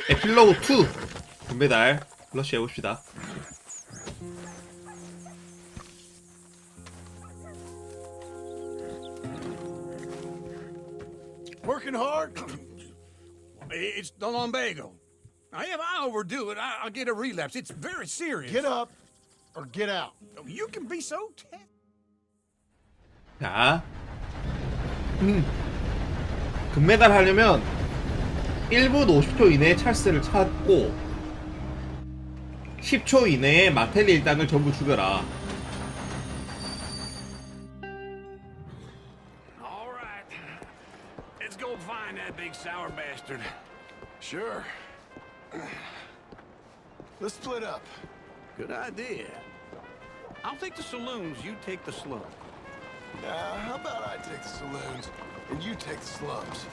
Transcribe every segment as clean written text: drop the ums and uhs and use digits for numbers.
에필로그 2 금메달 러시 해봅시다. Working hard? It's the lumbago. If I overdo it, I'll get a relapse. It's very serious. Get up or get out. You can be so tough. 자, 금메달 하려면 1분 50초 이내에 찰스를 찾고 10초 이내에 마텔리 일당을 전부 죽여라. All right. Let's go find that big sour bastard. Sure. Let's split up. Good idea. I'll take the saloons, you take the slums. How about I take the saloons and you take the slums?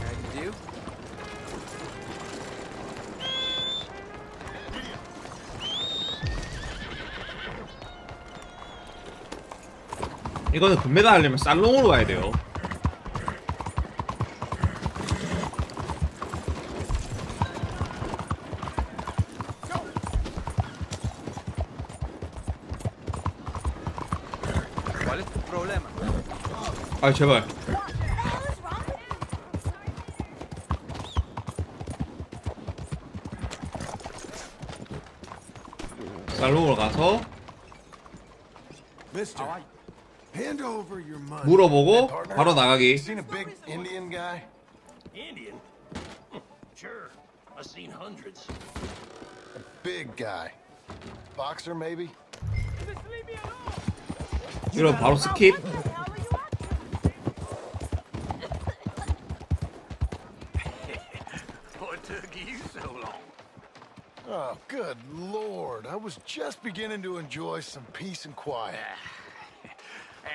How you do? 이거는 금메달 하려면 살롱으로 가야 돼요. 아 제발. 살롱으로 가서 Mister, hand over your money. 물어보고 Hey, partner, 바로 나가기. Seen a big Indian guy? Indian? Sure. I've seen hundreds. A big guy. Boxer, maybe? 이러면 바로 스킵. What took you so long? Oh, good lord. I was just beginning to enjoy some peace and quiet.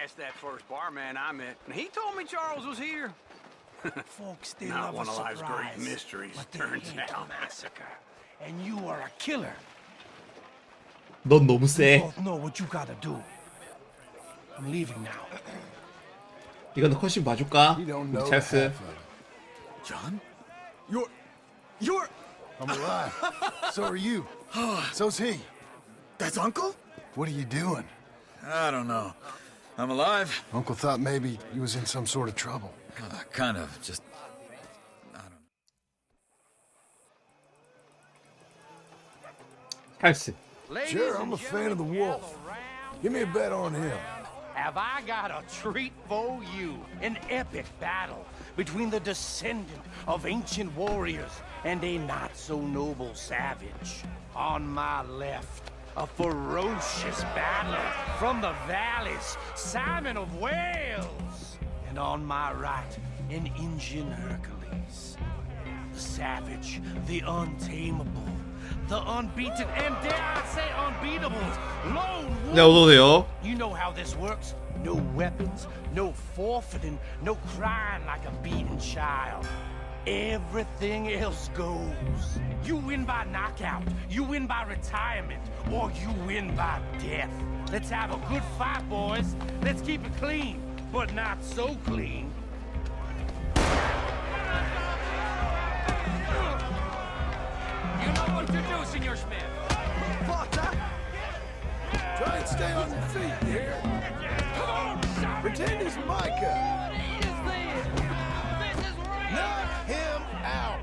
Asked that first barman I met, and he told me Charles was here. Folks still Not love one a of life's surprise, great mysteries, but they turns hate out. a massacre. And you are a killer. 넌 너무 You 세. both know what you gotta do. I'm leaving now. 이거는 컷신 봐줄까? You don't 우리 know 찰스. half of it. John? You're... I'm alive. So are you. So's he. That's Uncle? What are you doing? I don't know. I'm alive. Uncle thought maybe he was in some sort of trouble. Kind of. Just. I don't know. 찰스. Sure, I'm a fan of the wolf. Give me a bet on him. Have I got a treat for you? An epic battle between the descendant of ancient warriors and a not-so-noble savage. On my left, a ferocious battler from the valleys, Simon of Wales. And on my right, an Indian Hercules. The savage, the untamable, the unbeaten, and dare I say unbeatable, lone wolf. 네, 어서오세요. You know how this works. No weapons, no forfeiting, no crying like a beaten child. Everything else goes. You win by knockout, you win by retirement, or you win by death. Let's have a good fight, boys. Let's keep it clean, but not so clean. You know what to do, Senor Smith. Try and stay on your feet here. Pretend he's Micah. Knock him out.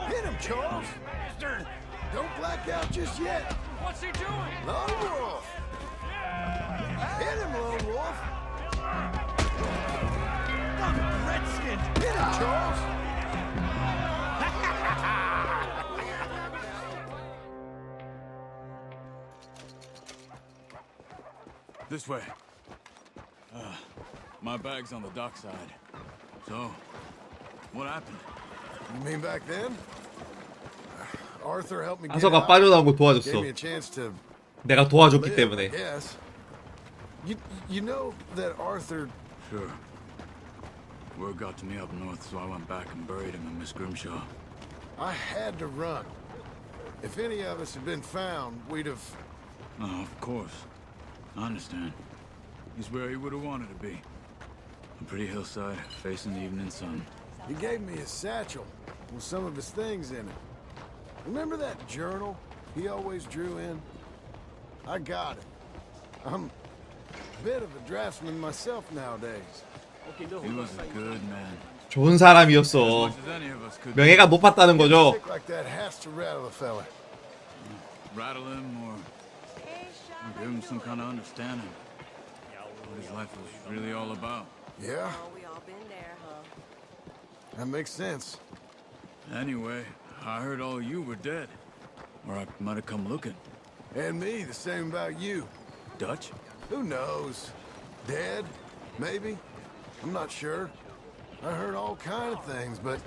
Hit him, Charles. Don't black out just yet. What's he doing? Lone Wolf. Hit him, Lone Wolf. Redskins. Hit him, Charles. This way. My bag's on the dockside. So, what happened? You mean back then? Arthur helped me get 하서가 out. 빠져나온 거 Gave 도와줬어. me a chance to 내가 도와줬기 live, I 때문에. guess. You know that Arthur... Sure. Word got to me up north, so I went back and buried him in Miss Grimshaw. I had to run. If any of us had been found, we'd have... Oh, of course. I understand. He's where he would have wanted to be. A pretty hillside, facing the evening sun. He gave me his satchel. with some of his things in it. Remember that journal he always drew in? I got it. I'm a bit of a draftsman myself nowadays. He was a good man. 좋은 As 사람이었어. much as any of us could 명예가 높았다는 거죠. Stick like that has to rattle a fella. rattle him or give him some kind of understanding. What his life was really all about. Yeah, Oh, we all been there, huh? that makes sense. Anyway, I heard all you were dead. Or I might have come looking. And me, the same about you. Dutch? Who knows? Dead? Maybe? I'm not sure. I heard all kind of things, but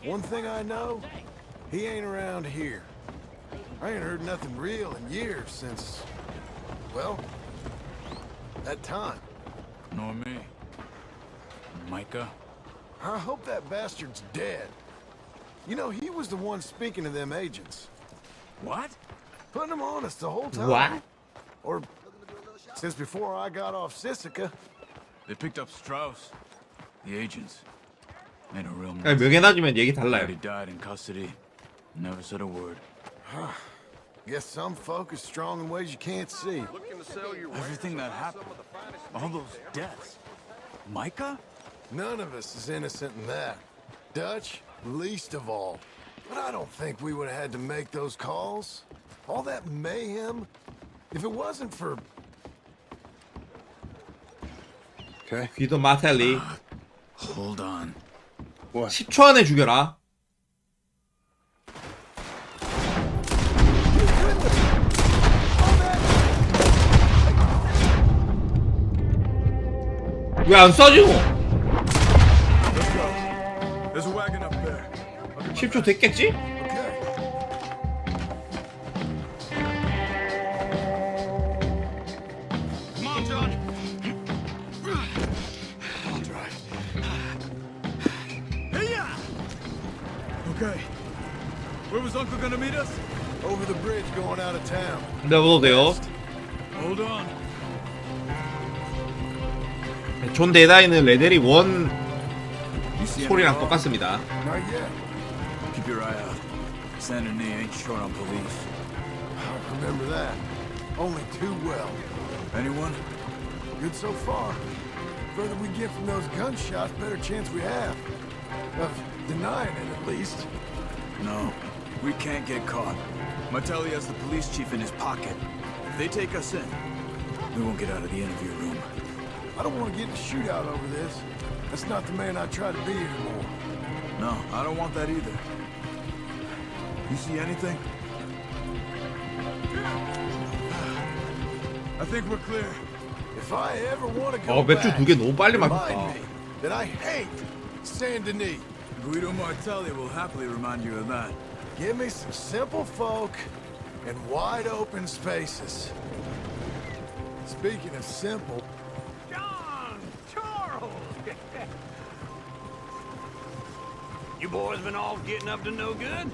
one thing I know, he ain't around here. I ain't heard nothing real in years since, well, that time. Nor me. Micah? I hope that bastard's dead. You know, he was the one speaking to them agents. What? Putting them on us the whole time. What? Or since before I got off Sisika. They picked up Strauss. The agents. Made a real 그냥 mess. 명예나 주면 얘기 달라요. He died in custody. Never said a word. Guess some folk is strong in ways you can't see. Everything that happened. All those deaths. Micah? None of us is innocent in that. Dutch, least of all. But I don't think we would have had to make those calls. All that mayhem. If it wasn't for... Okay. 귀도 마텔리. Hold on. 10초 안에 죽여라. 왜 안 쏴지고? There's a wagon up there. 10초 됐겠지? Okay. Come on, John. I'll drive. Hey-ya! Okay. Where was Uncle gonna meet us? Over the bridge going out of town. 내버려도 돼요. Hold on. 존 데다이는 레데리 1 You see 소리랑 any 똑같습니다. Not yet. Keep your eye out. Saint Denis ain't short on police. I remember that. Only too well. Anyone? Good so far. Further we get from those gunshots, better chance we have. Of denying it, at least. No. We can't get caught. Martelli has the police chief in his pocket. If they take us in, we won't get out of the interview room. I don't want to get in a shootout over this. That's not the man I try to be anymore. No, I don't want that either. You see anything? I think we're clear. If I ever want to go 맥주 back, 두 개 너무 빨리 remind 마셨다. me that I hate Saint Denis. Guido Martelli will happily remind you of that. Give me some simple folk and wide open spaces. Speaking of simple, John! Charles! You boys been all getting up to no good?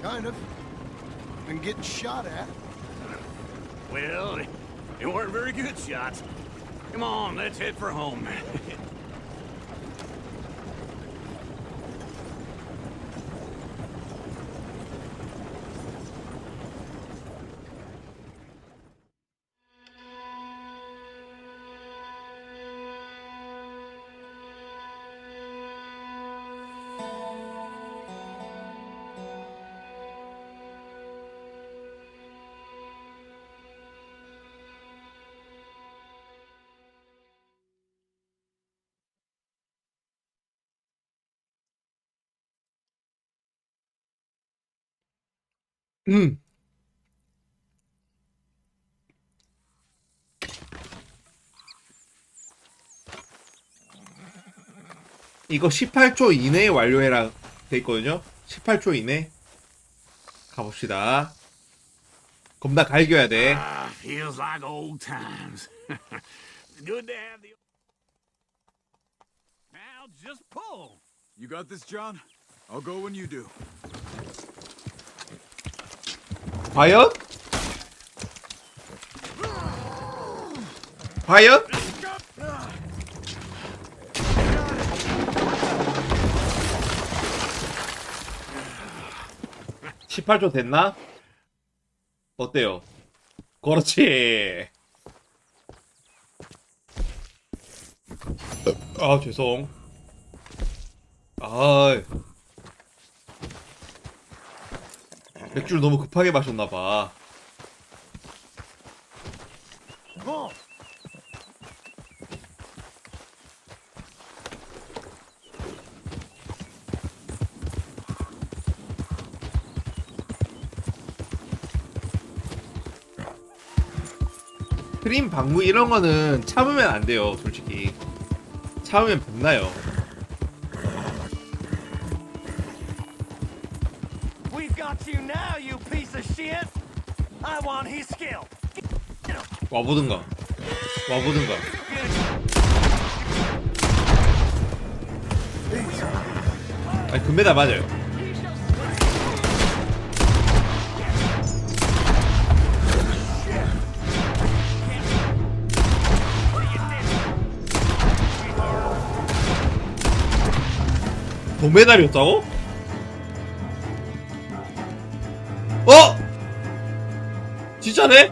kind of, been getting shot at. Well, they weren't very good shots. Come on, let's head for home. 음. 이거 18초 이내에 완료해라 돼 있거든요. 18초 이내 가봅시다. 겁나 갈겨야 돼. Feels like old times. Good to have the... Now, just pull. You got this, John? I'll go when you do. 과연? 과연? 18초 됐나? 어때요? 그렇지. 아, 죄송. 아, 맥주를 너무 급하게 마셨나봐. 크림 방구 이런 거는 참으면 안 돼요, 솔직히. 참으면 병나요. We've got you now, you piece of shit. I want his skill. 와보든가. 와보든가. 아니, 금메달 맞아요. 동메달이었다고? 진짜네?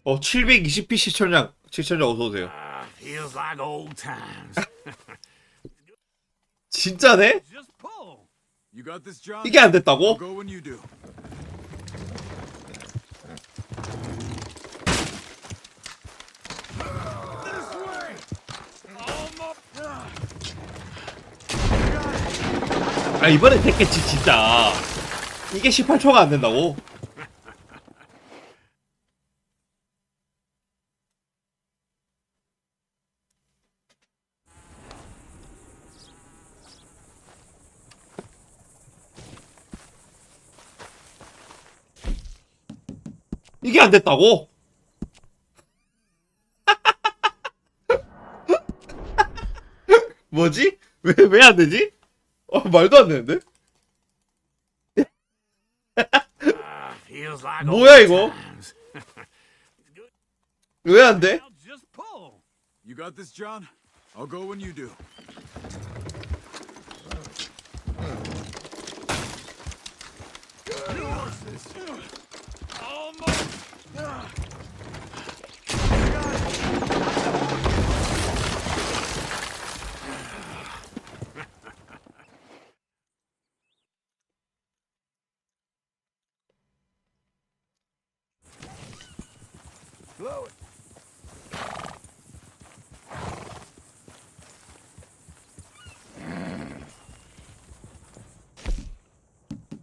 어, 720p 시청자 어서오세요. Feels like old times. 진짜네? Just pull. You got this, John? 이게 안 I'll 됐다고? go when you do. 아, 이번엔 됐겠지, 진짜. 이게 18초가 안 된다고? 이게 안 됐다고? 뭐지? 왜 안 되지? 말도 안 되는데? Feels like 뭐야, old 이거? times. 왜 안 돼? Just pull. You got this, John? I'll go when you do. Blow it.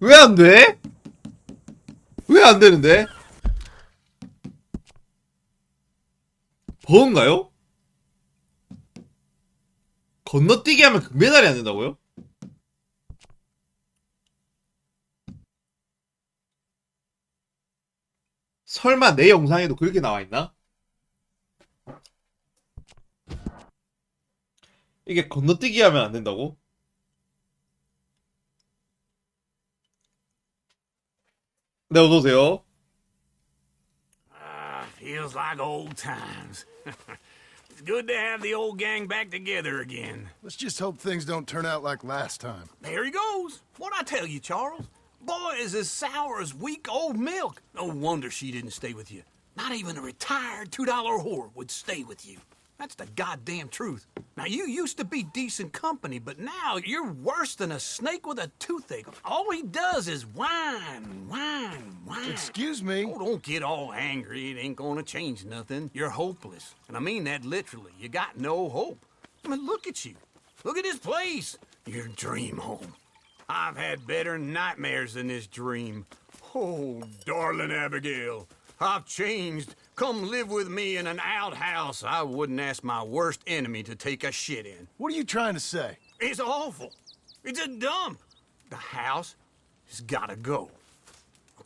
왜 안 돼? 왜 안 되는데? 버그인가요? 건너뛰기 하면 금메달이 안 된다고요? 설마 내 영상에도 그렇게 나와 있나? 이게 건너뛰기 하면 안 된다고? 네, 어서오세요. Feels like old times. It's good to have the old gang back together again. Let's just hope things don't turn out like last time. There he goes. What'd I tell you, Charles? Boy is as sour as week-old milk. No wonder she didn't stay with you. Not even a retired $2 whore would stay with you. That's the goddamn truth. Now, you used to be decent company, but now you're worse than a snake with a toothache. All he does is whine, whine, whine. Excuse me. Oh, don't get all angry. It ain't gonna change nothing. You're hopeless. And I mean that literally. You got no hope. I mean, look at you. Look at this place. Your dream home. I've had better nightmares than this dream. Oh, darling Abigail, I've changed. Come live with me in an outhouse I wouldn't ask my worst enemy to take a shit in. What are you trying to say? It's awful. It's a dump. The house has gotta go.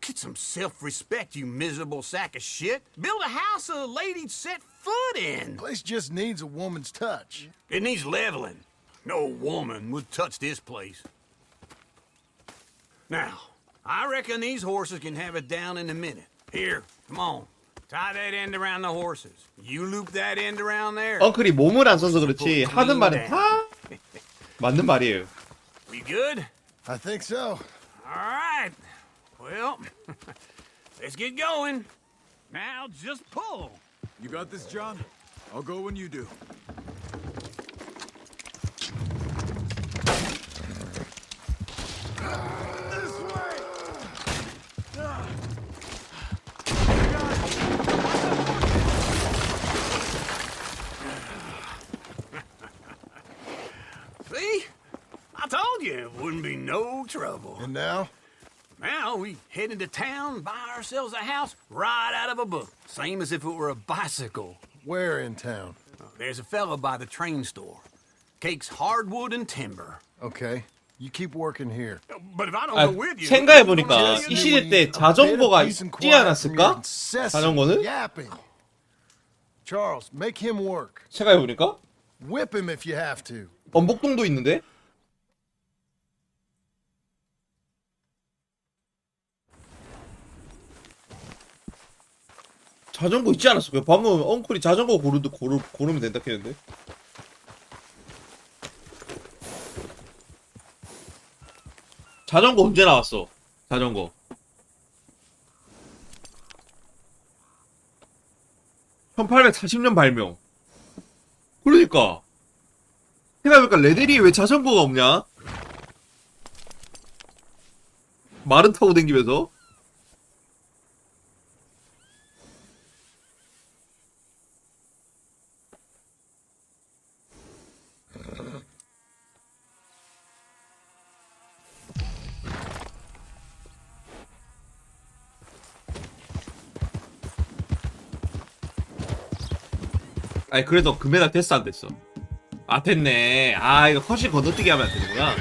Get some self-respect, you miserable sack of shit. Build a house a lady'd set foot in. Place just needs a woman's touch. It needs leveling. No woman would touch this place. Now, I reckon these horses can have it down in a minute. Here, come on. Tie that end around the horses. You loop that end around there. 엉클이 몸을 안 써서 그렇지 하는 말은 다 맞는 말이에요. We good? I think so. All right. Well, let's get going. Now just pull. You got this, John? I'll go when you do. This way! See? I told you it wouldn't be no trouble. And now? Now we head into town, buy ourselves a house right out of a book. Same as if it were a bicycle. Where in town? There's a fella by the train store. Cakes hardwood and timber. Okay. You keep working here. But if I don't 아, go with you, 생각해보니까 이 시대 때 자전거가 있지 않았을까? 자전거는? Yapping. Charles, make him work. 생각해보니까 Whip him if you have to. 엄복동도 있는데? 자전거 있지 않았을까요? 방금 엉클이 자전거 고르면 된다 했는데. 자전거 언제 나왔어? 자전거 1840년 발명. 그러니까 생각해보니까 레데리 왜 자전거가 없냐? 말은 타고 댕기면서. 아니 그래도 금메달 됐어 안 됐어? 아 됐네. 아 이거 컷이 건너뛰기 하면 안 되는구나.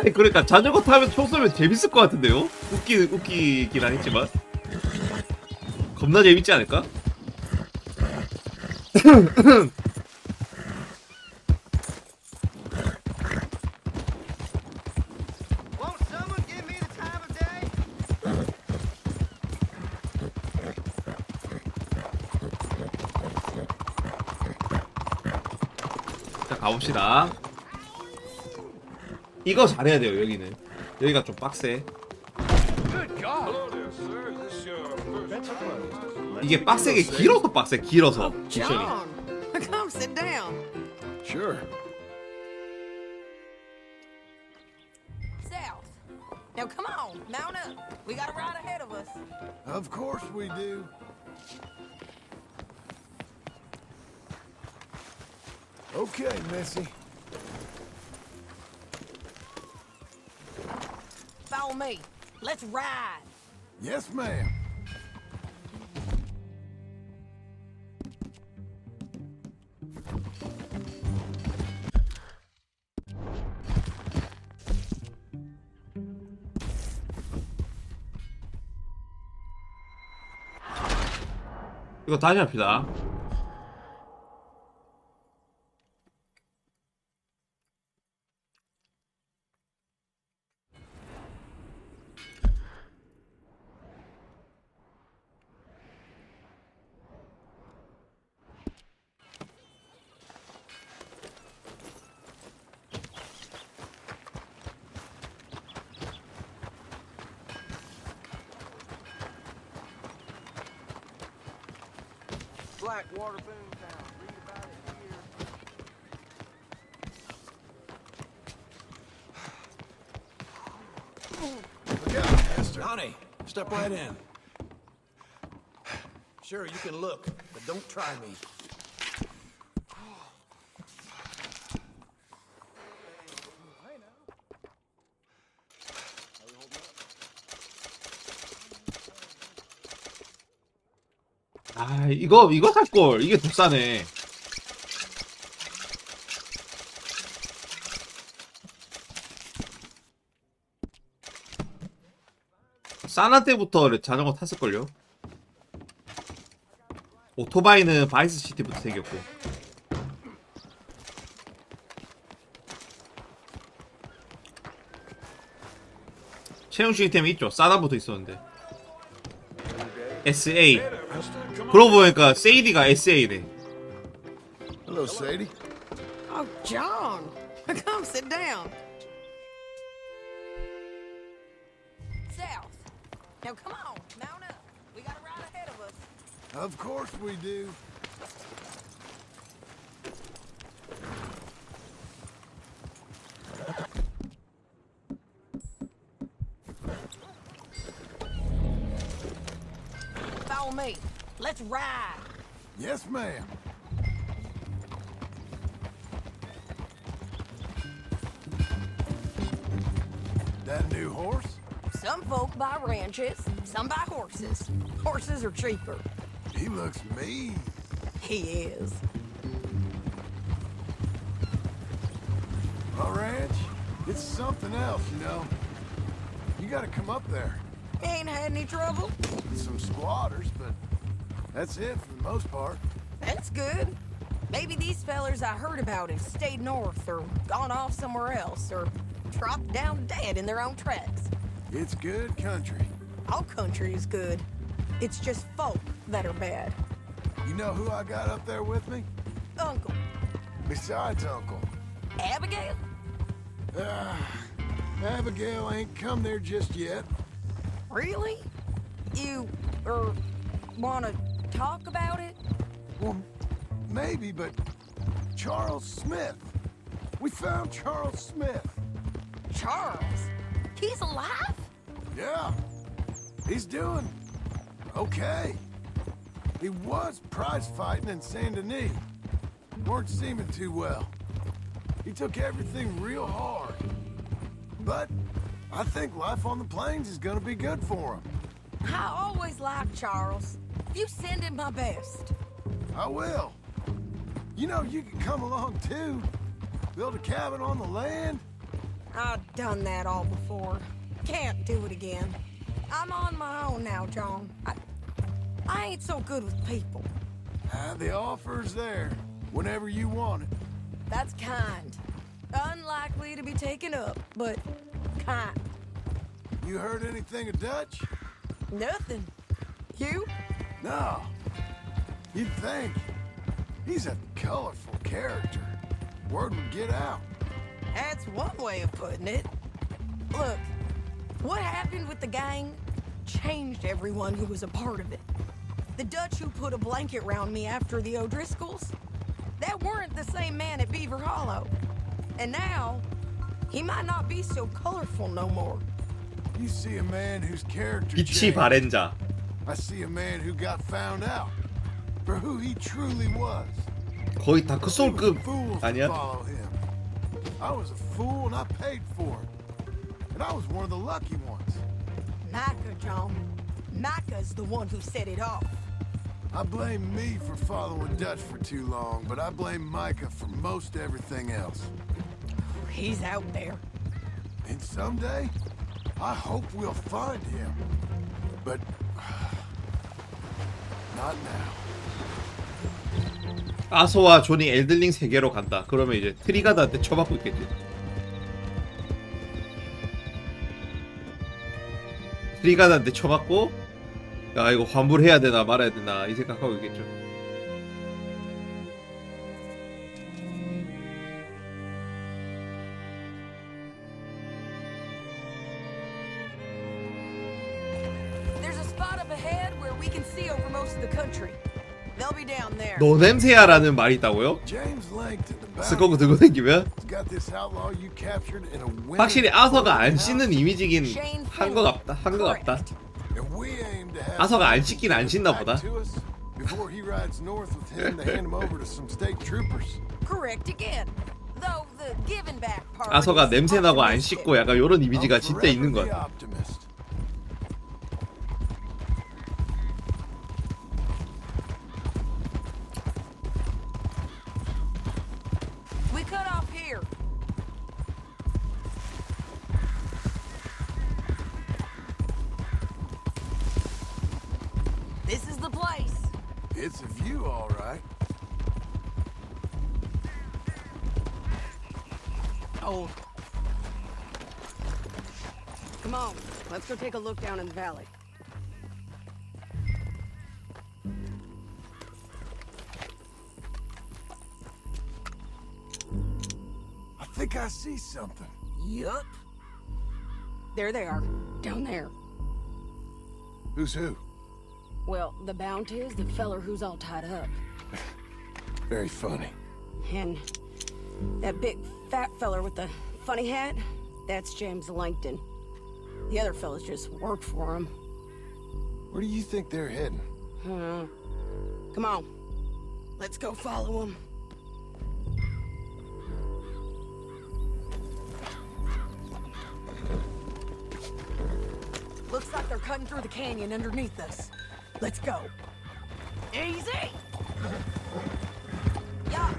아니 그러니까 자전거 타면 총 쏘면 재밌을 것 같은데요? 웃기긴 하겠지만 겁나 재밌지 않을까? 자 가봅시다. 이거 잘해야 돼요. 여기는 여기가 좀 빡세. 이게 빡세게 길어서 빡세. 길어서 미션이. Come sit down. Sure. South. Now come on, mount up. We got a ride ahead of us. Of course we do. Okay, Missy. Follow me. Let's ride. Yes, ma'am. 이거 다시 합시다. Blackwater Boomtown. Read about it here. Look out, Esther. Johnny, step right in. Sure, you can look, but don't try me. 아 이거 살걸. 이게 더 싸네. 싸나 때부터 자전거 탔을걸요. 오토바이는 바이스시티부터 생겼고. 채용 시스템이 있죠. 싸나부터 있었는데. SA. 그러고 보니까 세이디가 SA네. Hello, Sadie. Oh, John. Come sit down. South. Now, come on. Mount up. We got a ride ahead of us. Of course we do. Follow me. Let's ride. Yes, ma'am. That new horse? Some folk buy ranches, some buy horses. Horses are cheaper. He looks mean. He is. A ranch? It's something else, you know. You gotta come up there. Ain't had any trouble? Some squatters, but that's it for the most part. That's good. Maybe these fellers I heard about have stayed north or gone off somewhere else or dropped down dead in their own tracks. It's good country. All country is good. It's just folk that are bad. You know who I got up there with me? Uncle. Besides Uncle. Abigail? Abigail ain't come there just yet. Really? You, wanna talk about it? Well, maybe, but Charles Smith. We found Charles Smith. Charles? He's alive? Yeah. He's doing okay. He was prize fighting in Saint Denis. Weren't seeming too well. He took everything real hard. But I think life on the plains is gonna be good for him. I always liked Charles. You send him my best. I will. You know, you can come along too. Build a cabin on the land. I've done that all before. Can't do it again. I'm on my own now, John. I ain't so good with people. The offer's there whenever you want it. That's kind. Unlikely to be taken up, but kind. You heard anything of Dutch? Nothing. You? No. You'd think. He's a colorful character. Word would get out. That's one way of putting it. Look, what happened with the gang changed everyone who was a part of it. The Dutch who put a blanket round me after the O'Driscolls, that weren't the same man at Beaver Hollow. And now, he might not be so colorful no more. You see a man whose character 빛이 changed. 바랜자. I see a man who got found out for who he truly was. 거의 다크 소울급 Fools 아니야? follow him. I was a fool and I paid for it. And I was one of the lucky ones. Micah, John. Micah's the one who set it off. I blame me for following Dutch for too long, but I blame Micah for most everything else. He's out there. And someday, I hope we'll find him. But not now. 아소와 존이 엘들링 세계로 간다. 그러면 이제 트리가드한테 쳐받고 있겠지. 트리가드한테 쳐받고 야 이거 환불해야 되나 말아야 되나 이 생각하고 있겠죠. There's a spot up ahead where we can see over most of the country. They'll be down there. 너 냄새야라는 말이 있다고요? James Langton, the 스코그 들고 다니면 has got this outlaw you captured in a winning 확실히 아서가 안 house. 씻는 이미지긴 Shane 한 것 같다. 한 것 같다. And we aim to have 아서가 안 씻긴 안 씻나 보다. back to us before he rides north with him to hand him over to some state troopers. Correct again. Though the giving back part 아서가 is 냄새 나고 안 optimistic. 씻고 약간 요런 이미지가 I'll 진짜 있는 것 forever be 같아. optimist. We cut off here. This is the place. It's a view, all right. Oh. Come on, let's go take a look down in the valley. think I see something. Yup. There they are, down there. Who's who? Well, the bounty is the feller who's all tied up. Very funny. And that big fat feller with the funny hat, that's James Langton. The other fellas just work for him. Where do you think they're heading? Come on, let's go follow him. Looks like they're cutting through the canyon underneath us. Let's go. Easy! Yeah.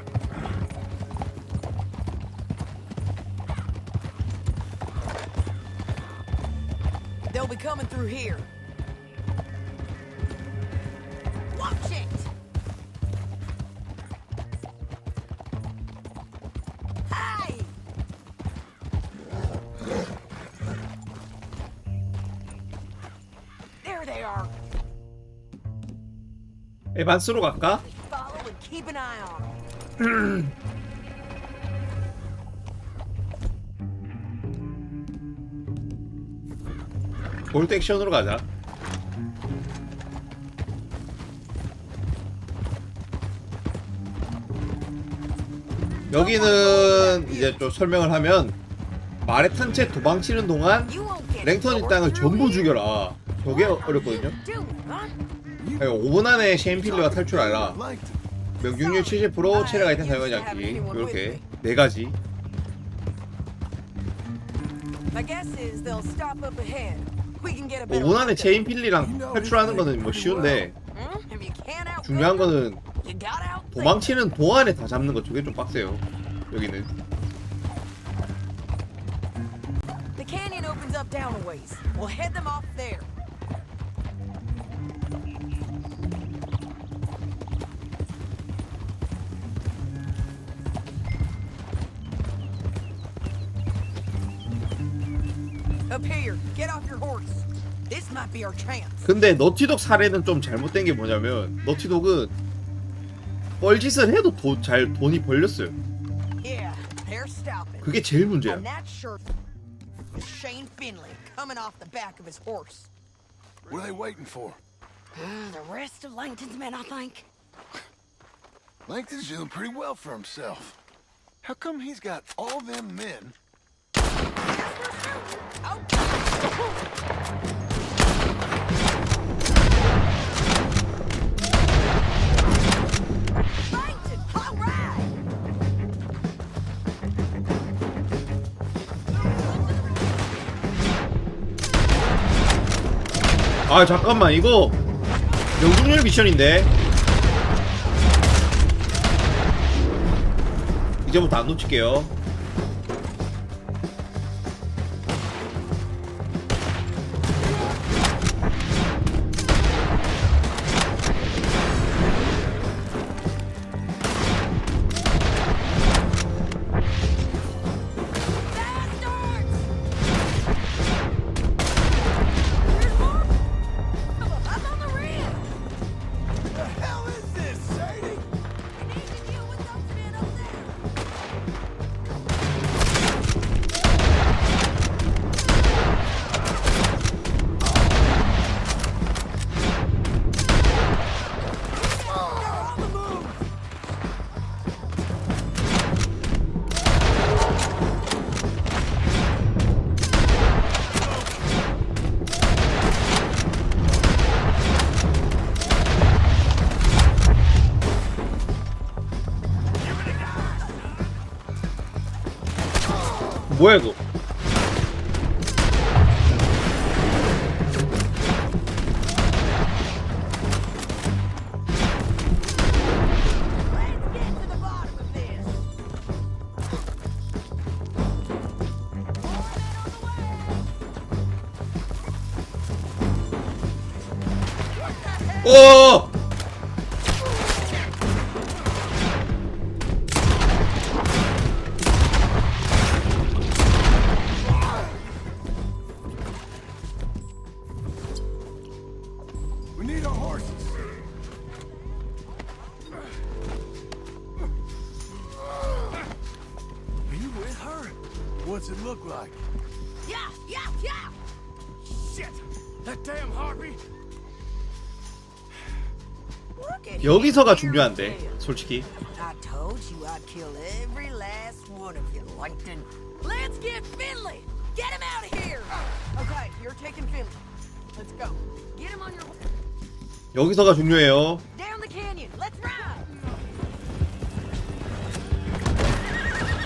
They'll be coming through here. Watch it! Hey! There they are. 에반스로 갈까? Follow and keep an eye on them. 볼트 액션으로 가자. 여기는 이제 좀 설명을 하면 말에 탄 채 도망치는 동안 랭턴 일당을 전부 죽여라. 저게 어렵거든요. 5분 안에 셰인필러가 탈출하라. 명중률 70%, 체력 아이템 사용하지 않기. 이렇게 4가지. My guess is they'll stop up ahead. We can get a 5분 안에 체인필리랑 탈출하는 거는 뭐 쉬운데 중요한 거는 도망치는 동안에 다 잡는 거. 저게 좀 빡세요. 여기는. The canyon opens up down a ways. We'll head them off there. Up here. Get off your horse. This might be our chance. 근데 너티독 사례는 좀 잘못된 게 뭐냐면 너티독은 뻘짓을 해도 돈이 벌렸어요. Yeah, they're stopping. 그게 제일 문제야. And that sure is Shane Finley coming off the back of his horse. What are they waiting for? The rest of Langton's men, I think. Langton's doing pretty well for himself. How come he's got all them men? Langton, all right. 아 잠깐만, 이거 명중률 미션인데 이제부터 안 놓칠게요. 뭐야 이거? 오! We need our horses. Are you with her? What's it look like? Yeah, yeah, yeah! Shit! That damn harpy! Look at 여기서가 him, 중요한데 here. 솔직히. I told you I'd kill every last one of you, Langton. Let's get Finley! Get him out of here! Okay, you're taking Finley. Let's go. Get him on your... 여기서가 중요해요. Down the canyon. Let's ride!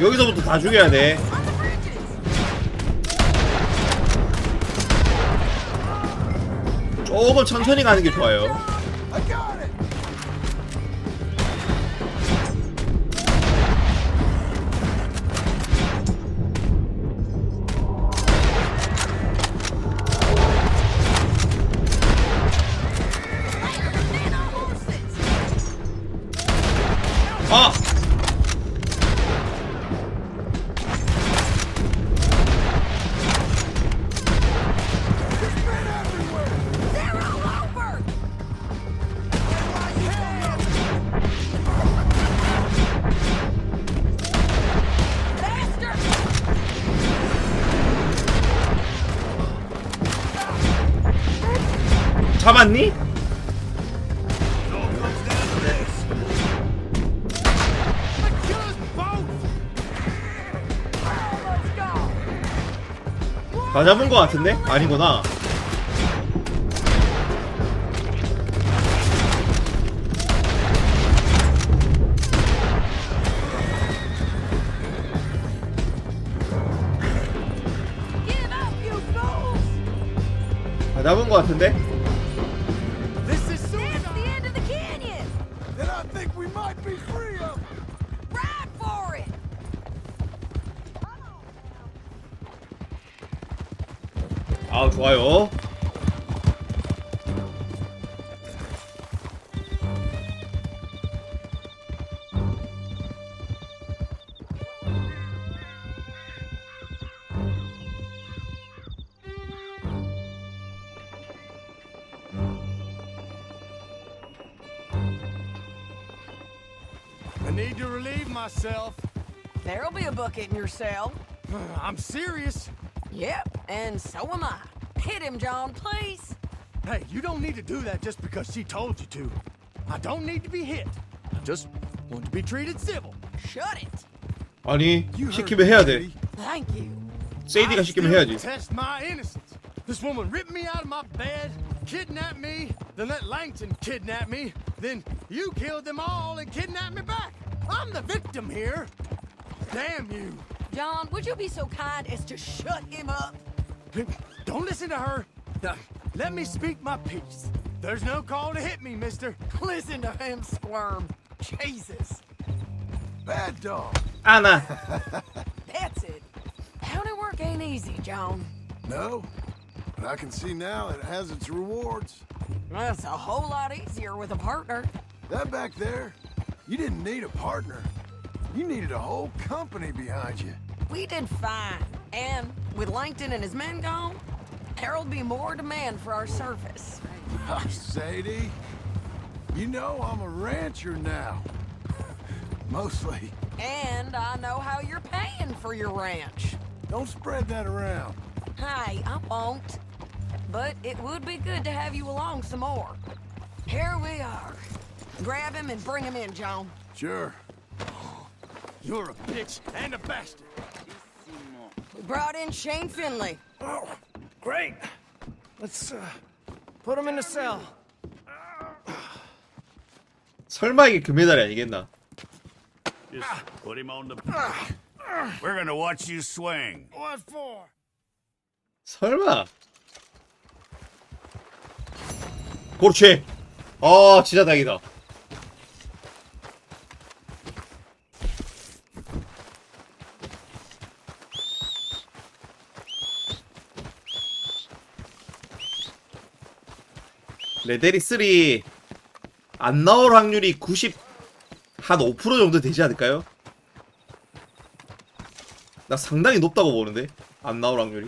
여기서부터 다 죽여야 돼. On the bridges! 조금 천천히 가는 게 좋아요. I got it! Men on horses! 아! They're all over! Faster! 잡았니? Kill us both! Let's go! 다 잡은 거 같은데? 아니구나. Give up, you fools! 다 잡은 거 같은데? This is That's suicide! the end of the canyon! Then I think we might be free of them. Ride for it! 아 좋아요. I need to relieve myself. There'll be a bucket in your cell. I'm serious. Yep, and so am I. Hit him, John, please. Hey, you don't need to do that just because she told you to. I don't need to be hit. I just want to be treated civil. Shut it. 아니 You heard 시키면 해야 돼. me. Thank you. 세이디가 I 시키면 still 해야지. test my innocence. This woman ripped me out of my bed, kidnapped me, then let Langton kidnap me, then you killed them all and kidnapped me back. I'm the victim here. Damn you. John, would you be so kind as to shut him up? Don't listen to her. Let me speak my piece. There's no call to hit me, mister. Listen to him squirm. Jesus. Bad dog. 아나. That's it. County work ain't easy, John. No, but I can see now it has its rewards. That's a whole lot easier with a partner. That back there, you didn't need a partner. You needed a whole company behind you. We did fine. And with Langton and his men gone, there'll be more demand for our service. Sadie, you know I'm a rancher now. Mostly. And I know how you're paying for your ranch. Don't spread that around. Hey, I won't. But it would be good to have you along some more. Here we are. Grab him and bring him in, John. Sure. You're a bitch and a bastard. We brought in Shane Finley. Oh, great. Let's put him in the cell. 설마 이게 금메달이 아니겠나? Just put him on the... We're gonna watch you swing. What for? 설마. 그렇지. 아 진짜 다행이다. 레데리 3 안 나올 확률이 한 5% 정도 되지 않을까요? 나 상당히 높다고 보는데 안 나올 확률이.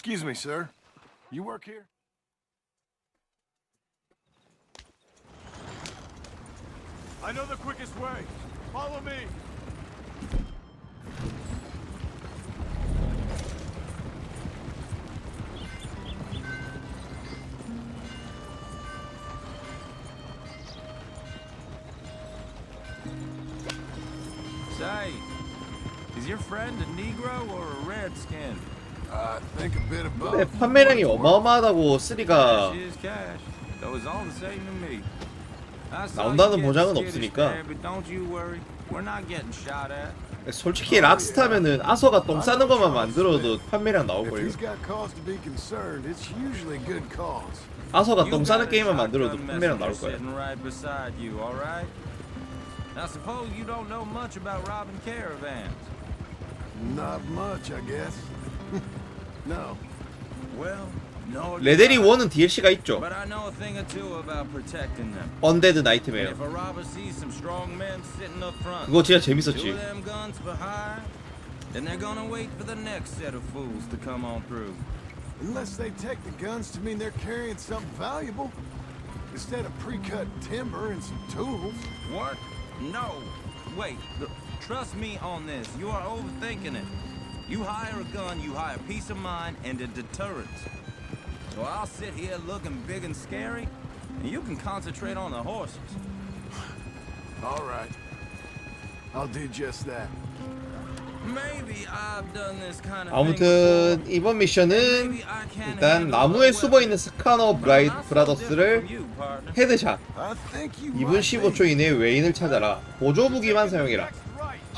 Excuse me, sir. You work here? I know the quickest way. Follow me. Say, is your friend a Negro or a Redskin? I think a bit of 근데 both. 판매량이 어마어마하다고 3가 Cash is cash. Though it's all the same to me. I saw 나온다는 you 보장은 getting skittish 없으니까. there, but don't you worry. We're not getting shot at. 솔직히 락스타면은 아서가 똥 싸는 것만 만들어도 판매량 If 나올걸요. he's got cause to be concerned, it's usually good cause. 아서가 You 똥 got 싸는 a 게임만 shotgun 만들어도 판매량 나올 messenger 거야. sitting right beside you, all right? Now suppose you don't know much about robbing caravans. Not much, I guess. No. Well, no. 레데리 1은 DLC가 있죠. But I know a thing or two about protecting them. 언데드 And 나이트메어. if a robber sees some strong men sitting up front, 그거 진짜 two 재밌었지. of them guns for hire, then they're gonna wait for the next set of fools to come on through. Unless they take the guns to mean they're carrying something valuable. Instead of pre-cut timber and some tools. What? No. Wait. Trust me on this. You are overthinking it. You hire a gun, you hire peace of mind and a deterrence. So I'll sit here looking big and scary, and you can concentrate on the horses. All right. I'll do just that. Maybe I've done this kind of 아무튼 이번 미션은 일단 나무에 숨어있는 스카너 브라더스를 헤드샷 I think you 2분 15초 이내에 외인을 찾아라. 보조 무기만 사용해라.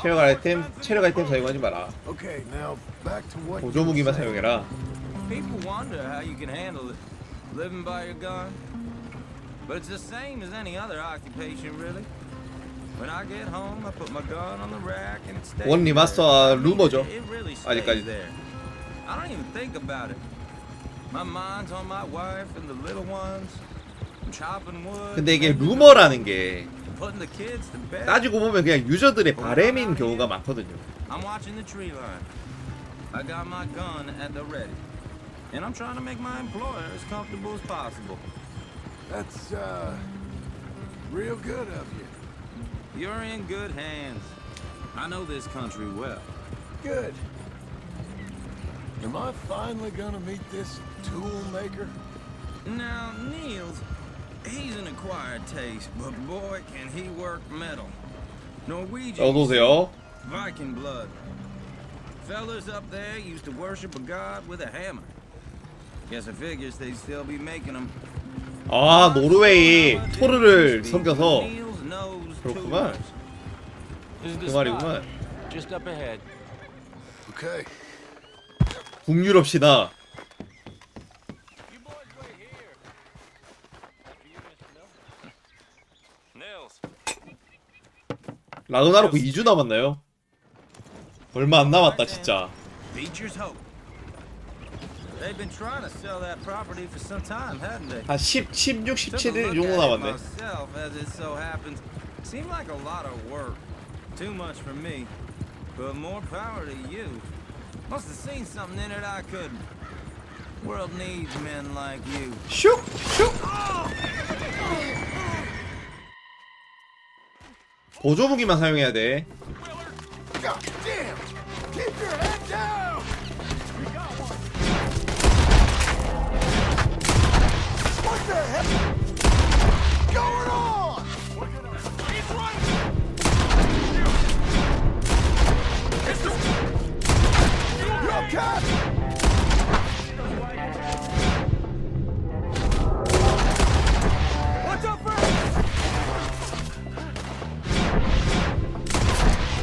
체력 아이템 사용하지 마라. Okay, now back to what 보조 무기만 사용해라. People wonder how you can handle it, living by your gun. But it's the same as any other occupation, really. When I get home, I put my gun on the rack and it stays 원 there. 리마스터와 I mean, 루머죠. it really stays 아직까지. there. I don't even think about it. My mind's on my wife and the little ones. I'm chopping wood. 근데 이게 루머라는 게 putting the kids to bed. 따지고 보면 그냥 유저들의 바램인 경우가 많거든요. I'm watching the tree line. I got my gun at the ready. And I'm trying to make my employer as comfortable as possible. That's real good of you. You're in good hands. I know this country well. Good. Am I finally gonna meet this tool maker? Now, Niels, he's an acquired taste, but boy, can he work metal. Norwegian, 어서오세요. Viking blood. Fellas up there used to worship a god with a hammer. Guess I figures they'd still be making them. 아 노르웨이 토르를 섬겨서 Niels knows 그렇구만. tools. 그 말이구만. Just up ahead. Okay. 북유럽 시다. You boys wait here. After you, Mr. Nils. 라그나로크 2주 남았나요? 얼마 안 남았다 진짜. Beecher's hope. They've been trying to sell that property for some time, hadn't they? 한 16, Took a 17일 look 정도 at it 남았네. myself, as it so happens. Seemed like a lot of work. Too much for me. But more power to you. Must have seen something in it I couldn't. World needs men like you. 슉! 슉! 보조 무기만 사용해야 돼. God damn! Keep your head down! What the hell? Going on? He's right! You okay? What's up, friend?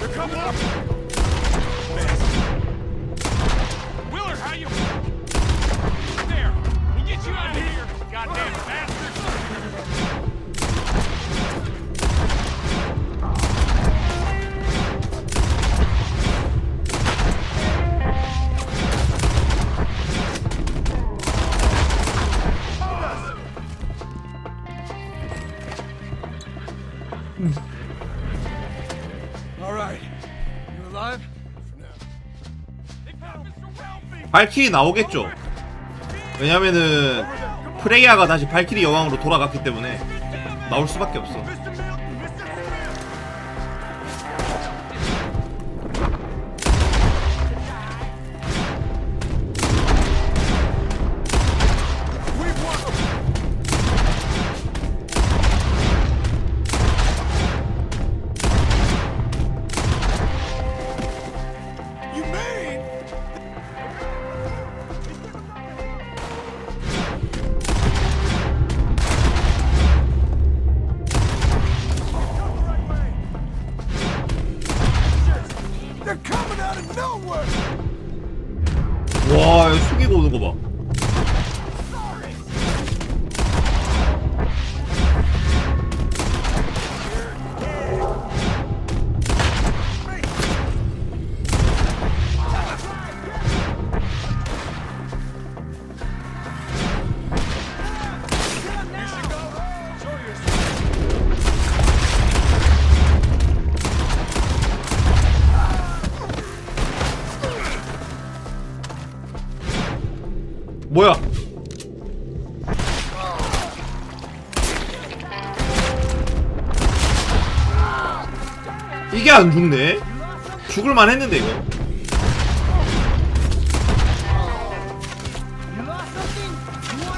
They're coming up! Willard, how you? There. We'll get you out of here, goddamn bastard. All right. You alive? They found Mr. Welby. 발키리 나오겠죠? 왜냐면은 프레이아가 다시 발키리 여왕으로 돌아갔기 때문에 나올 수밖에 없어. 와, 이거 숙이고 오는 거 봐. 뭐야? 이게 안 죽네? 죽을만 했는데 이거.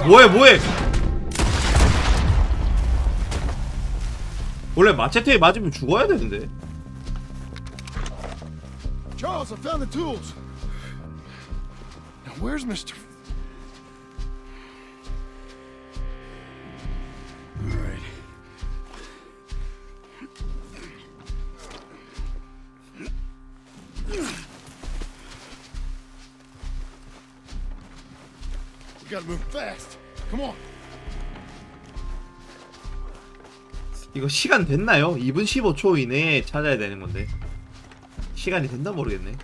뭐해? 원래 마체테에 맞으면 죽어야 되는데. Charles, I found the tools. Now where's Mr. All right. We gotta move fast. Come on. 이거 시간 됐나요? 2분 15초 이내에 찾아야 되는 건데. 시간이 됐나 모르겠네.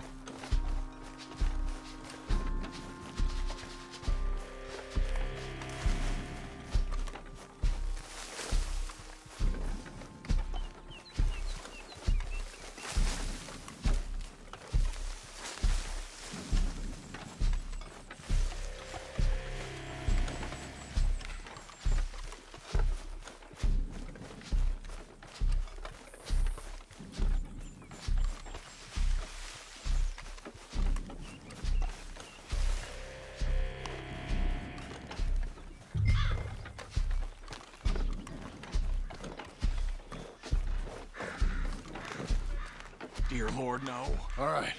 Dear Lord, no. All right.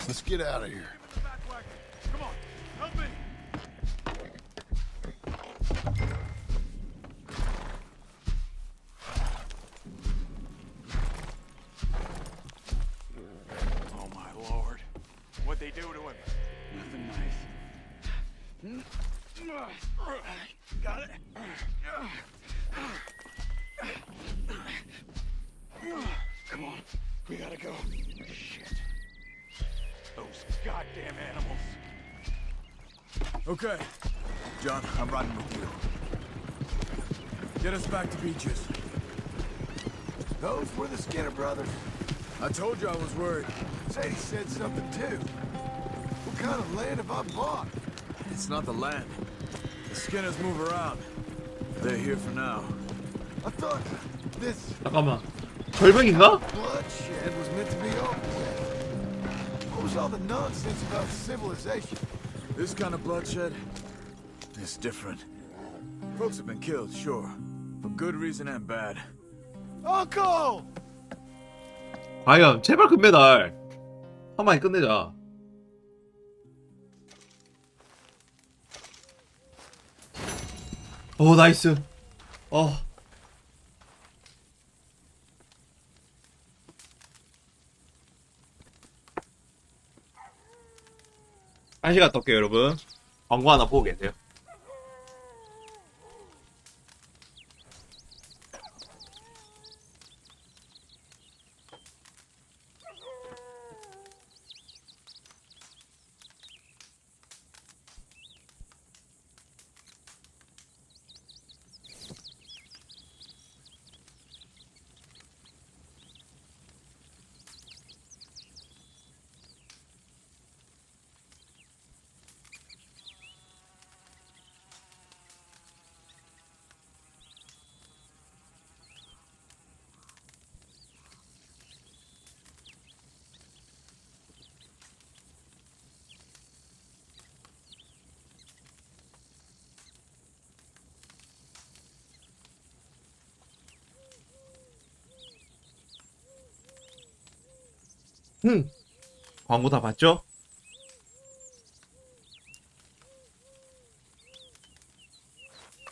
Let's get out of here. Come on, help me. Oh my Lord. What'd they do to him? Nothing nice. Got it? Come on. We gotta go. Shit. Those goddamn animals. Okay. John, I'm riding with you. Get us back to Beaches. Those were the Skinner brothers. I told you I was worried. Sadie said something too. What kind of land have I bought? It's not the land. The Skinners move around. They're here for now. I thought this 잠깐만. 절벽인가? bloodshed was meant to be over with. What was all the nonsense about civilization? This kind of bloodshed is different. Folks have been killed, sure. For good reason and bad. Uncle! 과연 제발 금메달 한 방에 끝내자. 오 나이스. 한 시간 떴게요 여러분. 광고 하나 보고 계세요. 광고 다 봤죠?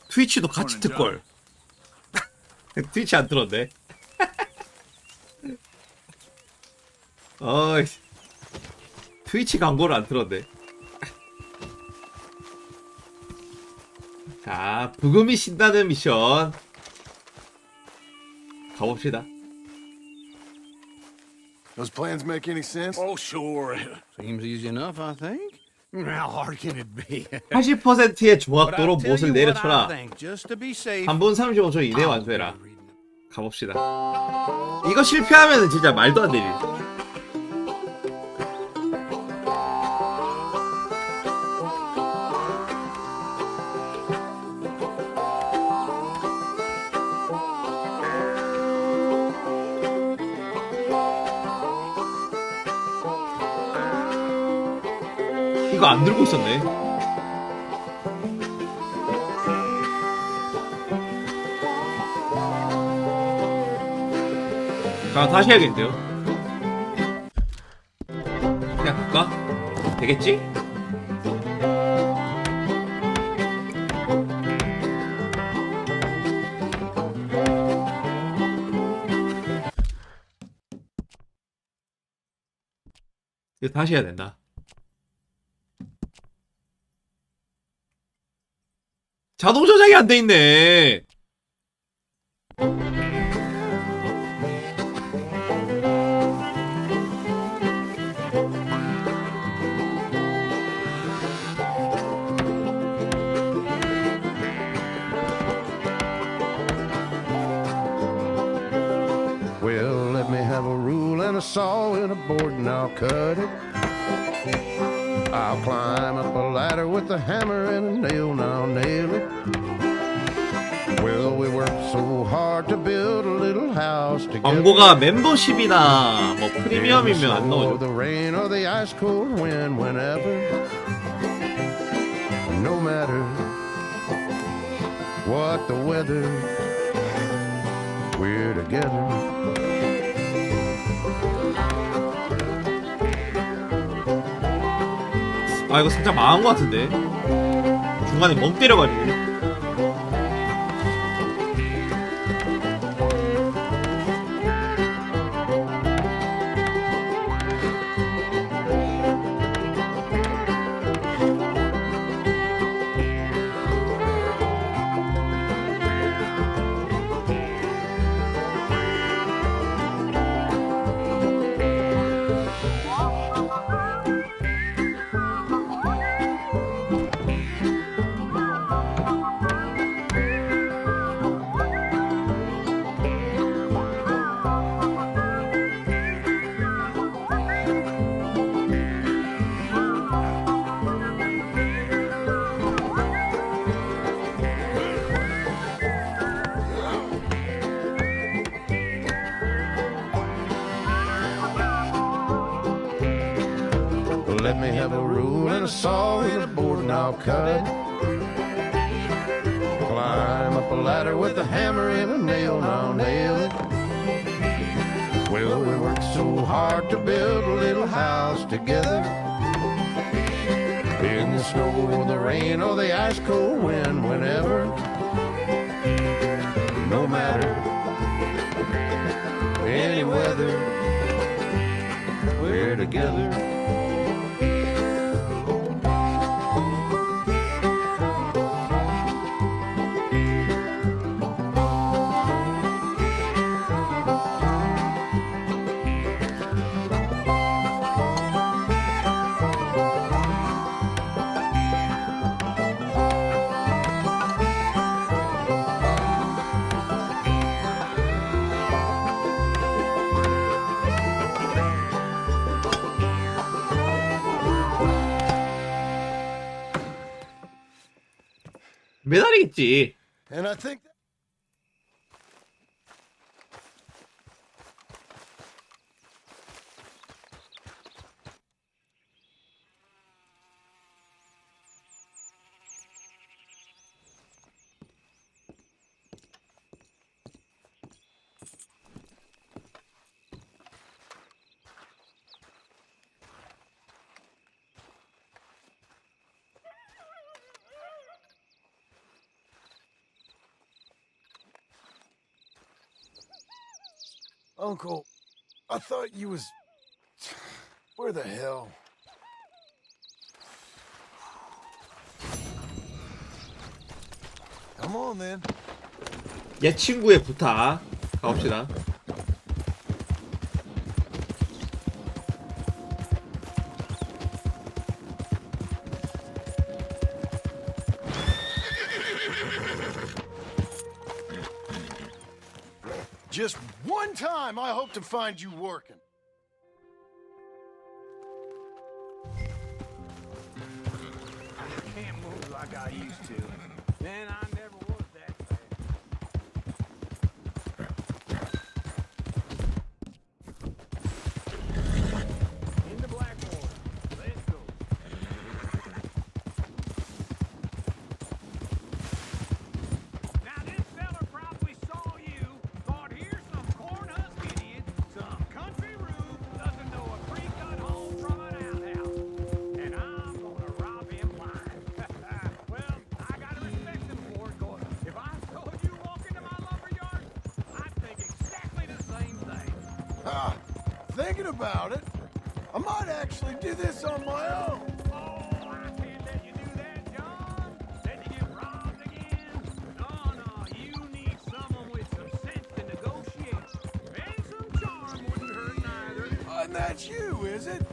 트위치도 같이 틀걸. 트위치 안 틀었네. 어이, 트위치 광고를 안 틀었네. 자, 부금이 신다는 미션 가봅시다. Those plans make any sense? Oh, sure. Seems easy enough, I think. How hard can it be? 80%의 But 정확도로 I'll tell 못을 you what I 내려쳐라. think, just to be safe. 3분 35초 이내에 완수해라. 가봅시다. 이거 실패하면 진짜 말도 안 되지. 이거 안 들고 있었네. 자, 다시 해야겠는데요. 그냥 갈까? 되겠지? 이거 다시 해야 된다. 자동 저장이 안 돼 있네. Well, let me have a rule and a saw and a board and I'll cut it. I'll climb up a ladder with a hammer and a nail and I'll nail it. Well, we worked so hard to build a little house together. 광고가 멤버십이나 뭐 프리미엄이면 안 나오죠. The rain or the ice cold wind, whenever, no matter what the weather, we're together. 아, 이거 살짝 망한 것 같은데. 중간에 멍 때려가지고. Let me have a rule and a saw and a board and I'll cut. Climb up a ladder with a hammer and a nail and I'll nail it. Well, we worked so hard to build a little house together. In the snow or the rain or the ice cold wind, whenever, no matter any weather, we're together. 메달이겠지. And I think Uncle, I thought you was... Where the hell? Come on, then. 얘 친구의 부탁 가봅시다. Just one time I hope to find you working. I can't move like I used to. Man, I never was that bad. In the Blackwater. Let's go. Now this fella probably saw you, thought here's some corn husk idiot, some country rube, doesn't know a pre-cut home from an outhouse. And I'm gonna rob him blind. Well, I gotta respect him for it, 'cause if I saw you walk into my lumber yard, I'd think exactly the same thing. Ah, thinking about it, I might actually do this on my own. Oh, I can't let you do that, John. Let you get robbed again. No, you need someone with some sense to negotiate. And some charm wouldn't hurt neither. And that's you, is it?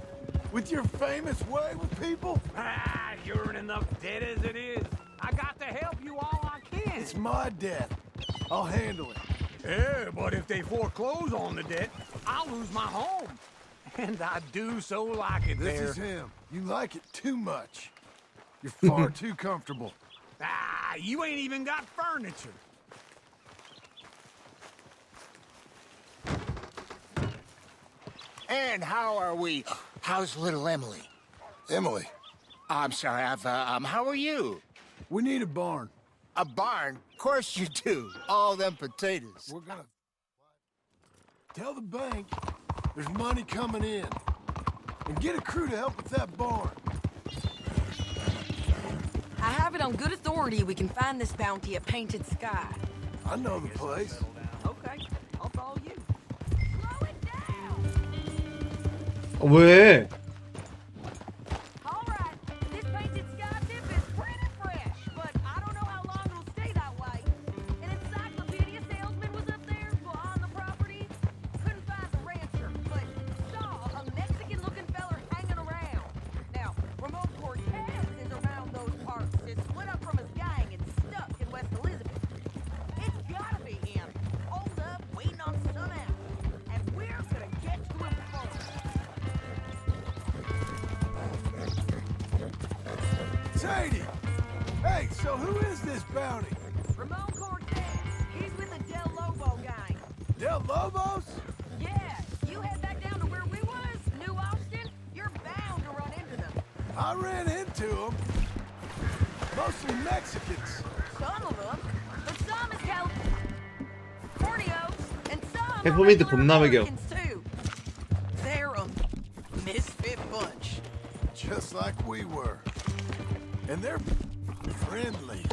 With your famous way with people? Ah, you're in enough debt as it is. I got to help you all I can. It's my debt. I'll handle it. Yeah, but if they foreclose on the debt, I'll lose my home. And I do so like it This there. is him. You like it too much. You're far too comfortable. Ah, you ain't even got furniture. And how are we? How's little Emily? Emily, I'm sorry, how are you? we need a barn. A barn? Of course you do. All them potatoes. We're gonna... Tell the bank there's money coming in. And get a crew to help with that barn. I have it on good authority we can find this bounty at Painted Sky. I know the place. Okay, I'll follow you. Slow it down! 왜? All right, this Painted Sky tip is pretty fresh, but I don't know how long it'll stay that way. An encyclopedia salesman was up there on the property. Couldn't find the rancher, but saw a Mexican-looking feller hanging around. Now, Ramon Cortez is around those parts. It's split up from his gang and stuck in West Elizabeth. It's gotta be him. Hold up, waiting on some out. And we're gonna get to him first. Sadie! Hey, so who is this bounty? Ramon Cortez. He's with the Del Lobo gang. Del Lobos? Yeah, you head back down to where we was, New Austin, you're bound to run into them. I ran into them. Mostly Mexicans. Some of them, but some is Californios, and some 해포민트 are 봄나무경. Americans too. They're a misfit bunch. Just like we were. And they're friendly.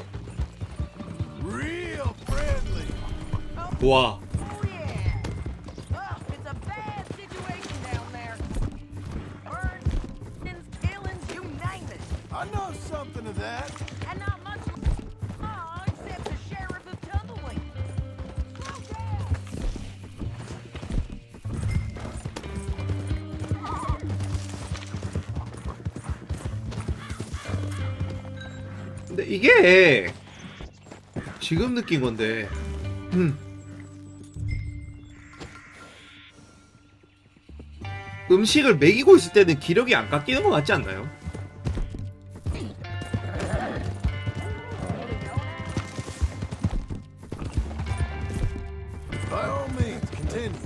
Real friendly. 와. Oh yeah. Oh, it's a bad situation down there. Burns, killings, you name it. I know something of that. And not much law except the sheriff of Tumbleweed. Slow down. 근데 이게 지금 느낀 건데 음식을 먹이고 있을 때는 기력이 안 깎이는 것 같지 않나요? By all means, continue.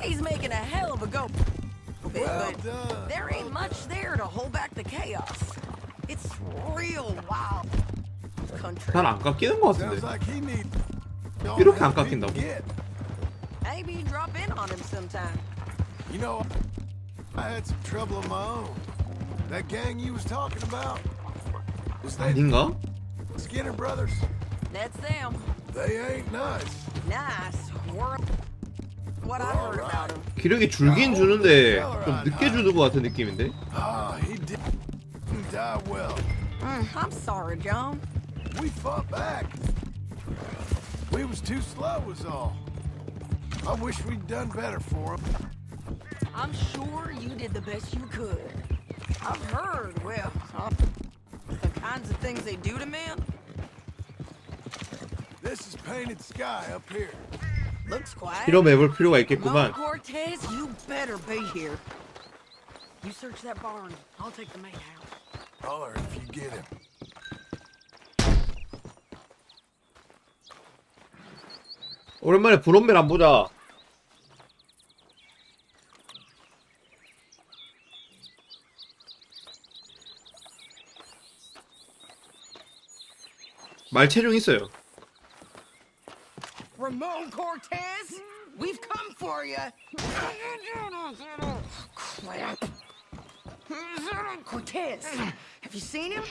He's making a hell of a go. Well But done. there ain't much there to hold back the chaos. It's real wild country. 잘 안 깎이는 것 Sounds 같은데. like he needs all 이렇게 the 안 help he can 깎인다고? get. Maybe drop in on him sometime. You know, I had some trouble of my own. That gang you was talking about, was they 아닌가? Skinner brothers? That's them. They ain't nice. Nice. We're what I heard about him. 기력이 줄긴 주는데 좀 늦게 주는 것 같은 느낌인데. Ah, he didn't die well. I'm sorry, John. We fought back. We was too slow was all. I wish we'd done better for him. I'm sure you did the best you could. I've heard, well, the kinds of things they do to men. This is painted sky up here. Looks quiet. 실험해볼 필요가 있겠구만. Cortez, you better be here. You search that barn. I'll take the main house. Holler if you get him. 오랜만에 브론멜 안 보자. 말 체중 있어요. Ramon Cortez, we've come for you. Crap. Cortez, have you seen him?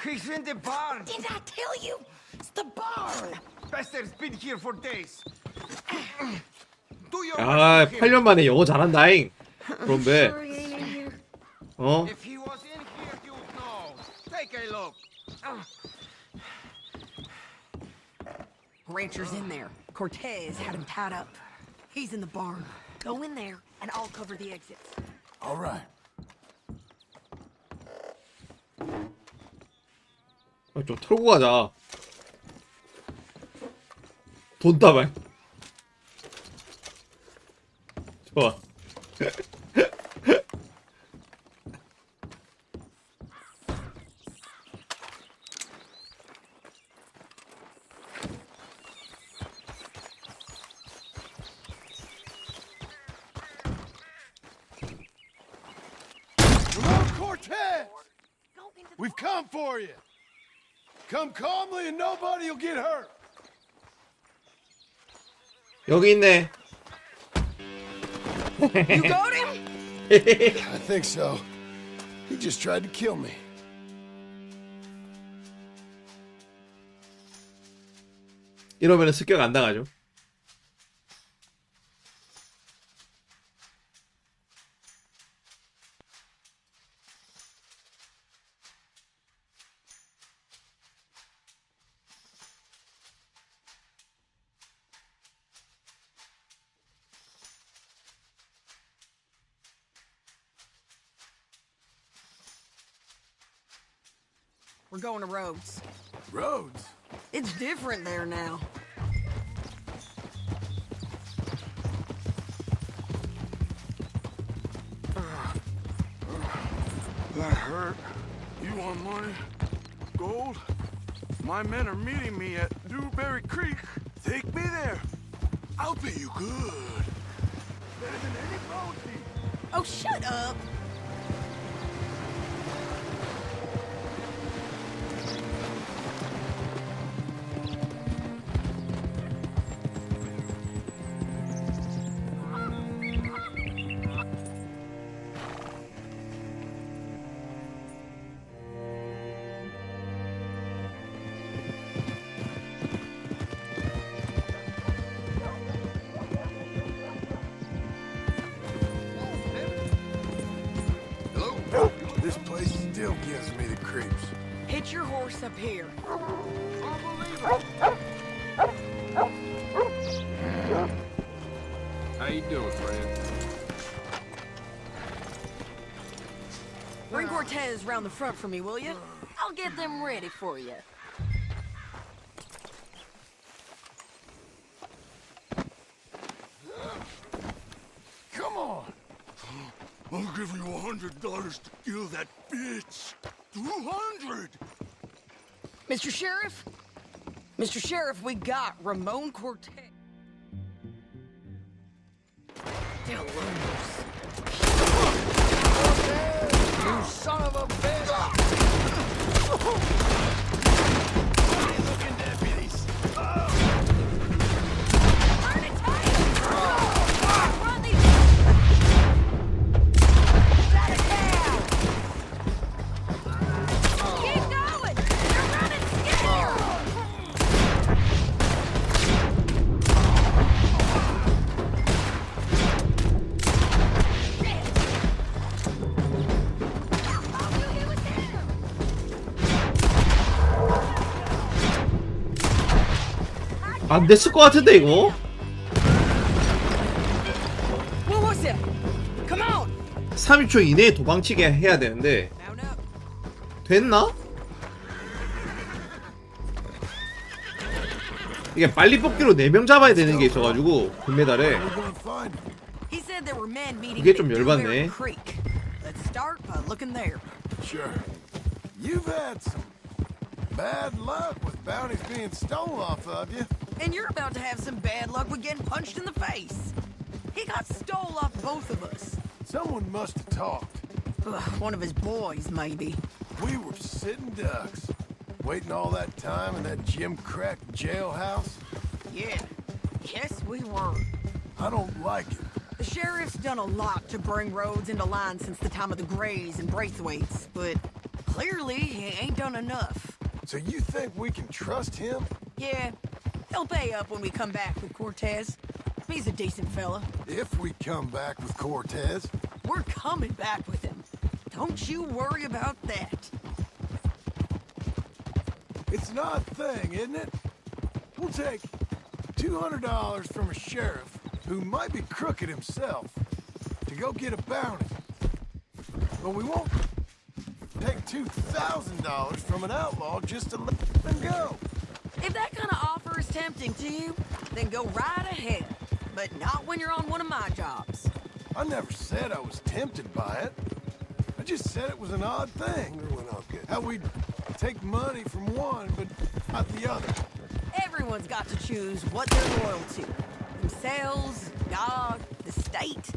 He's in the barn. Did I tell you? It's the barn. Bester's been here for days. Do your 아, 8년 만에 영어 잘한다잉. 브론멜. Sure he ain't in here. 어? If he was in here, you'd know. Take a look. Rancher's in there. Cortez had him tied up. He's in the barn. Go in there, and I'll cover the exits. All right. 좀 털고 가자. 돈 따발. 좋아. Ramon Cortez! We've come for you. Come calmly and nobody will get hurt. 여기 있네. You got him? I think so. He just tried to kill me. 이러면은 습격 안 당하죠. We're going to Rhodes. Rhodes? It's different there now. That hurt. You want money? Gold? My men are meeting me at Dewberry Creek. Take me there. I'll pay you good. Better than any bounty. Oh, shut up. This place still gives me the creeps. Hitch your horse up here. How you doing, friend? Bring Cortez round the front for me, will you? I'll get them ready for you. Come on. I'll give you $100 to kill that bitch. 200. Mr. Sheriff? Mr. Sheriff, we got Ramon Cortez. Delores. You son of a bitch! Looking deputies. Turn it tight! Run these... Shut it down! Keep going! You're running scared! 안 됐을 것 같은데 이거? What was it? Come on. 30초 이내에 도망치게 해야 되는데 됐나? 이게 빨리 뽑기로 4명 잡아야 되는 게 있어가지고 금메달에 We're gonna find him. He said there were men meeting 이게 at 좀 Dewberry 열받네. Creek. Let's start by looking there. Sure. You've had some bad luck with bounties being stolen off of you. And you're about to have some bad luck with getting punched in the face. He got stole off both of us. Someone must have talked. Ugh, one of his boys, maybe. We were sitting ducks, waiting all that time in that Jim Crack jailhouse. Yeah. Yes, we were. I don't like it. The sheriff's done a lot to bring roads into line since the time of the Grays and Braithwaites, but clearly he ain't done enough. So you think we can trust him? Yeah, he'll pay up when we come back with Cortez. He's a decent fella. If we come back with Cortez. We're coming back with him. Don't you worry about that. It's an odd thing, isn't it? We'll take $200 from a sheriff who might be crooked himself to go get a bounty. But we won't take $2,000 from an outlaw just to let him go. If that kind of offer is tempting to you, then go right ahead. But not when you're on one of my jobs. I never said I was tempted by it. I just said it was an odd thing. How we'd take money from one, but not the other. Everyone's got to choose what they're loyal to. Themselves, God, the state.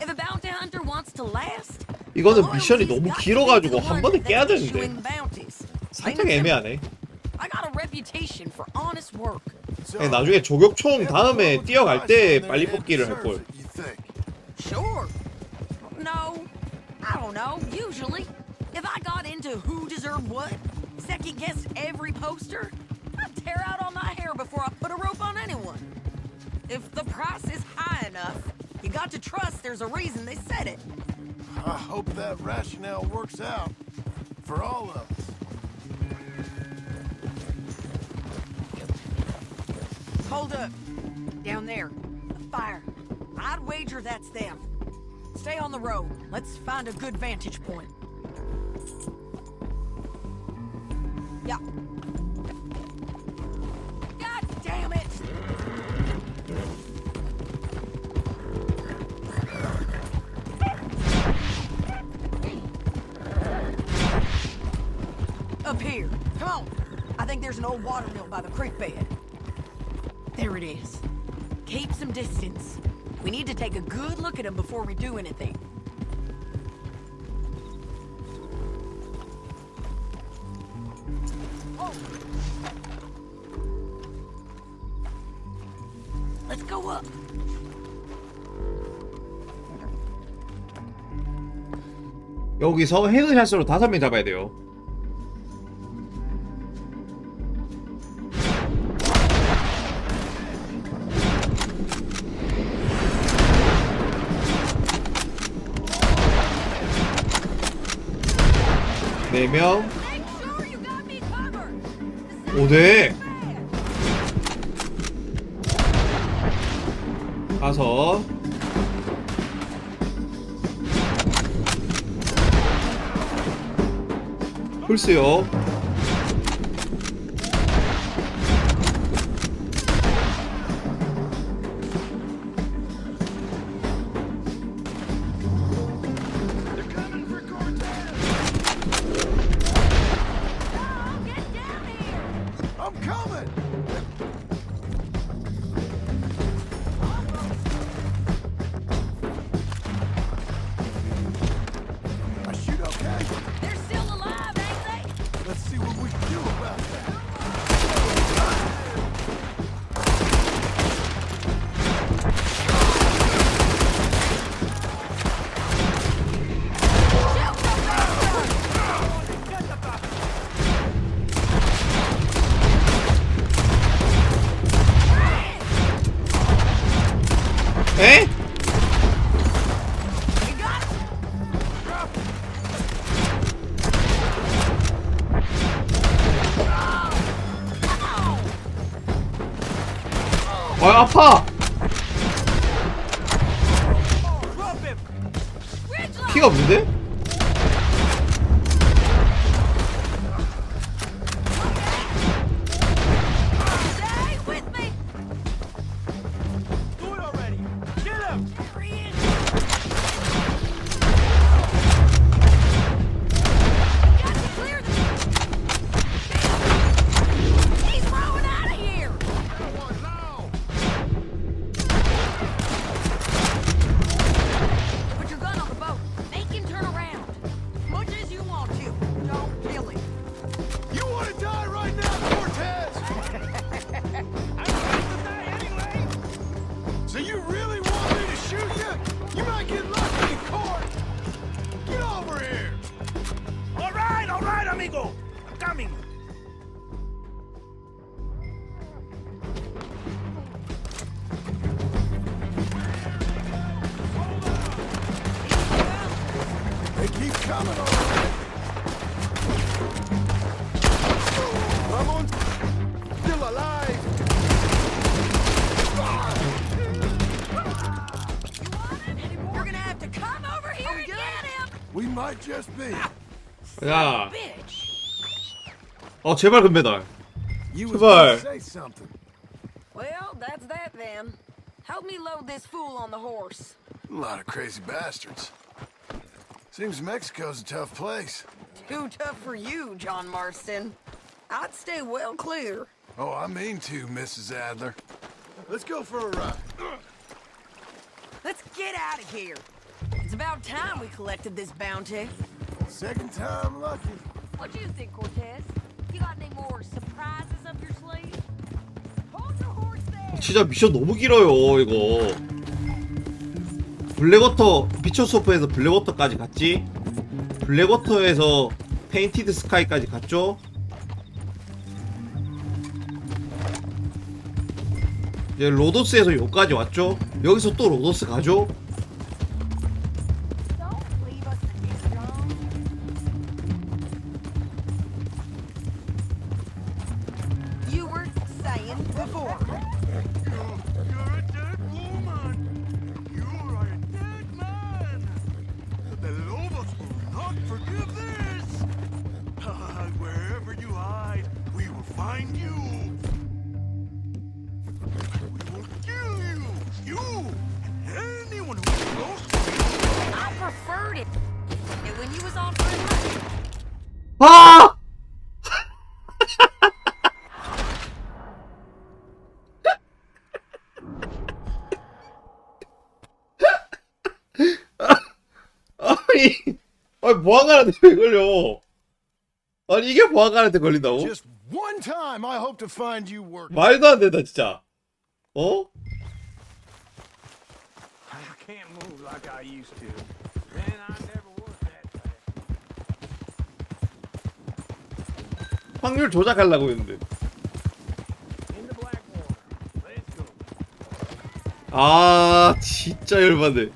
If a bounty hunter wants to last, 이거는 미션이 너무 길어가지고 한 번에 깨야 되는데 살짝 애매하네. I got a reputation for honest work. 그냥 나중에 조격총 다음에 뛰어갈 때 빨리 뽑기를 할걸. Sure. No, I don't know. Usually, if I got into who deserved what, second guessed every poster, I'd tear out all my hair before I put a rope on anyone. If the price is high enough, you got to trust there's a reason they said it. I hope that rationale works out for all of us. Hold up. Down there. A fire. I'd wager that's them. Stay on the road. Let's find a good vantage point. Yeah. God damn it! Up here. Come on. I think there's an old water mill by the creek bed. There it is. Keep some distance. We need to take a good look at him before we do anything. Oh. Let's go up. 여기서 헤드샷으로 5명 잡아야 돼요. 네 명. 5대. 5. 풀스요. 아 아파. 피가 없는데? Stay with me. Do it already. Get him. Hurry in. Got to clear the. He's rolling out of here. Put your gun on the boat. Make him turn around. Much as you want to. Don't kill him. You want to die right now, Cortez? I'm going to die anyway. So you really want me to shoot you? You might get lucky in court. Get over here. All right, amigo. I'm coming. They keep coming on. Vamos. Still alive. You're gonna have to come over here and get him. We might just be. 야. Bitch. 제발 금메달. You was Goodbye. gonna say something. Well, that's that then. Help me load this fool on the horse. A lot of crazy bastards. Seems Mexico's a tough place. Too tough for you, John Marston. I'd stay well clear. Oh, I mean to, Mrs. Adler. Let's go for a ride. Let's get out of here. It's about time we collected this bounty. Second time lucky. What do you think, Cortez? You got any more surprises up your sleeve? Hold your horse there. 진짜 미션 너무 길어요 이거. 블랙워터 비처소프에서 블랙워터까지 갔지. 블랙워터에서 페인티드 스카이까지 갔죠. 이제 로도스에서 여기까지 왔죠. 여기서 또 로도스 가죠. Don't leave us again, John. You were saying before. You're a dead woman. You are a dead man. The Lobos will not forgive this. Wherever you hide, we will find you. We will kill you. You and anyone who is close to you. I preferred it. And when you was offering money, 아! 아니 보안관한테 왜 걸려? 아니 이게 보안관한테 걸린다고? Just one time I hope to find you working. 말도 안 된다 진짜. 어? I can't move like I used to. Man, I never was that fast. 확률 조작하려고 했는데. In the Blackwater. Let's go. 아 진짜 열받네.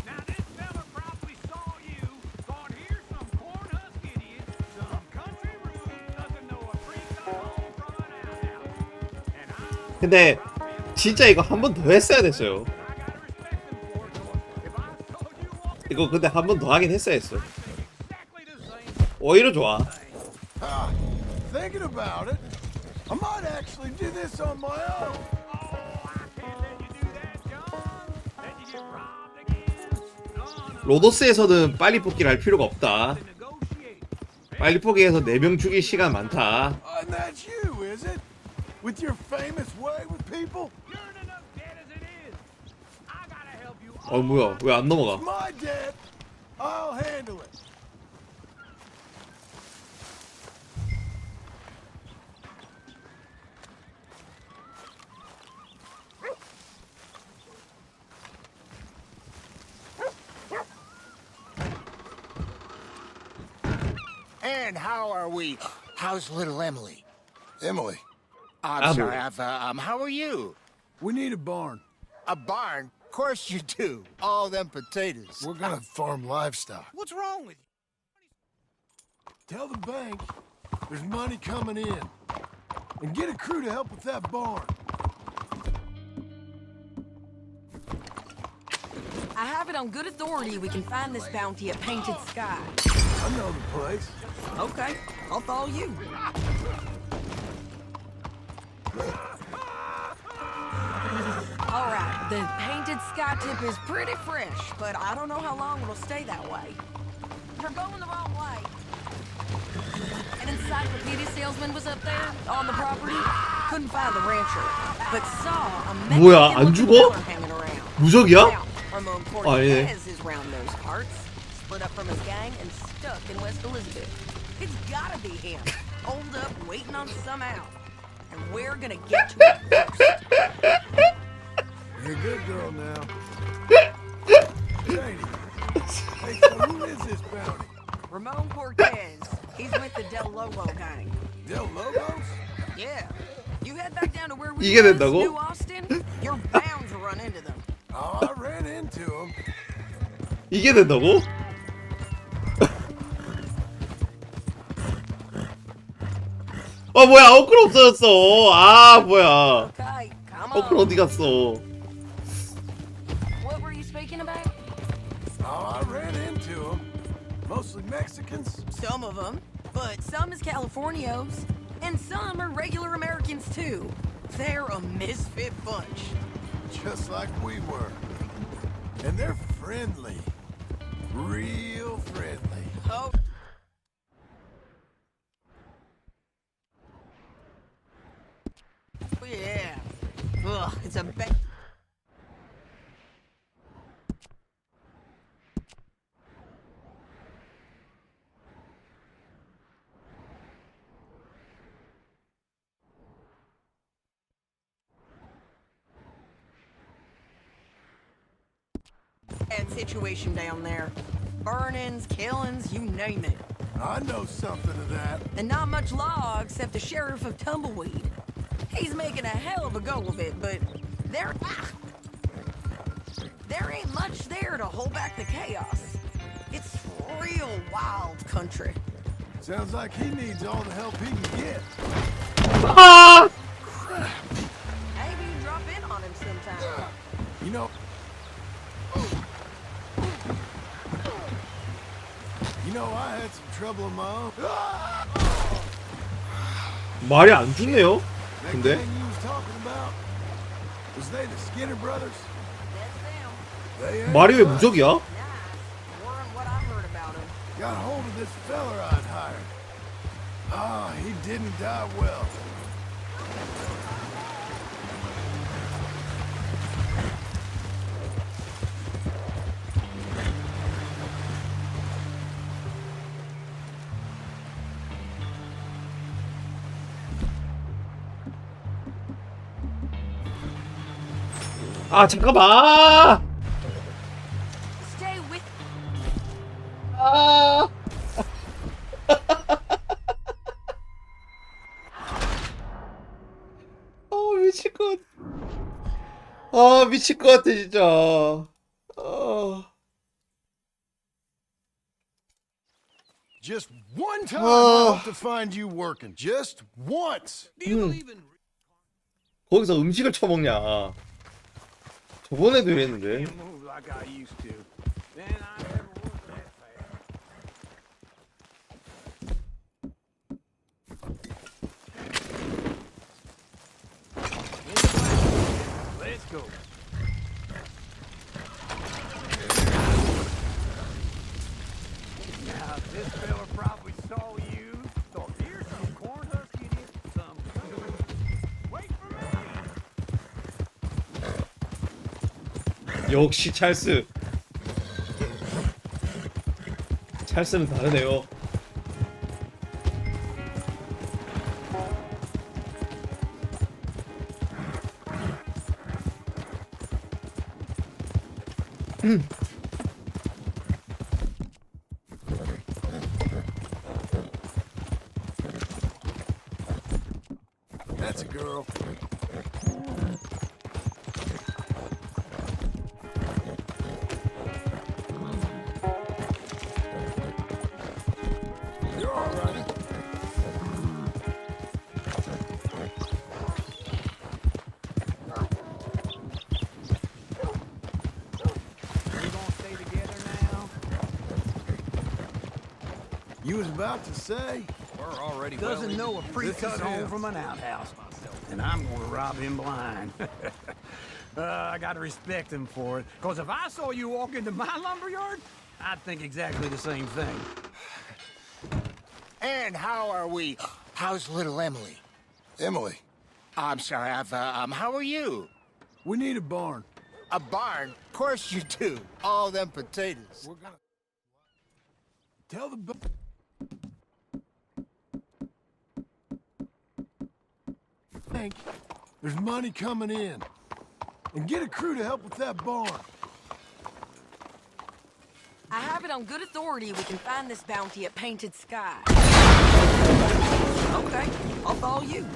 Now this fella probably saw you, thought here's some corn-husk idiot, some country Rudy doesn't know a freak home from an outhouse. And I'm 근데 진짜 이거 한 번 더 했어야 됐어요. I gotta respect them for it. So if I told you one 이거 근데 한 번 더 하긴 했어야 했어. exactly the same 오히려 좋아. Ah, thinking about it, I might actually do this on my own. 로도스에서는 빨리 뽑기를 할 필요가 없다. 빨리 뽑기에서 4명 죽일 시간 많다. And that's you, is it? With your famous way with people? 뭐야 왜 안 넘어가? My debt. I'll handle it. And how are we? How's little Emily? Emily, I'm sorry, how are you? we need a barn. A barn? Of course you do. All them potatoes. We're gonna farm livestock. What's wrong with you? Tell the bank there's money coming in. and get a crew to help with that barn. I have it on good authority we can find this bounty at Painted Sky. I know the place. Okay, I'll follow you. All right, the Painted Sky tip is pretty fresh, but I don't know how long it'll stay that way. You're going the wrong way. An encyclopedia salesman was up there on the property. Couldn't find the rancher, but saw a 뭐야, 안 Mexican 죽어? fella hanging around. 무적이야? Now, Ramon 아, 예. Cortez is round those parts, split up from his gang and stuck in West Elizabeth. It's gotta be him, holed up, waiting on some out. And we're gonna get to it first. You're a good girl now. Shady. Hey, so who is this bounty? Ramon Cortez. He's with the Del Lobo gang. Del Lobos? Yeah. You head back down to where we 이게 was, 된다고? New Austin, you're bound to run into them. Oh, I ran into him. 이게 된다고? 뭐야, 어클 없어졌어. 아, 뭐야. Okay, come 어클 on. 어디 갔어? What were you speaking about? Oh, I ran into him. Mostly Mexicans. Some of them, but some is Californios, and some are regular Americans too. They're a misfit bunch. Just like we were. And they're friendly. Real friendly. Oh. Yeah. Ugh, it's a bad. Bad situation down there. Burnings, killings, you name it. I know something of that. And not much law except the sheriff of Tumbleweed. He's making a hell of a go of it, but there ain't much there to hold back the chaos. It's real wild country. Sounds like he needs all the help he can get. 아! Maybe you drop in on him sometime. You know... I had some trouble of my own. 말이 안 죽네요. That 근데 gang you was talking about, was they the Skinner brothers? That's them. They ain't 말이 왜 right. 무적이야? Nice. Weren't what I heard about him. Got hold of this fella I'd hired. Ah, he didn't die well. 아, 잠깐만. Stay with. 아. 미칠 것 같아. 미칠 것 같아, 진짜. Just one time I hope to find you working. Just once. 거기서 음식을 처먹냐. 저번에도 이랬는데. Move like I used to. Then I never was that fast. Let's go. Now this fella probably saw you. Thought, here's some corn husk idiot, some food. Wait for me. 역시 찰스. 찰스는 다르네요. That's a girl. You're all right. You was about to say? We're already Doesn't know a This pre-cut is home him. from an outhouse. And I'm gonna rob him blind. I gotta respect him for it. Cause if I saw you walk into my lumberyard, I'd think exactly the same thing. And how are we? How's little Emily? Emily, I'm sorry, how are you? we need a barn. A barn? Of course you do. All them potatoes. We're gonna... Tell the... Bank there's money coming in. And get a crew to help with that barn. I have it on good authority we can find this bounty at Painted Sky. Okay, I'll follow you.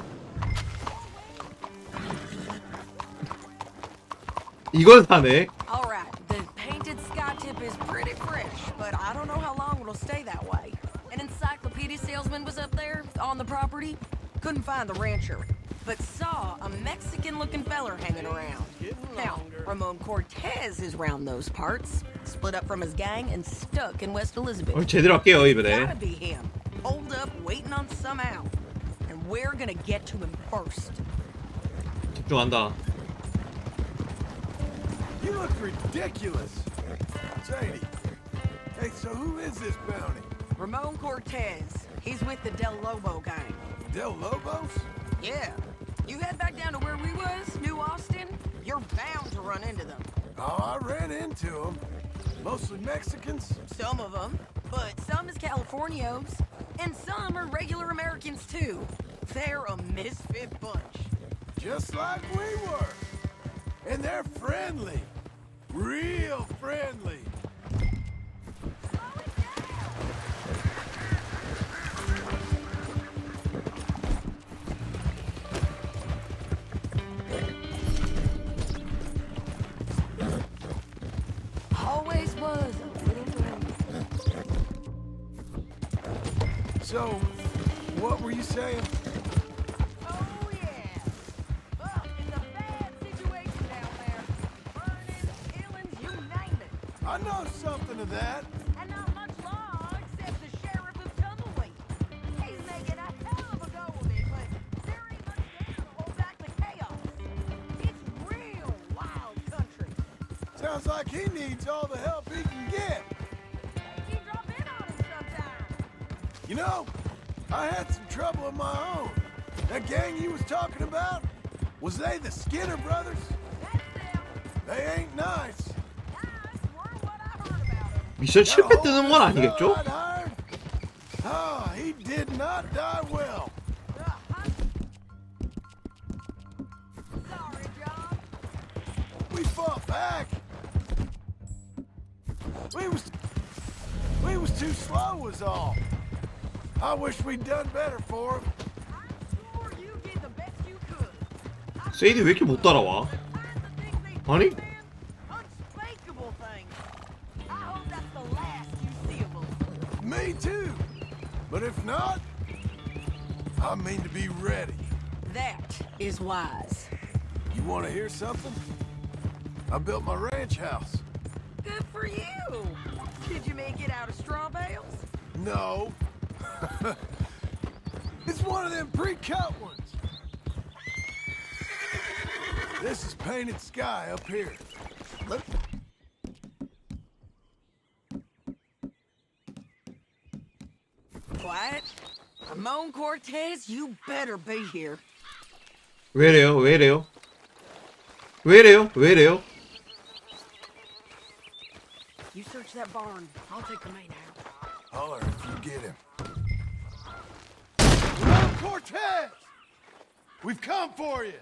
이걸 사네. Alright, the Painted Sky tip is pretty fresh, but I don't know how long it'll stay that way. An encyclopedia salesman was up there on the property. Couldn't find the rancher, but saw a Mexican-looking feller hanging around. Now, Ramon Cortez is round those parts, split up from his gang and stuck in West Elizabeth. 제대로 할게요 이번에. Gotta be him. Hold up, waiting on some out. And we're gonna get to him first. 집중한다. You look ridiculous. Sadie. Hey, so who is this bounty? Ramon Cortez. He's with the Del Lobo gang. Del Lobos? Yeah. You head back down to where we was, New Austin, you're bound to run into them. Oh, I ran into them. Mostly Mexicans. Some of them, but some is Californios. And some are regular Americans too. They're a misfit bunch. Just like we were. And they're friendly. Real friendly. Always was a little So, what were you saying? Oh yeah. Well, it's a bad situation down there. Burning, killings, you name it. I know something of that. And not much law except the sheriff of Tumbleweed. He's making a hell of a go of it, but there ain't much there to hold back the chaos. It's real wild country. Sounds like he needs all the help he can get. Maybe drop in on him sometime. You know, I had some trouble of my own. That gang you was talking about, was they the Skinner brothers? That's them. They ain't nice. Nice were what I heard about him. 미션 실패 뜨는 건 아니겠죠? Ah, he did not die well. Sorry, John. We fought back. We was too slow was all. I wish we'd done better for him. I'm sure you did the best you could. 세이디 왜 이렇게 못 따라와? 아니? Unspeakable things. I hope that's the last you see of them. Me too. But if not, I mean to be ready. That is wise. You want to hear something? I built my ranch house. Good for you. Did you make it out of straw bales? No. It's one of them pre-cut ones. This is Painted Sky up here. Look. Quiet. Ramon Cortez, you better be here. 왜래요? 왜래요? 왜래요? 왜래요? You search that barn. I'll take the main house. Holler if you get him. Ramon Cortez! We've come for you.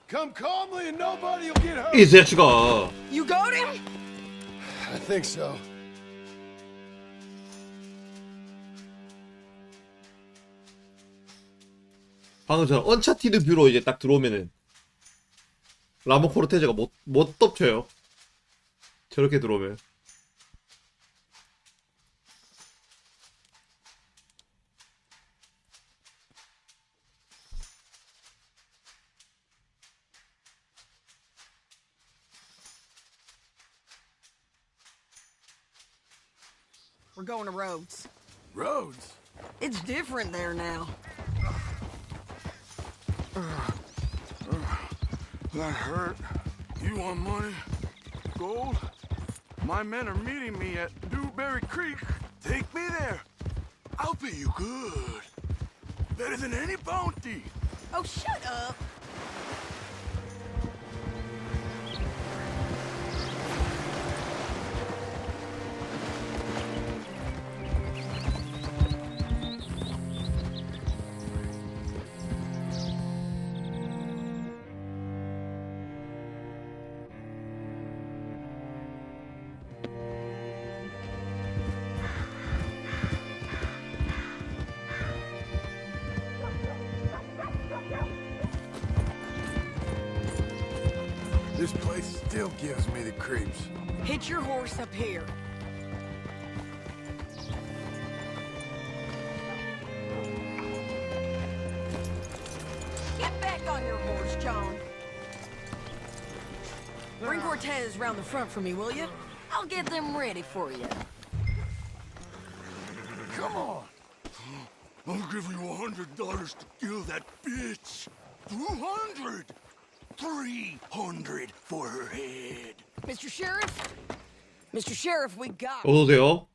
Come calmly and nobody will get hurt. 이 자식아. You got him? I think so. 방금 전 언차티드 뷰로 이제 딱 들어오면은 라모 코르테즈가 못 덮쳐요. 저렇게 들어오면. We're going to Rhodes. Roads? It's different there now. That hurt. You want money? Gold? My men are meeting me at Dewberry Creek. Take me there. I'll pay you good. Better than any bounty. Oh, shut up. This place still gives me the creeps. Hitch your horse up here. Get back on your horse, John. Bring Cortez round the front for me, will you? I'll get them ready for you. Come on. I'll give you $100 to kill that bitch. 200. 300 for her head. Mr. Sheriff? Mr. Sheriff, we got... 어서 오세요.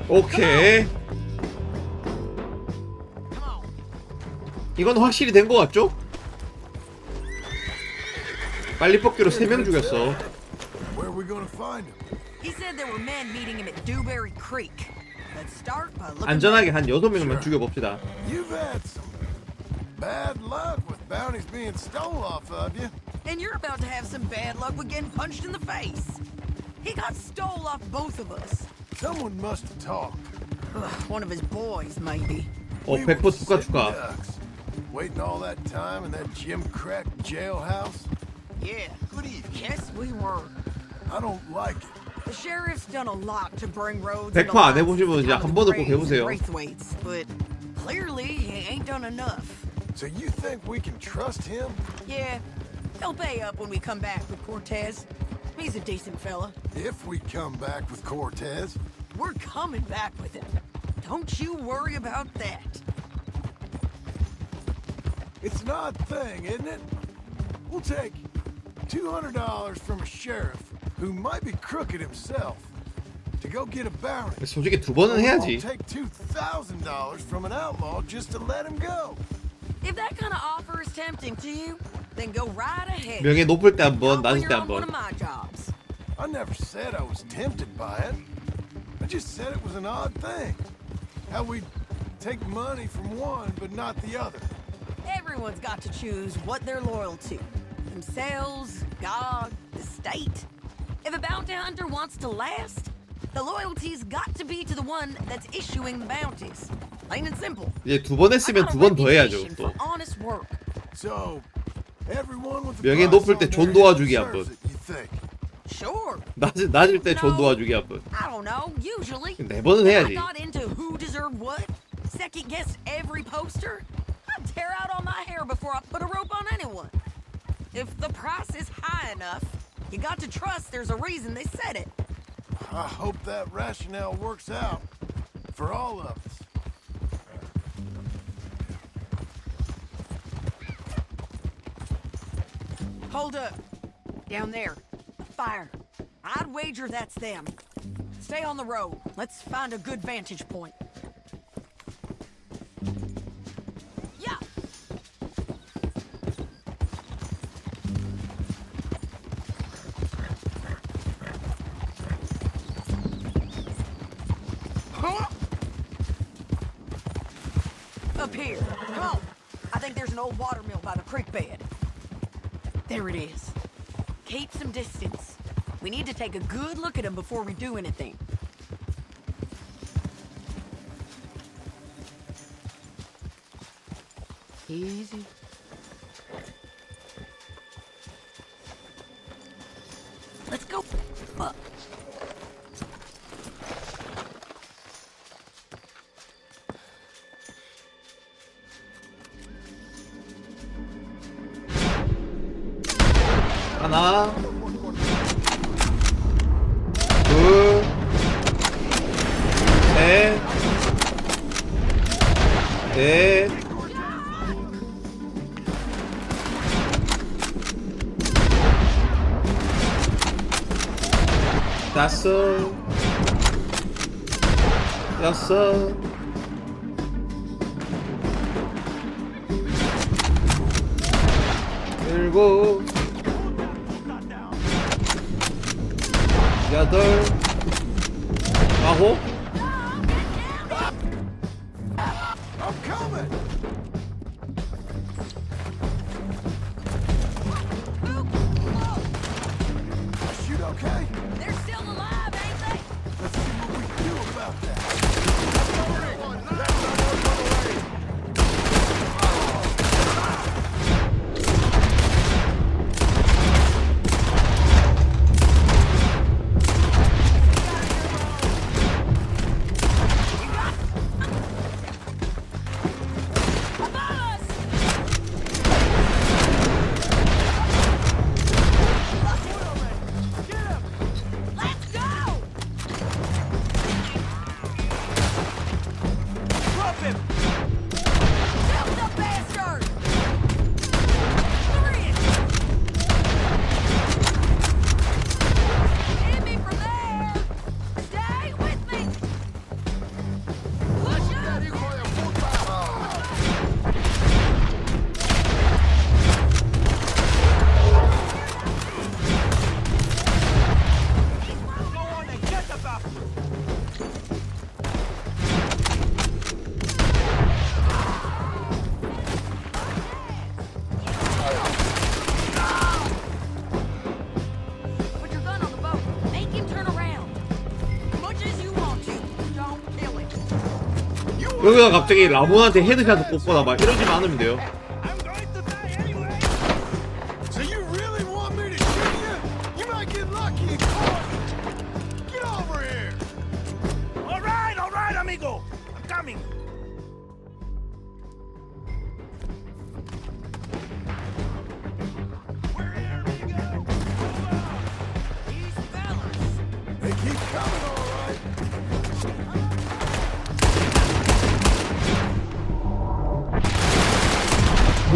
오케이. 이건 확실히 된 것 같죠? 빨리 뽑기로 3명 죽였어. Where are we gonna find him? He said there were men meeting him at Dewberry Creek. Let's start by looking. 안전하게 한 6명만 죽여봅시다. You've had some bad luck with bounties being stole off of you. And you're about to have some bad luck with getting punched in the face. He got stole off both of us. Someone must have talked. One of his boys, maybe. 100% 추가 추가. Waiting all that time in that Jim Crack jailhouse? Yeah, good evening. Yes, we were. I don't like it. The sheriff's done a lot to bring roads. 100% 안 해보시면 이제 한 번은 꼭 해보세요. But clearly he ain't done enough. So you think we can trust him? Yeah, he'll pay up when we come back with Cortez. He's a decent fella. If we come back with Cortez. We're coming back with him. Don't you worry about that. It's an odd thing, isn't it? We'll take $200 from a sheriff who might be crooked himself to go get a bounty. 솔직히 2번은 해야지. We'll take $2,000 from an outlaw just to let him go. If that kind of offer is tempting to you, then go right ahead. 명예 높을 때 한 번, 낮을 때 한 One 번. of my jobs. I never said I was tempted by it. I just said it was an odd thing. How we take money from one but not the other. Everyone's got to choose what they're loyal to. Themselves, God, the state. If a bounty hunter wants to last, the loyalty's got to be to the one that's issuing the bounties. Plain and simple. 이제 2번 했으면 2번 더 해야죠. 또. Honest work. So, everyone with 명예 높을 때 존 도와주기 한 번. Sure. 낮을 때 존 도와주기 한 번. I don't know. Usually. 4번은 If I 해야지. got into who deserved what, second guessed every poster, I'd tear out all my hair before I put a rope on anyone. If the price is high enough, you got to trust there's a reason they said it. I hope that rationale works out for all of us. Hold up. Down there. Fire. I'd wager that's them. Stay on the road. Let's find a good vantage point. Yeah. Huh? Up here. Come on. I think there's an old water mill by the creek bed. There it is. Keep some distance. We need to take a good look at him before we do anything. Easy. Let's go. Up. 하나, 둘, 셋, 넷, 다섯, 여섯, 일곱, 여덟, 아홉. I'm coming! Shoot okay? They're still alive, ain't they? Let's see what we can do about that. That's not working away. Let's go! Drop him! Kill the bastard! Hurry it! Hit me from there! Stay with me! Push up! Go on and get the bastard! Put your gun on the boat. Make him turn around. Much as you want to. Don't kill him. 여기가 갑자기 라몬한테 헤드샷을 꽂거나 막 이러지만 않으면 돼요. I'm going to die anyway! So you really want me to shoot you? You might get lucky and caught. Get over here! All right, amigo! I'm coming! We're here, amigo! Move out! These fellas. They keep coming, all right.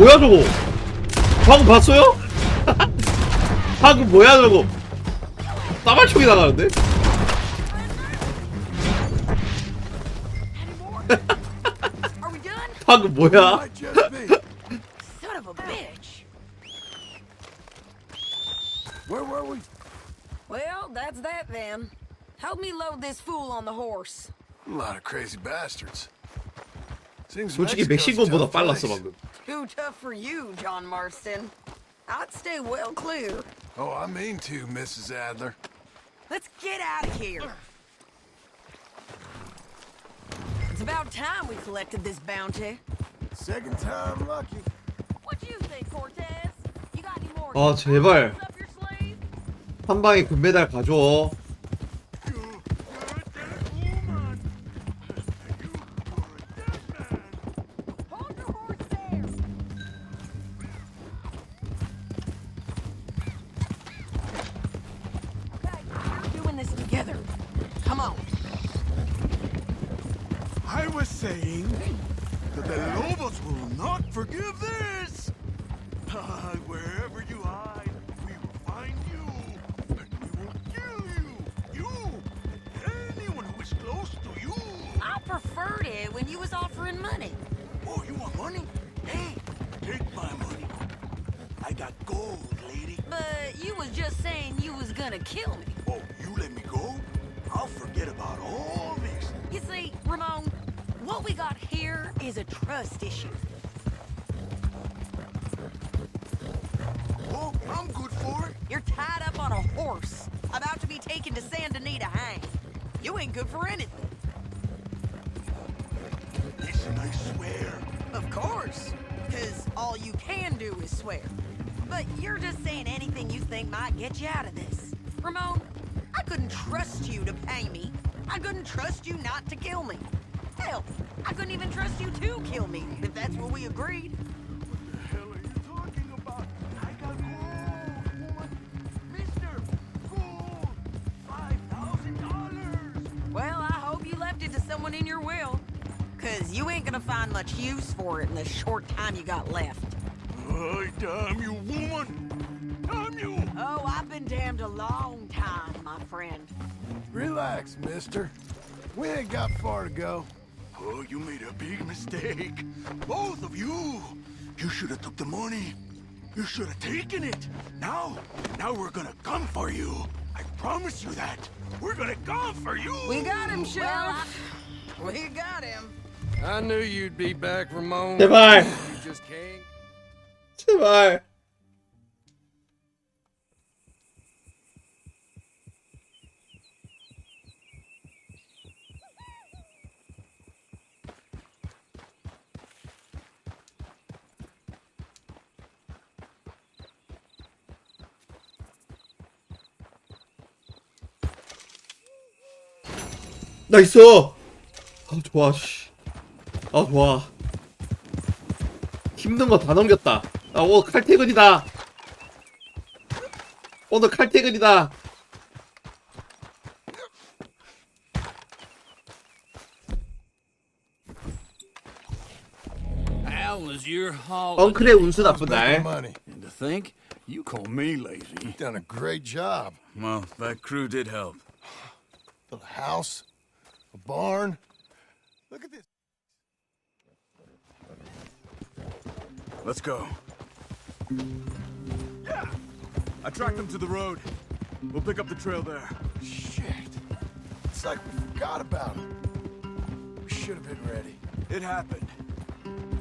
뭐야 저거? 방금 봤어요? 방금 뭐야 저거? 따발총이 나가는데? Are we done? 방금 뭐야? Might just be. Son of a bitch. Where were we? Well, that's that then. Help me load this fool on the horse. A lot of crazy bastards. Seems 솔직히 Mexico's a 멕시코보다 tough 빨랐어 place. 방금. Too tough for you, John Marston. I'd stay well clear. Oh, I mean to, Mrs. Adler. Let's get out of here. It's about time we collected this bounty. Second time lucky. What do you think, Cortez? You got any more 아 제발 up your sleeve? 한 방에 금메달 가져. Hold your horse there. Okay, we're doing this together. Come on. I was saying that the Lobos will not forgive this. Wherever you hide, we will find you, and we will kill you. You, anyone who is close to you. I preferred it when you was offering money. Oh, you want money? Hey, take my money. I got gold, lady. But you was just saying you was gonna kill me. Oh, you let me go? I'll forget about all this. You see, Ramon, what we got here is a trust issue. Oh, I'm good for it. You're tied up on a horse, about to be taken to San Denis to hang. You ain't good for anything. Listen, I swear. Of course. Because all you can do is swear. But you're just saying anything you think might get you out of this. Ramon, I couldn't trust you to pay me. I couldn't trust you not to kill me. Hell, I couldn't even trust you to kill me, if that's what we agreed. What the hell are you talking about? I got gold, woman. Mister, gold. $5,000. Well, I hope you left it to someone in your will. Because you ain't gonna find much use for it in the short time you got left. Oh, damn you, woman. Damn you. Oh, I've been damned a long time, my friend. Relax, mister. We ain't got far to go. Oh, you made a big mistake. Both of you. You should have took the money. You should have taken it. Now we're gonna come for you. I promise you that. We're gonna come for you. We got him, Sheriff. We got him. I knew you'd be back, Ramon. 제발. You just can't. 제발. 나이스! 아 좋아 씨. 아 좋아. 힘든 거 다 넘겼다. 아 오 칼퇴근이다. 오늘 칼퇴근이다. How was your holiday? 엉클의 운수 나쁜 날. Money. And to think, you call me lazy. You've done a great job. Well, that crew did help. Built a house, a barn. Look at this. Let's go. Yeah! I tracked them to the road. We'll pick up the trail there. Shit. It's like we forgot about it. We should have been ready. It happened.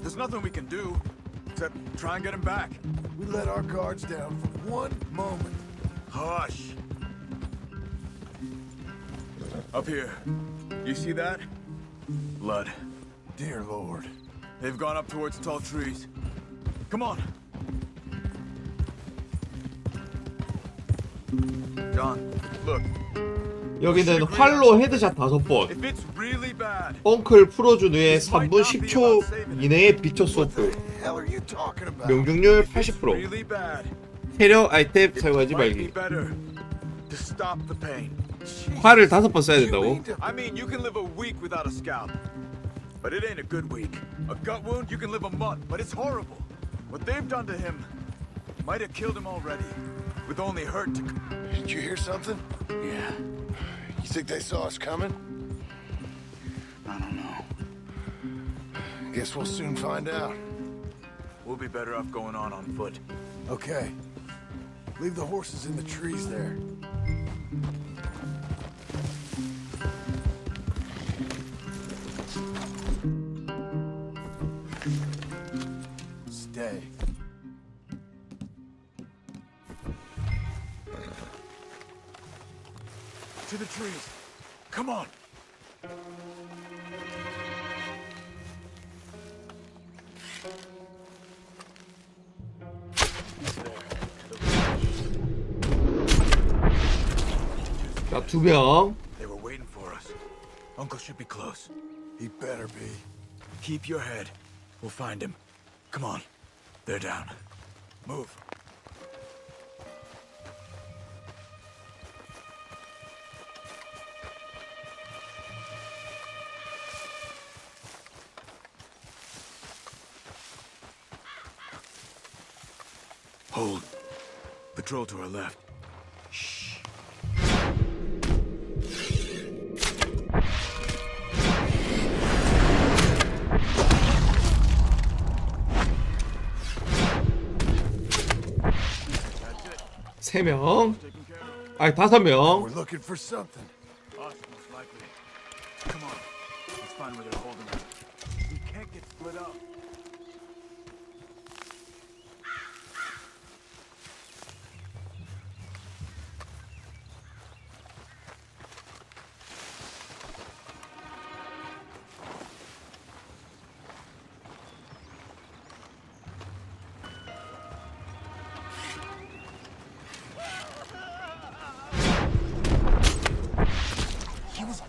There's nothing we can do, except try and get him back. We let our guards down for one moment. Hush! Up here. You see that? Blood. Dear Lord. They've gone up towards tall trees. Come on. John, look. 여기는 활로 헤드샷 5번. If it's really bad, 엉클 풀어준 후에 3분 10초 이내에 비춰 쏘프. Hell are you talking about? 명중률 it's 80%. really bad. 체력 아이템 사용하지 Might be 말기. better to stop the pain. 활을 5번 써야 된다고. I mean, you can live a week without a scalp, but it ain't a good week. A gut wound, you can live a month, but it's horrible. What they've done to him might have killed him already, with only hurt to... Did you hear something? Yeah, You think they saw us coming? I don't know. Guess we'll soon find out. We'll be better off going on foot. Okay. Leave the horses in the trees there. Stay. To the trees. Come on. 자, 2명. They were waiting for us. Uncle should be close. He better be. Keep your head. We'll find him. Come on. They're down. Move. Hold. Patrol to our left. Shh. 세 명. 아니 5명. We're looking for something. Us, most likely. Come on. Let's find where they're holding us. We can't get split up.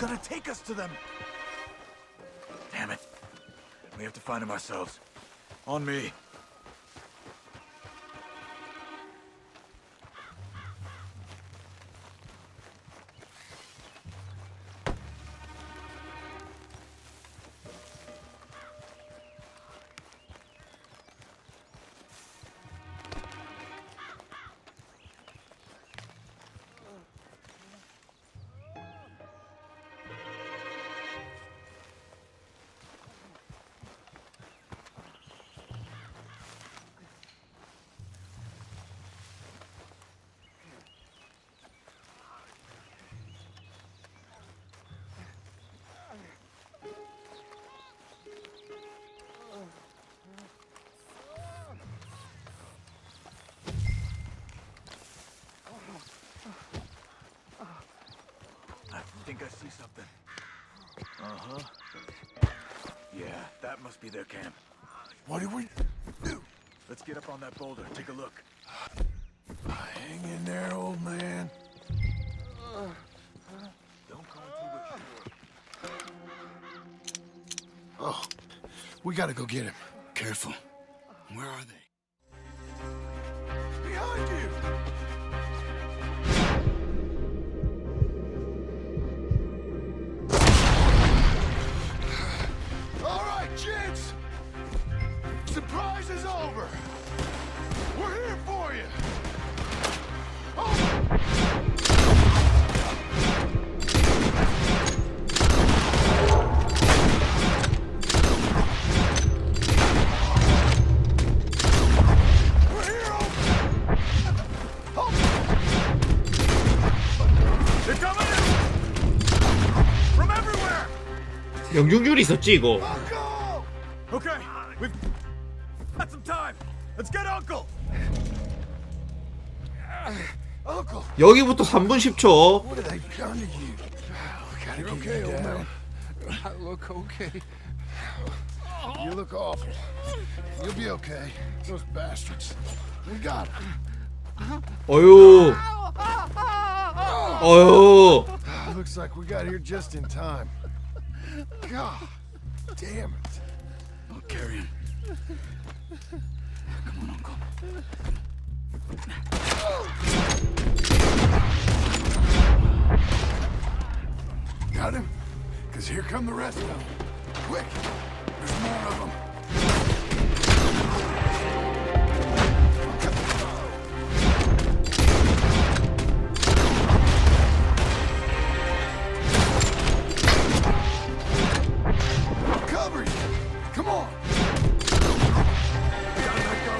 gonna take us to them. Damn it. We have to find him ourselves. On me. I think I see something. Uh-huh. Yeah, that must be their camp. What do we do? Let's get up on that boulder, take a look. Hang in there, old man. Don't go until we're sure. Oh, we gotta go get him. Careful. Where are they? Behind you! All right, gents! Surprise is over! We're here for you! Oh! We're here! Oh! They're coming in! From everywhere! 명중률이 있었지 이거. Uncle! Okay, we've got some time. Let's get Uncle! Uncle! 여기부터 3분 10초. What have they done to you? You're okay, old man. I look okay. You look awful. You'll be okay. Those bastards. We got them. 어휴. 어휴. Looks like we got here just in time. God damn it. I'll carry him. Come on, Uncle. Got him? Because here come the rest of them. Quick! There's more of them. Cover you! Come on! We gotta let go.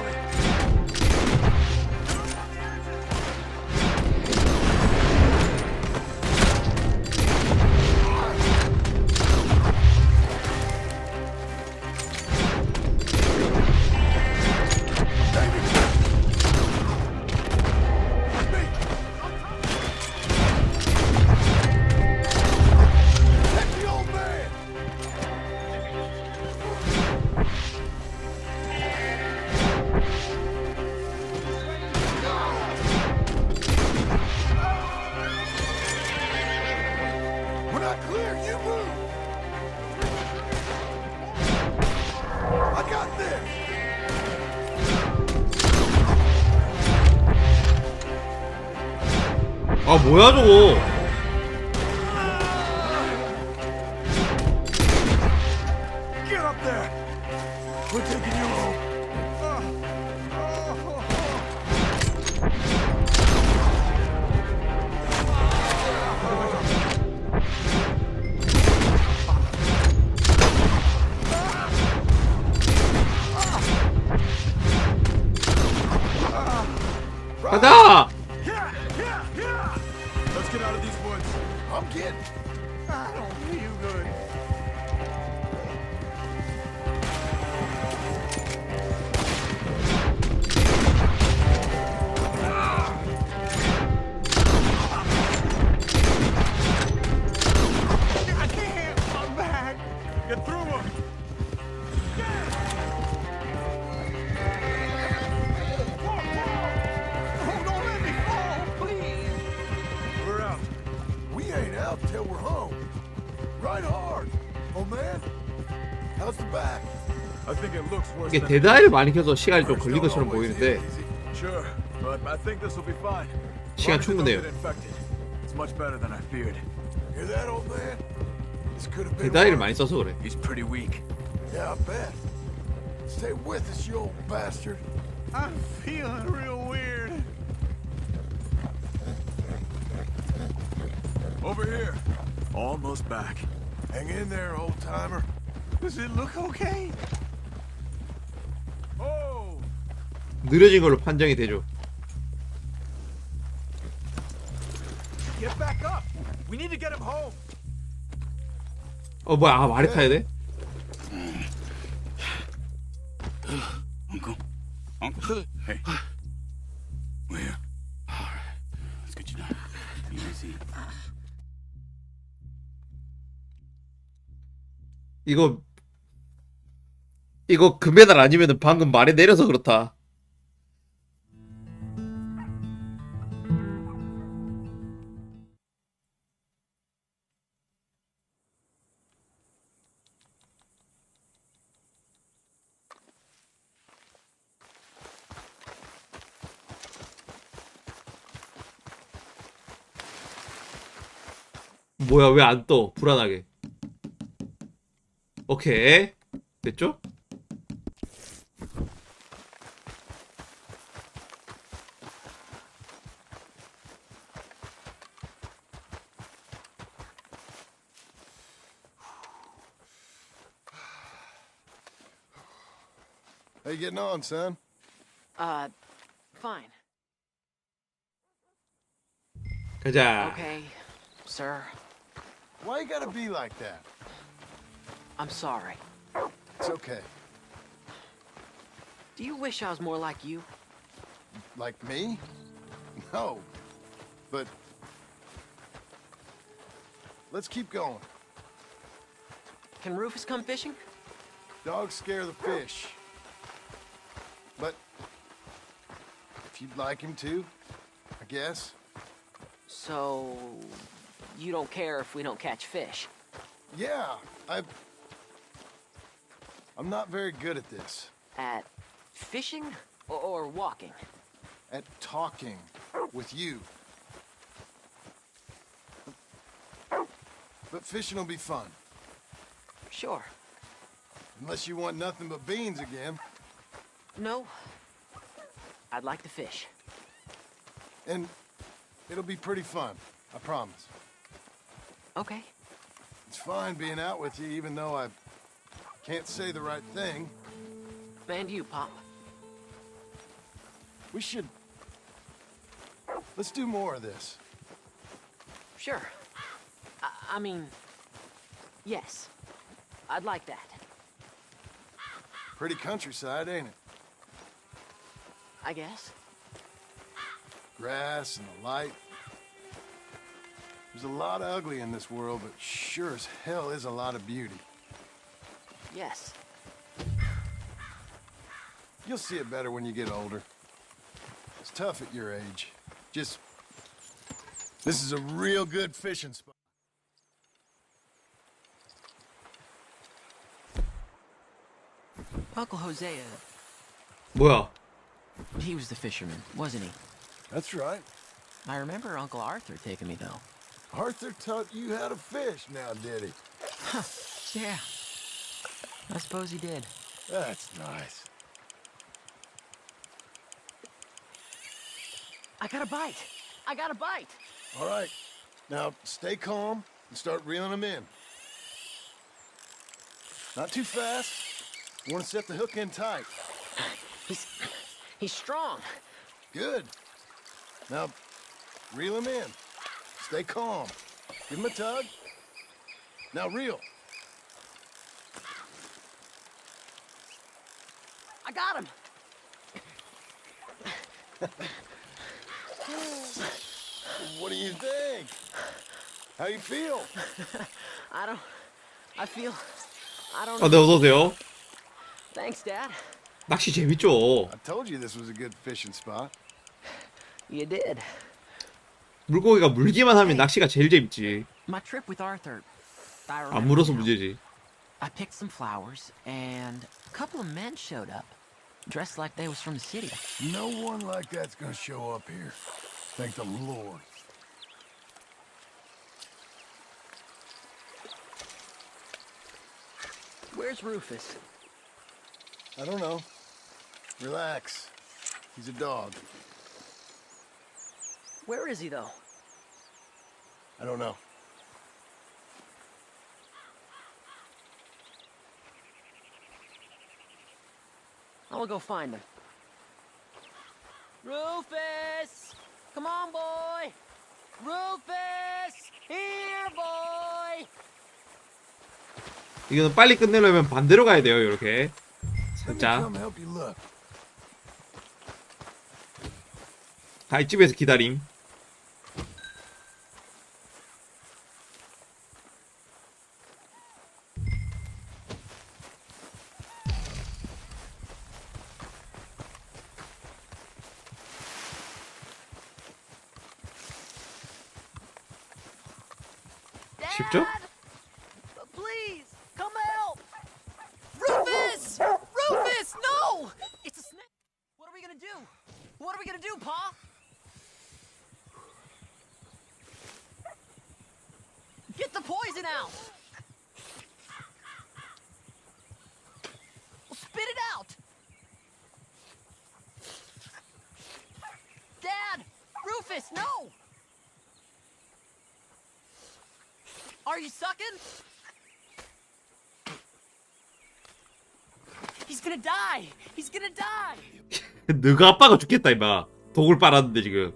아 뭐야 저거. Get up there! We're taking you home. 가자. Let's get out of these woods. I'm getting. I don't feel good. I can't. I'm back. Get through them. Oh, don't let me fall, please. We're out. We ain't out till we're home. Right hard. Oh man, how's the back? I think it looks worse 이게 than 데드아이를 많이 켜서 시간이 좀 걸린 것처럼 보이는데 Sure, but I think this will be fine. 시간 As long as 충분해요. they don't get infected. It's much better than I feared. Hear that, old man? This could have been 데드아이를 worse. 많이 써서 그래. He's pretty weak. Yeah, I bet. Stay with us, you old bastard. I'm feeling real weird. Over here. Almost back. Hang in there, old timer. Does it look okay? Oh! 느려진 걸로 판정이 되죠. Get back up! We need to get him home! 뭐야? 아, 말에 타야 돼? Uncle. Uncle. Hey. Where? All right. Let's get you down. Easy. 이거 금메달 아니면은 방금 말에 내려서 그렇다. 뭐야, 왜 안 떠? 불안하게. 오케이. 됐죠? How you getting on, son? Fine. 가자. Okay, sir. Why you gotta be like that? I'm sorry. It's okay. Do you wish I was more like you? Like me? No. But let's keep going. Can Rufus come fishing? Dogs scare the fish. But if you'd like him to, I guess. So you don't care if we don't catch fish? Yeah, I'm not very good at this. At fishing or walking? At talking with you. But fishing will be fun. Sure. Unless you want nothing but beans again. No. I'd like to fish. And it'll be pretty fun, I promise. Okay. It's fine being out with you, even though I can't say the right thing. And you, Pop. We should... Let's do more of this. Sure. I mean, yes. I'd like that. Pretty countryside, ain't it? I guess. Grass and the light. There's a lot of ugly in this world, but sure as hell is a lot of beauty. Yes. You'll see it better when you get older. It's tough at your age. Just... This is a real good fishing spot. Uncle Hosea, 뭐야? he was the fisherman, wasn't he? That's right. I remember Uncle Arthur taking me, though. Arthur taught you how to fish now, did he? Yeah. I suppose he did. That's nice. I got a bite! I got a bite! All right. Now, stay calm and start reeling them in. Not too fast. You want to set the hook in tight. He's strong. Good. Now, reel him in. Stay calm. Give him a tug. Now reel. I got him! What do you think? How you feel? I don't 네, 어서오세요. Thanks, Dad. 낚시 재밌죠. I told you this was a good fishing spot. You did. 물고기가 물기만 하면 낚시가 제일 재밌지. My trip with Arthur, I 안 remember 물어서 now. 문제지. I picked some flowers, and a couple of men showed up, dressed like they was from the city. No one like that's gonna show up here. Thank the Lord. Where's Rufus? I don't know. Relax. He's a dog. Where is he, though? I don't know. I'll go find him. Rufus! Come on, boy! Rufus! Here, boy! 이거는 빨리 끝내려면 반대로 가야 돼요. 이렇게 Let me 살짝 come help you look. 가이집에서 기다림. 쉽죠? Please, come help! Rufus! Rufus, no! It's a snake! What are we gonna do? What are we gonna do, Pa? Get the poison out! Well, spit it out! Dad! Rufus, no! Are you sucking? He's gonna die! He's gonna die! 너가 아빠가 죽겠다 임마. 독을 빨았는데 지금.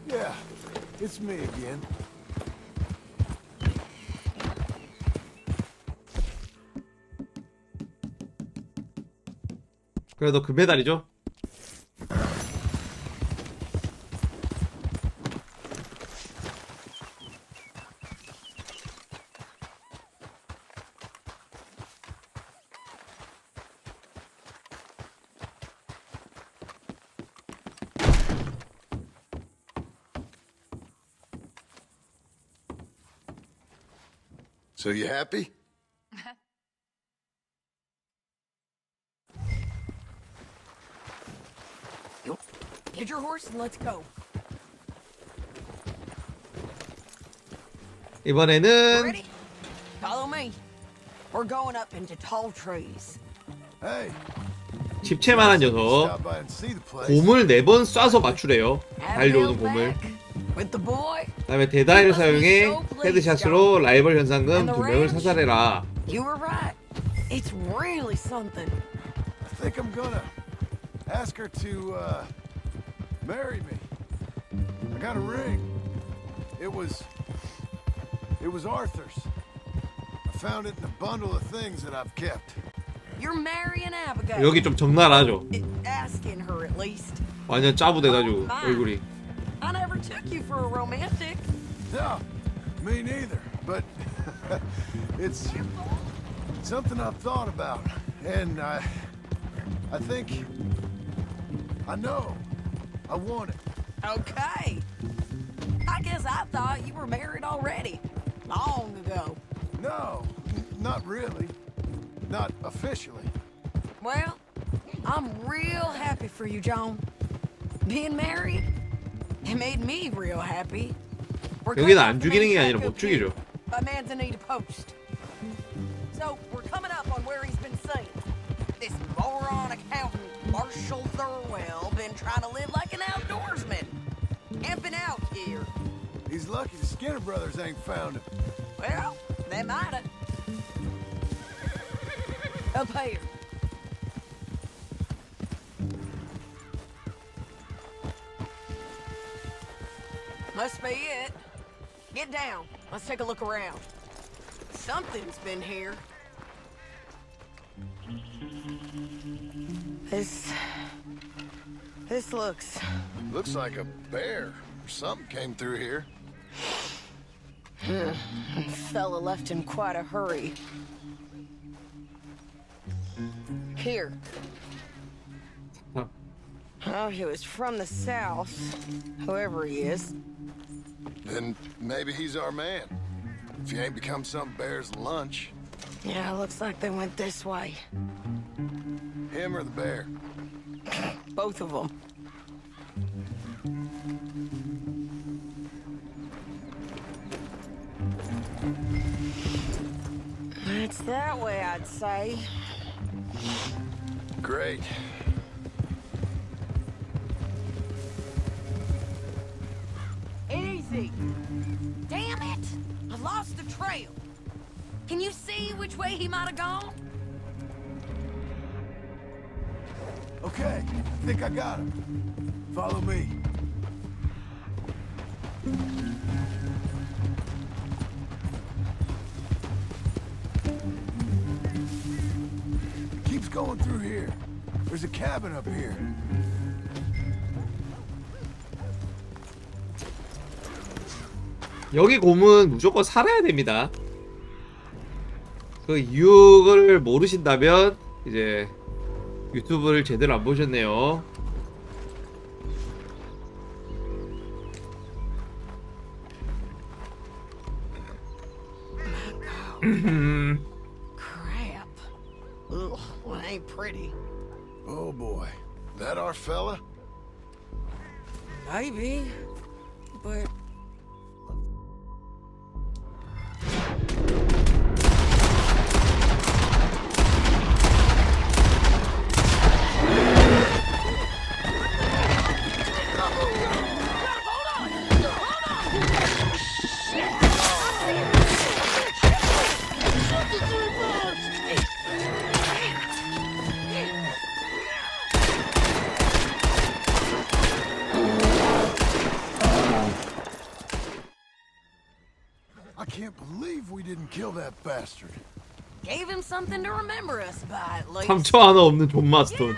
Yeah, it's me again. 그래도 금메달이죠. So you happy? Get your horse and let's go. 이번에는 Ready? Follow me. We're going up into tall trees. Hey, 집채만한 녀석. stop by and see the place. 곰을 4번 쏴서 맞추래요. Have 달려오는 Bill 곰을. back with the boy. 그다음에 데다이를 사용해 헤드샷으로 라이벌 현상금 2명을 사살해라. You were right. It's really something. I think I'm gonna ask her to marry me. I got a ring. It was Arthur's. I found it in a bundle of things that I've kept. You're marrying Abigail. 여기 좀 적나라하죠. Asking her at least. 완전 짜부돼가지고 얼굴이. I never took you for a romantic. No, me neither. But it's something I've thought about, and I think I know I want it. Okay. I guess I thought you were married already. Long ago. No, not really. Not officially. Well, I'm real happy for you, John. Being married, it made me real happy. We're 여기는 cutting 안 off the 죽이는 게 main 아니라 track 못 up here 죽이죠. by Manzanita Post. So, we're coming up on where he's been seen. This moron accountant, Marshall Thurwell, been trying to live like an outdoorsman. Camping out here. He's lucky the Skinner brothers ain't found him. Well, they might've. Up here. Must be it. Get down. Let's take a look around. Something's been here. This looks... Looks like a bear or something came through here. Fella left in quite a hurry. Here. Oh, he was from the south, whoever he is. Then maybe he's our man. If he ain't become some bear's lunch. Yeah, looks like they went this way. Him or the bear? Both of them. It's that way, I'd say. Great. Easy. Damn it! I lost the trail. Can you see which way he might have gone? Okay, I think I got him. Follow me. Keeps going through here. There's a cabin up here. 여기 곰은 무조건 살아야 됩니다. 그 이유를 모르신다면 이제 유튜브를 제대로 안 보셨네요. Crap. Ugh, well, ain't pretty. Oh boy. That our fella? Maybe, but... I can't believe we didn't kill that bastard. Gave him something to remember us by, at least. 3초 하나 없는 존 마스톤.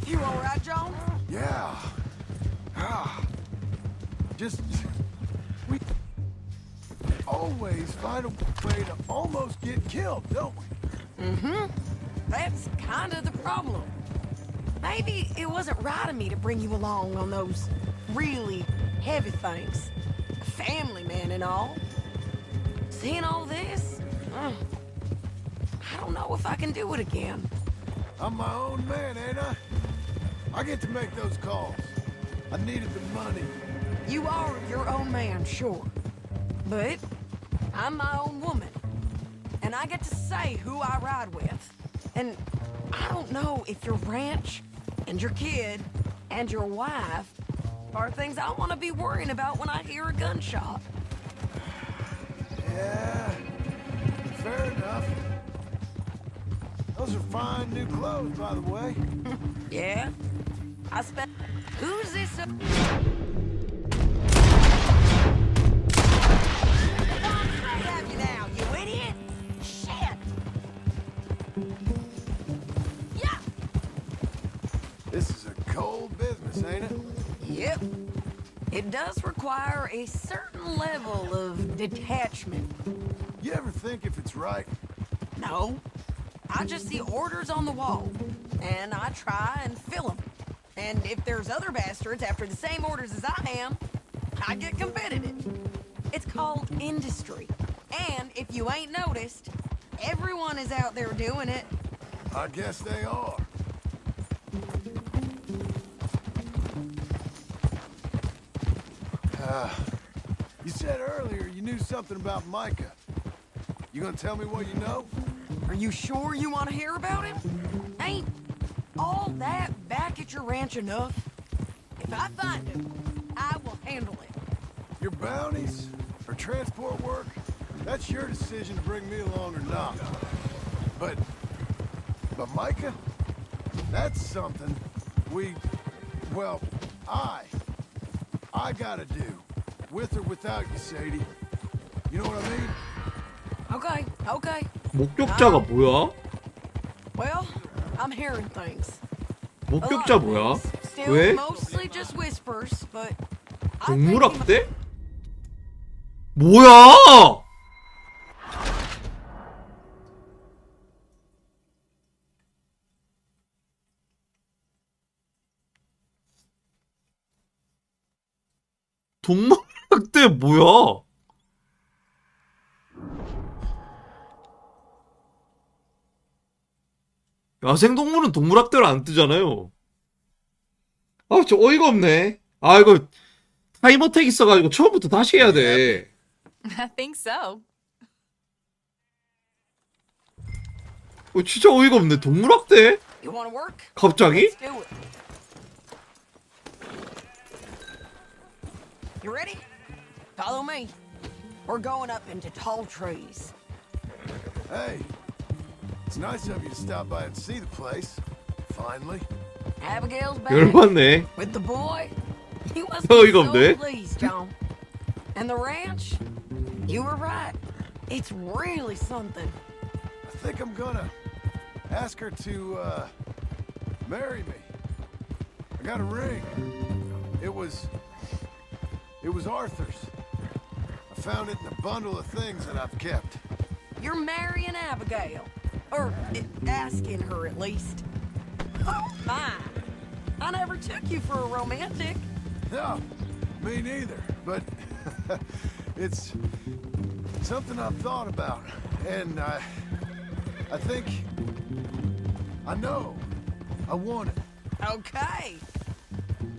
You all right, John? Yeah. Just... we always find a way to almost get killed, don't we? Mm-hmm. That's kind of the problem. Maybe it wasn't right of me to bring you along on those really heavy things. Family man and all. Seeing all this, I don't know if I can do it again. I'm my own man, ain't I? I get to make those calls. I needed the money. You are your own man, sure. But I'm my own woman. And I get to say who I ride with. And I don't know if your ranch and your kid and your wife are things I want to be worrying about when I hear a gunshot. Yeah, fair enough. Those are fine new clothes, by the way. Yeah? I spent... Who's this? I have you now, you idiot! Shit! Yeah! This is a cold business, ain't it? Yep. It does require a certain level of detachment. You ever think if it's right? No. I just see orders on the wall, and I try and fill them. And if there's other bastards after the same orders as I am, I get competitive. It's called industry. And if you ain't noticed, everyone is out there doing it. I guess they are. You said earlier you knew something about Micah. You gonna tell me what you know? Are you sure you want to hear about him? Ain't all that back at your ranch enough? If I find him, I will handle it. Your bounties or transport work? That's your decision to bring me along or not. But Micah? That's something I gotta do. With or without you, Sadie. You know what I mean? Okay, okay. 목격자가 뭐야? Well, I'm hearing things. 목격자 뭐야? Still 왜? mostly just whispers, but I think he 동물학대? 뭐야? 동물학대 뭐야? 야생동물은 동물학대로 안 뜨잖아요. 아, 저 어이가 없네. 아, 이거 타임어택 있어가지고 처음부터 다시 해야 돼. I think so. 진짜 어이가 없네. 동물학대? You wanna work? 갑자기? Let's do it. You ready? Follow me. We're going up into tall trees. Hey, it's nice of you to stop by and see the place. Finally. Abigail's back. 열받네. With the boy. You must Oh, be you got so there? pleased, John. And the ranch? You were right. It's really something. I think I'm gonna ask her to, marry me. I got a ring. It was Arthur's. I found it in a bundle of things that I've kept. You're marrying Abigail. Or asking her, at least. Oh, my. I never took you for a romantic. No, me neither. But it's something I've thought about. And I think I know I want it. Okay.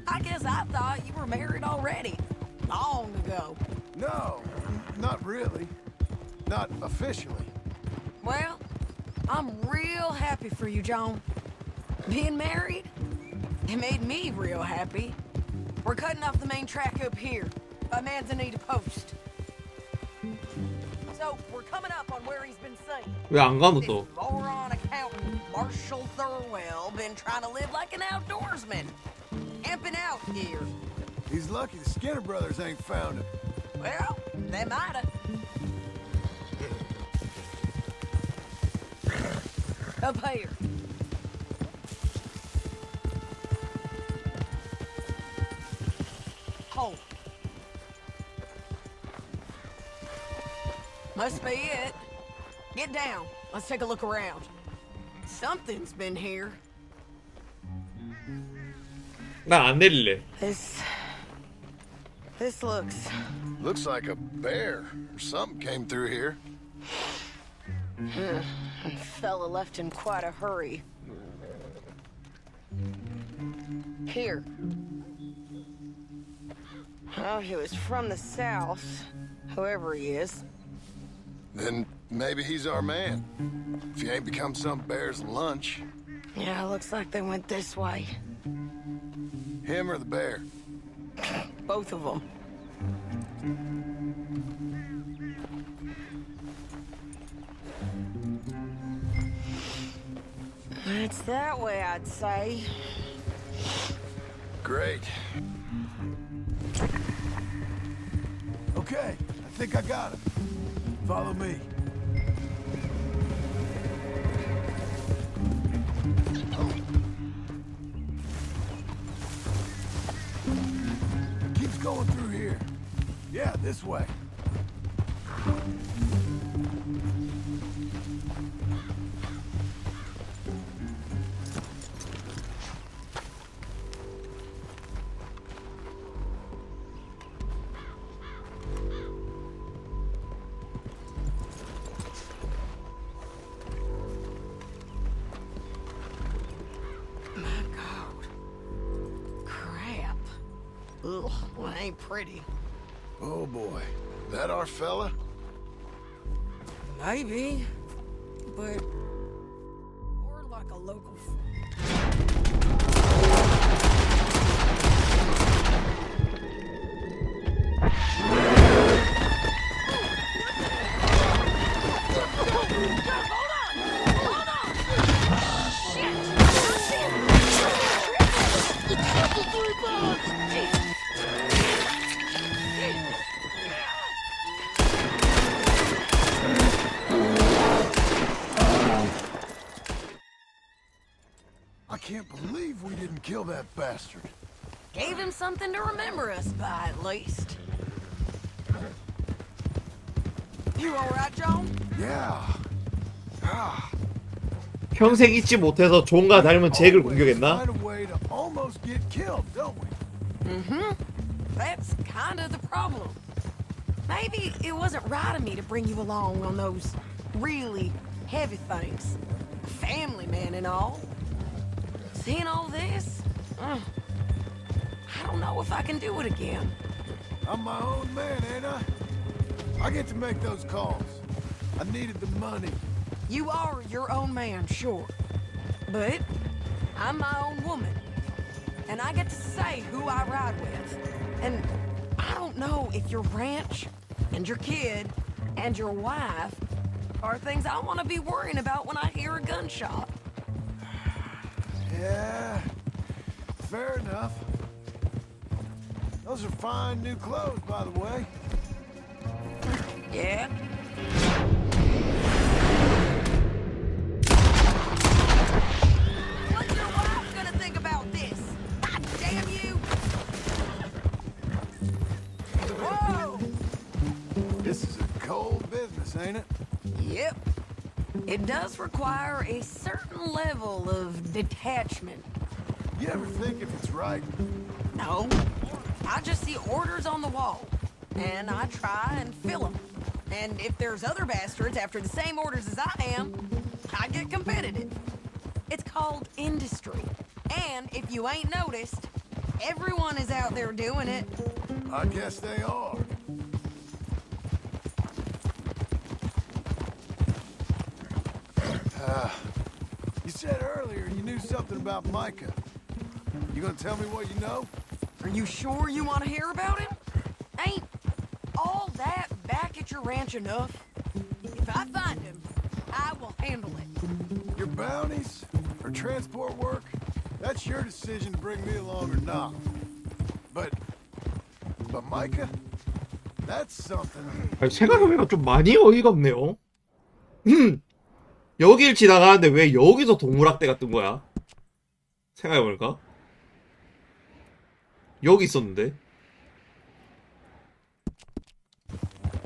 I guess I thought you were married already. Long ago. No, not really. Not officially. Well, I'm real happy for you, John. Being married, it made me real happy. We're cutting off the main track up here by Manzanita Post. So, we're coming up on where he's been seen. 왜 안 가노 This 또? moron accountant, Marshall Thurwell, been trying to live like an outdoorsman. Camping out here. He's lucky the Skinner brothers ain't found him. Well, they mighta. Up here. Hold. Must be it. Get down. Let's take a look around. Something's been here. 나 안 내릴래. This Looks like a bear or something came through here. fella left in quite a hurry. Here. Oh, he was from the south, whoever he is. Then maybe he's our man. If he ain't become some bear's lunch. Yeah, looks like they went this way. Him or the bear? Both of them. It's that way, I'd say. Great. Okay, I think I got him. Follow me. Keeps going through here. Yeah, this way. Ugh, well, ain't pretty. Oh boy, that our fella? Maybe, but more like a local. I can't believe we didn't kill that bastard. Gave him something to remember us by, at least. You all right, John? Yeah. Ah. 평생 잊지 못해서 존과 닮은 잭을 공격했나? Find a way to almost get killed, don't we? Mm-hmm. That's kind of the problem. Maybe it wasn't right of me to bring you along on those really heavy things. Family man and all. Seeing all this, I don't know if I can do it again. I'm my own man, ain't I? I get to make those calls. I needed the money. You are your own man, sure. But I'm my own woman. And I get to say who I ride with. And I don't know if your ranch and your kid and your wife are things I want to be worrying about when I hear a gunshot. Yeah, fair enough. Those are fine new clothes, by the way. Yeah? What's your wife gonna think about this? God damn you! Whoa! This is a cold business, ain't it? Yep. It does require a certain level of detachment. You ever think if it's right? No. I just see orders on the wall, and I try and fill them. And if there's other bastards after the same orders as I am, I get competitive. It's called industry. And if you ain't noticed, everyone is out there doing it. I guess they are. You said earlier you knew something about Micah. You gonna tell me what you know? Are you sure you want to hear about him? Ain't all that back at your ranch enough? If I find him, I will handle it. Your bounties or transport work? That's your decision to bring me along or not. But Micah? That's something. 아니, 생각해보니까 좀 많이 어이가 없네요. 여길 지나가는데 왜 여기서 동물학대가 뜬 거야? 생각해보니까 여기 있었는데.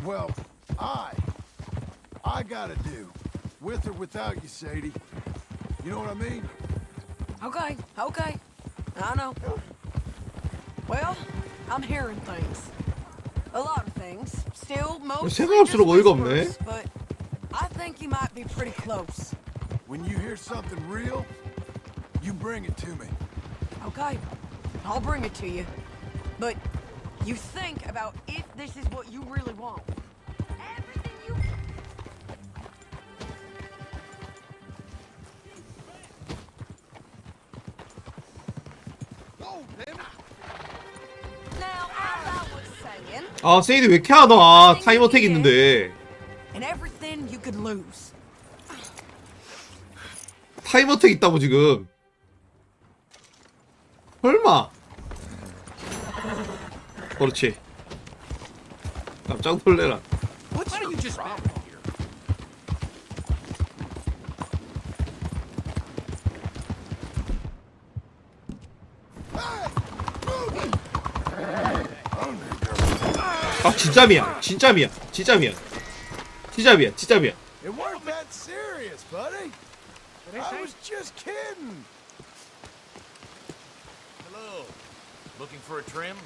Well, I gotta do. With or without you, Sadie. You know what I mean? Okay. I know. Well, I'm hearing things. A lot of things. Still, most 생각할수록 어이가 없네. but I think you might be pretty close. When you hear something real, you bring it to me. Okay, I'll bring it to you. But you think about if this is what you really want. Everything you... Now, as I was saying... 아, 세이드 왜 이렇게 하나? 타임어택 있는데. And everything you could lose. 타임어택 있다고 지금. 설마. 그렇지. 깜짝 놀래라. Why don't you just back up here? 아, 진짜 미안. 진짜 미안. 진짜 미안. 진짜 미안. 진짜 미안. It weren't that serious, buddy. I was just kidding. Hello. Looking for a trim?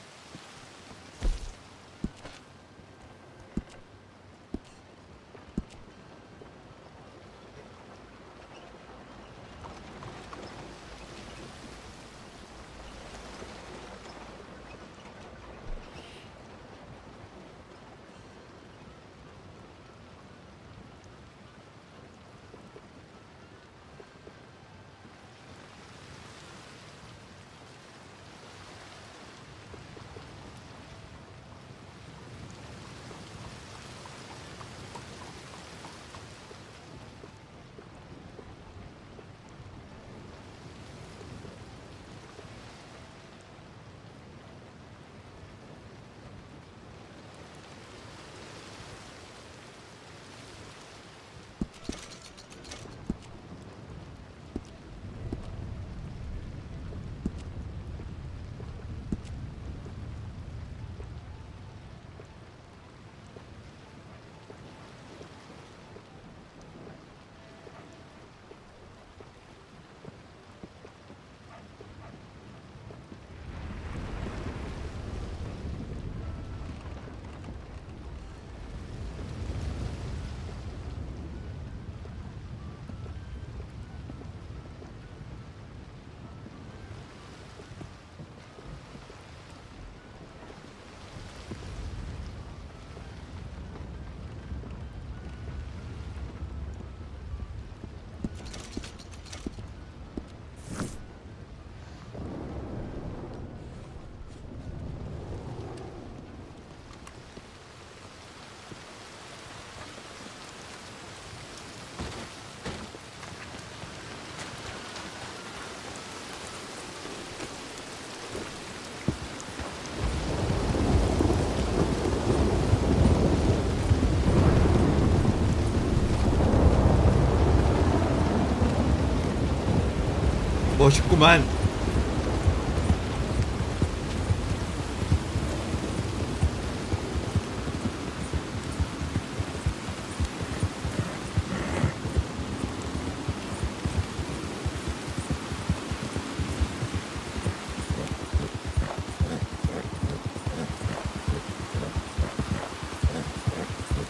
멋있구만.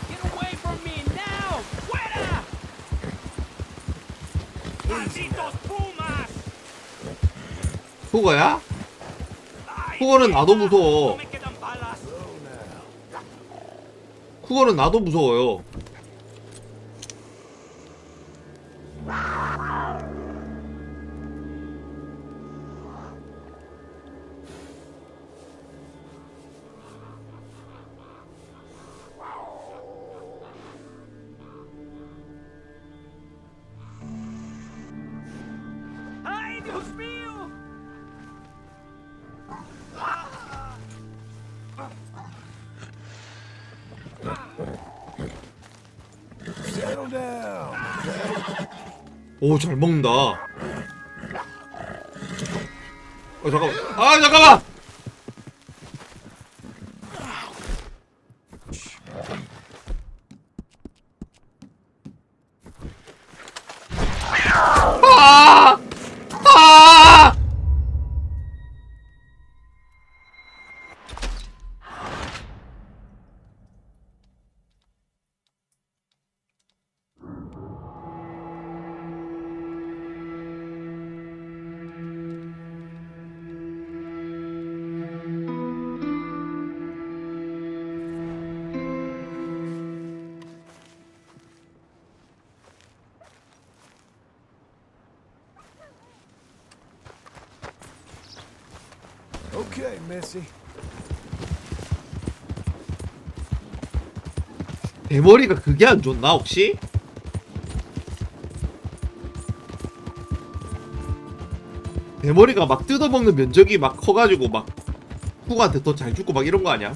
Get away from me now! Fuera! Malditos pumas! 후거야? 후거는 나도 무서워. No me quedan balas. 후거는 나도 무서워요. ¡Ay, Dios mío! Settle down. 오, 잘 먹는다. 잠깐만. 아, 잠깐만! 아! 아! Okay, Missy. 대머리가 그게 안 좋나 혹시? 대머리가 막 뜯어먹는 면적이 막 커가지고 막 후가한테 더 잘 죽고 막 이런 거 아니야?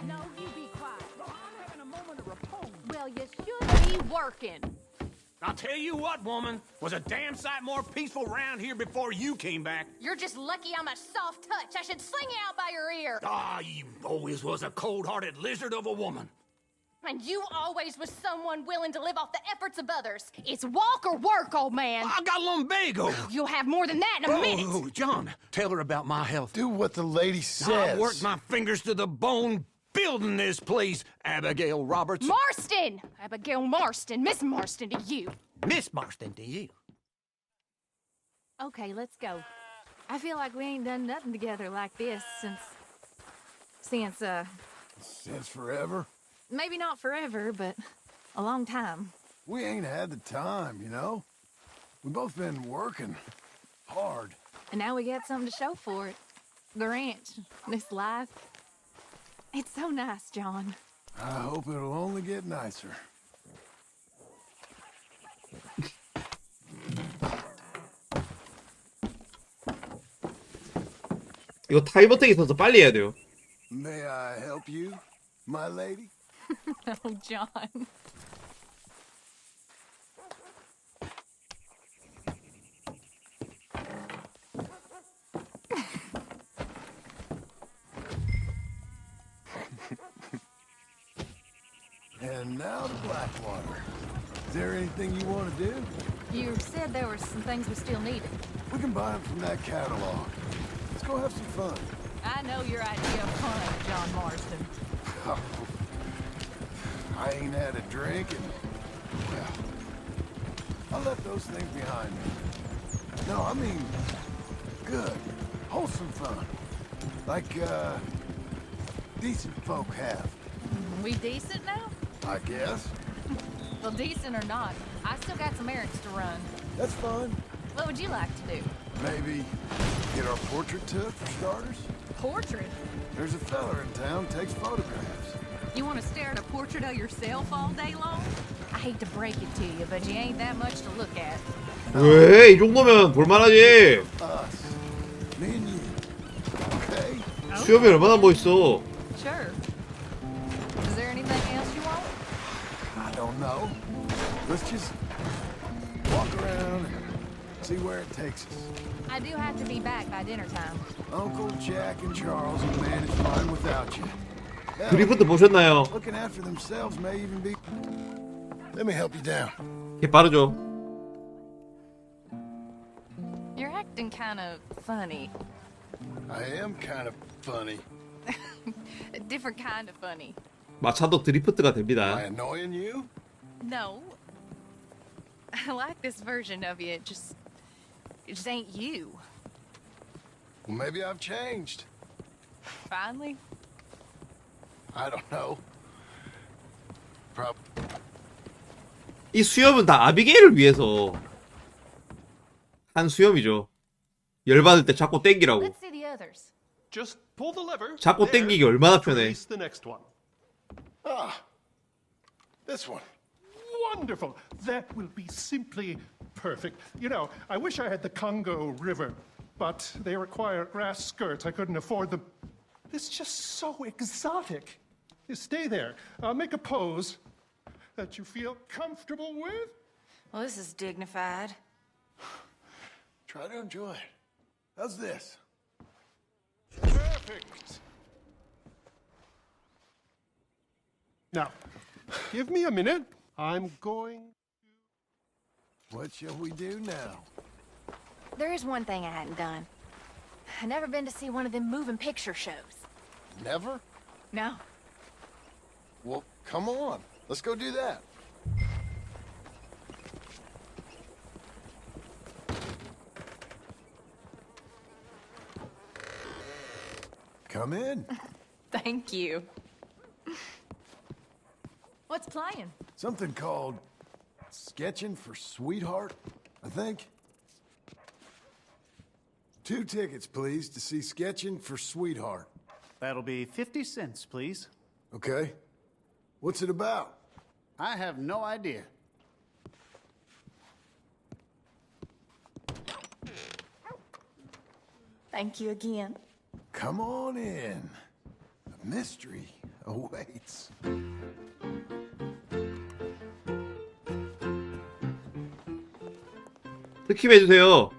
No, you be quiet. I'm having a moment of repose. Well, you should be working. I'll tell you what, woman, was a damn sight more peaceful round here before you came back. You're just lucky I'm a soft touch. I should sling you out by your ear. Ah, you always was a cold-hearted lizard of a woman. And you always was someone willing to live off the efforts of others. It's walk or work, old man. I got lumbago. You'll have more than that in a minute. Oh, John, tell her about my health. Do what the lady I says. worked my fingers to the bone building this place, Abigail Roberts. Marston! Abigail Marston. Miss Marston to you. Miss Marston to you. Okay, let's go. I feel like we ain't done nothing together like this since Since forever. maybe not forever, but a long time. We ain't had the time, you know? We both been working hard. And now we got something to show for it. The ranch, this life. It's so nice, John. I hope it'll only get nicer. 이거 타이머택 있어서 빨리 해야 돼요. May I help you, my lady? Oh, John. And now to Blackwater. Is there anything you want to do? You said there were some things we still needed. We can buy them from that catalog. Let's go have some fun. I know your idea of fun, John Marston. Oh, I ain't had a drink and... well, I left those things behind me. No, I mean, good, wholesome fun. Like, decent folk have. We decent now? I guess. Well, decent or not, I still got some errands to run. That's fine. What would you like to do? Maybe get our portrait took for starters? Portrait? There's a fella in town takes photographs. You want to stare at a portrait of yourself all day long? I hate to break it to you, but you ain't that much to look at. 왜? 이 정도면 볼만하지. Us. Me and you. Okay? 수염이 얼마나 멋있어. Sure. Is there anything else you want? I don't know. Let's just walk around and see where it takes us. I do have to be back by dinner time. Uncle Jack and Charles will manage fine without you. Hell, 드리프트 보셨나요? looking after themselves may even be. Let me help you down. 개 빠르죠. You're acting kind of funny. I am kind of funny. A different kind of funny. 마차도 드리프트가 Am I 됩니다. annoying you? No. I like this version of you. It just ain't you. Well, maybe I've changed. Finally? I don't know. 이 수염은 다 아비게일을 위해서 한 수염이죠. 열받을 때 자꾸 땡기라고. Let's see the others. Just pull the lever. 자꾸 땡기기 얼마나 편해. Release the next one. Ah, this one. Wonderful. That will be simply perfect. You know, I wish I had the Congo River, but they require grass skirts. I couldn't afford them. It's just so exotic. You stay there. I'll make a pose that you feel comfortable with. Well, this is dignified. Try to enjoy it. How's this? Perfect. Now, give me a minute. I'm going. What shall we do now? There is one thing I hadn't done. I've never been to see one of them moving picture shows. Never? No. Well, come on. Let's go do that. Come in. Thank you. What's playing? Something called Sketching for Sweetheart, I think. 2 tickets, please, to see Sketching for Sweetheart. That'll be 50 cents, please. Okay. What's it about? I have no idea. Thank you again. Come on in. A mystery awaits. 스킵 해주세요.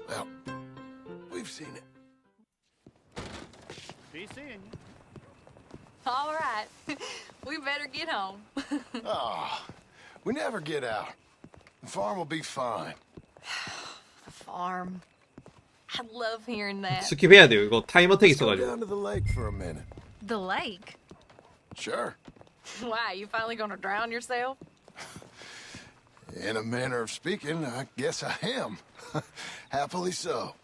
Well, we've seen it. Be seeing you. All right. We better get home. Ah, we never get out. The farm will be fine. The farm. I love hearing that. 스킵해야 돼요. 이거 타임어택 Let's go 있어가지고. down to the lake for a minute. The lake? Sure. Why, you finally gonna drown yourself? In a manner of speaking, I guess I am. Happily so.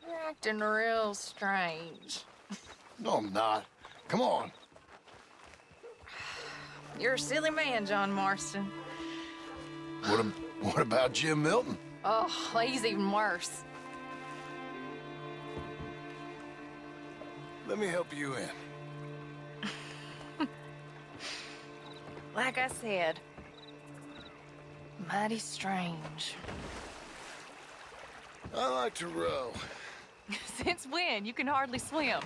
You're acting real strange. No, I'm not. Come on. You're a silly man, John Marston. What about Jim Milton? Oh, he's even worse. Let me help you in. Like I said, mighty strange. I like to row. Since when? You can hardly swim.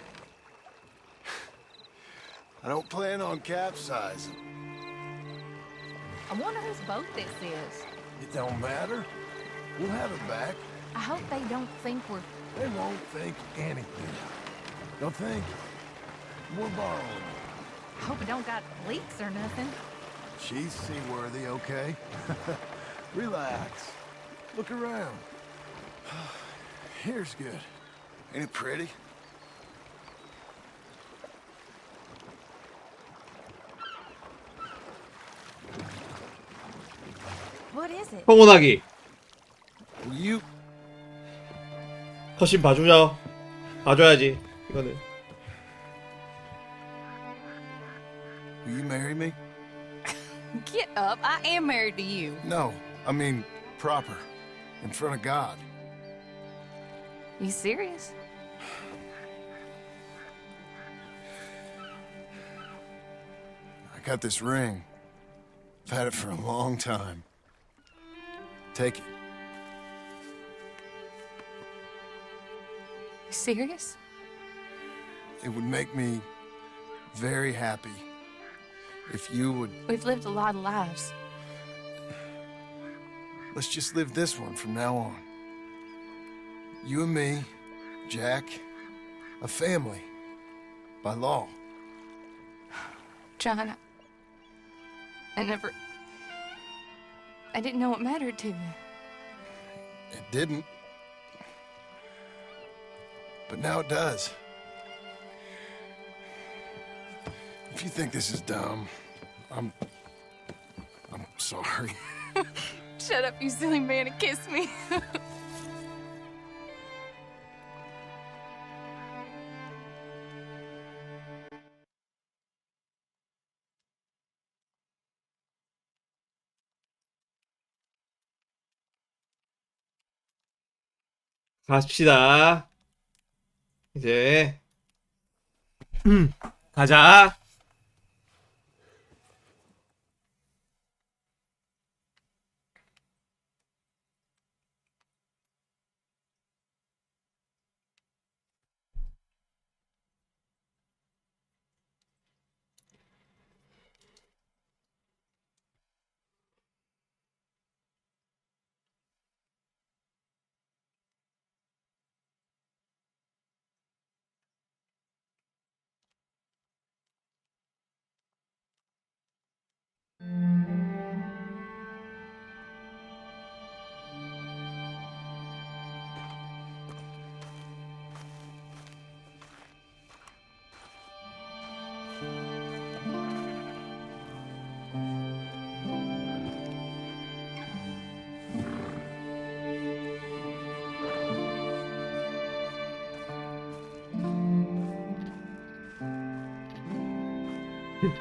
I don't plan on capsizing. I wonder whose boat this is. It don't matter. We'll have it back. I hope they don't think we're... They won't think anything. Don't think. We're borrowing. I hope it don't got leaks or nothing. She's seaworthy, okay? Relax. Look around. Here's good. Ain't it pretty? What is it? 평온하기. You 컷신 봐주자. 봐줘야지. 이거는. Will you marry me? Get up. I am married to you. No, I mean proper. In front of God. You serious? I got this ring. I've had it for a long time. Take it. You serious? It would make me very happy if you would... We've lived a lot of lives. Let's just live this one from now on. You and me, Jack, a family, by law. John, I didn't know it mattered to you. It didn't. But now it does. If you think this is dumb, I'm sorry. Shut up, you silly man, and kiss me. 갑시다. 이제 가자.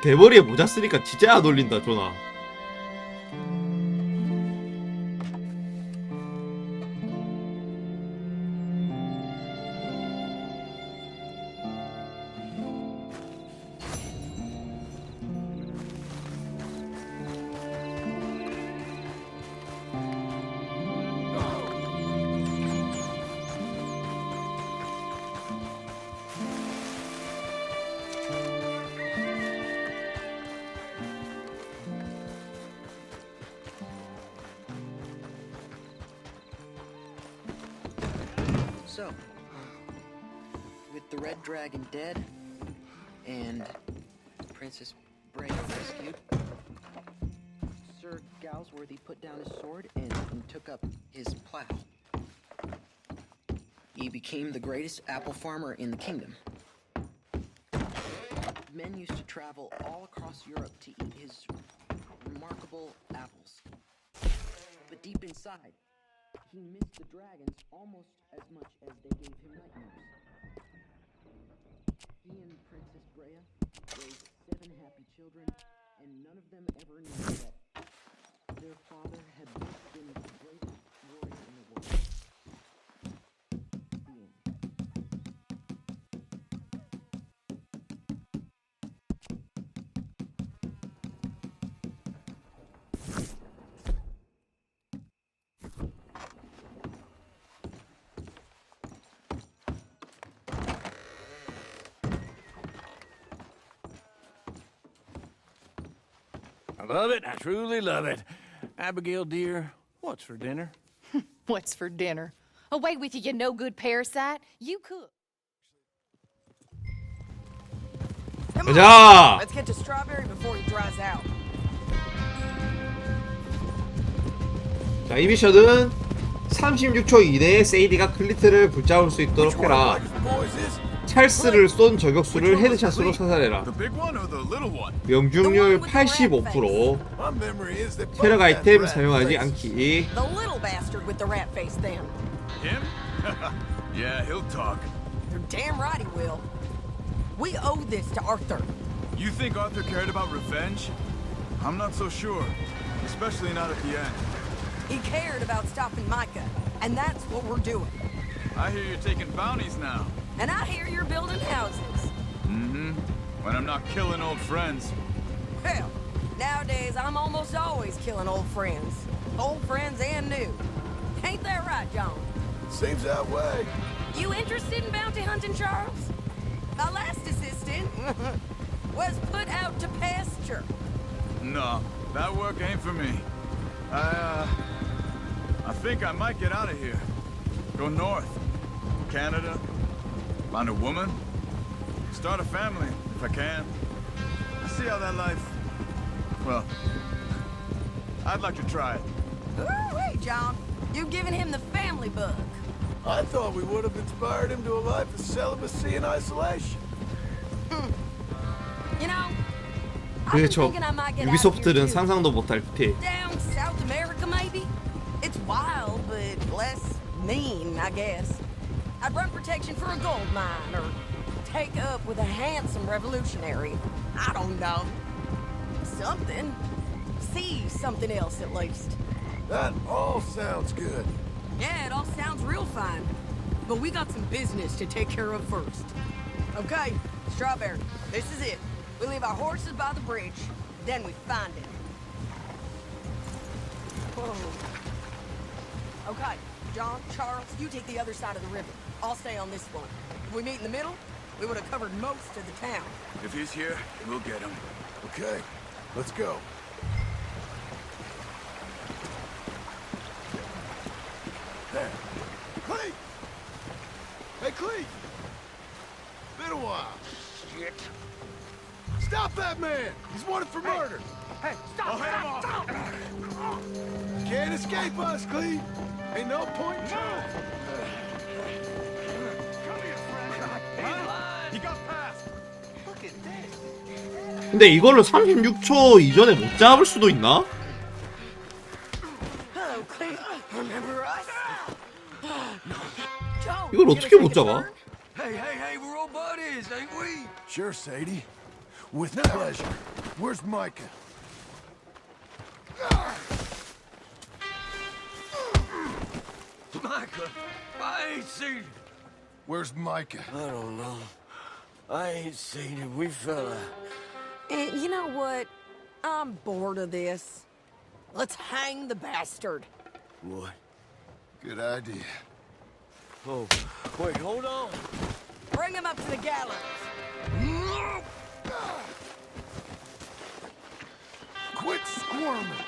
대머리에 모자 쓰니까 진짜 안 어울린다, 조나. So, with the Red Dragon dead, and Princess Brea rescued, Sir Galsworthy put down his sword and took up his plow. He became the greatest apple farmer in the kingdom. Men used to travel all across Europe to eat his remarkable apples. But deep inside, he missed the dragons almost as much as they gave him nightmares. He and Princess Brea raised 7 happy children, and none of them ever knew that their father had once been the greatest warrior in the world. The end. I love it. I truly love it. Abigail, dear, what's for dinner? What's for dinner? Away with you, you no-good parasite. You cook. Come 가자! on, let's get to Strawberry before he dries out. 자, 이 미션은 36초 이내에 세이디가 클리트를 붙잡을 수 있도록 해라. 찰스를 쏜 저격수를 헤드샷으로 사살해라. 명중률 85%. 체력 아이템 사용하지 않기. The little bastard with the rat face then. Him? Yeah, he'll talk. You're damn right he will. We owe this to Arthur. You think Arthur cared about revenge? I'm not so sure. Especially not at the end. He cared about stopping Micah, and that's what we're doing. I hear you're taking bounties now. And I hear you're building houses. Mm-hmm. When I'm not killing old friends. Hell, nowadays I'm almost always killing old friends. Old friends and new. Ain't that right, John? Seems that way. You interested in bounty hunting, Charles? My last assistant was put out to pasture. No, that work ain't for me. I think I might get out of here. Go north. Canada. Find a woman. Start a family, if I can. See how that life... Well, I'd like to try it. Wait, John. You've given him the family bug. I thought we would have inspired him to a life of celibacy and isolation. You know, 그게 저 유비소프트는 상상도 못할 피. down South America, maybe? It's wild, but less mean, I guess. I'd run protection for a gold mine, or take up with a handsome revolutionary. I don't know. Something. See something else, at least. That all sounds good. Yeah, it all sounds real fine. But we got some business to take care of first. Okay, Strawberry, this is it. We leave our horses by the bridge, then we find it. Whoa. Okay, John, Charles, you take the other side of the river. I'll stay on this one. If we meet in the middle, we would have covered most of the town. If he's here, we'll get him. Okay, let's go. There. Cleet! Hey, Cleet! Been a while. Shit. Stop that man! He's wanted for murder! Hey, stop! Stop! Can't escape us, Cleet! Ain't no point in trying. He got past. Look at this. 근데 이거를 36초 이전에 못 잡을 수도 있나? Hello, Cleve. Remember us? 이걸 어떻게 못 잡아? Hey, we're old buddies, ain't we? Sure, Sadie. With pleasure. Where's Micah? Micah, I ain't seen him. Where's Micah? I don't know. I ain't seen him. We fell out. You know what? I'm bored of this. Let's hang the bastard. What? Good idea. Oh, wait, hold on. Bring him up to the gallows. Quit squirming.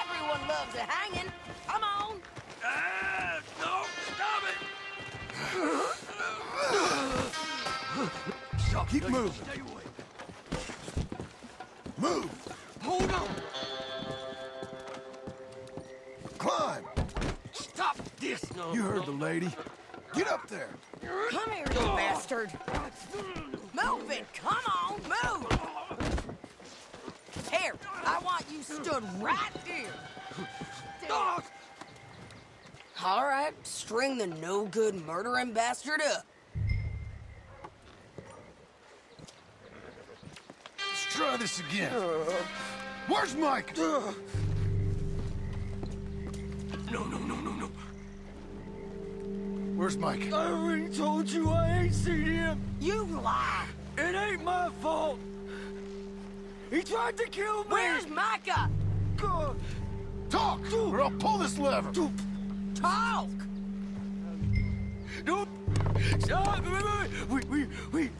Everyone loves a hanging. Come on. No, stop it! Stop, keep moving. Stay away. Move. Hold on. Climb. Stop this, no. You heard the lady. Get up there. Come here, you bastard. Move it. Come on, move. Here, I want you stood right here. Dog! All right, string the no-good murdering bastard up. Let's try this again. Where's Mike? No. Where's Mike? I already told you I ain't seen him. You lie. It ain't my fault. He tried to kill me. Where's Micah? Talk, or I'll pull this lever. Talk. No. Stop. Wait.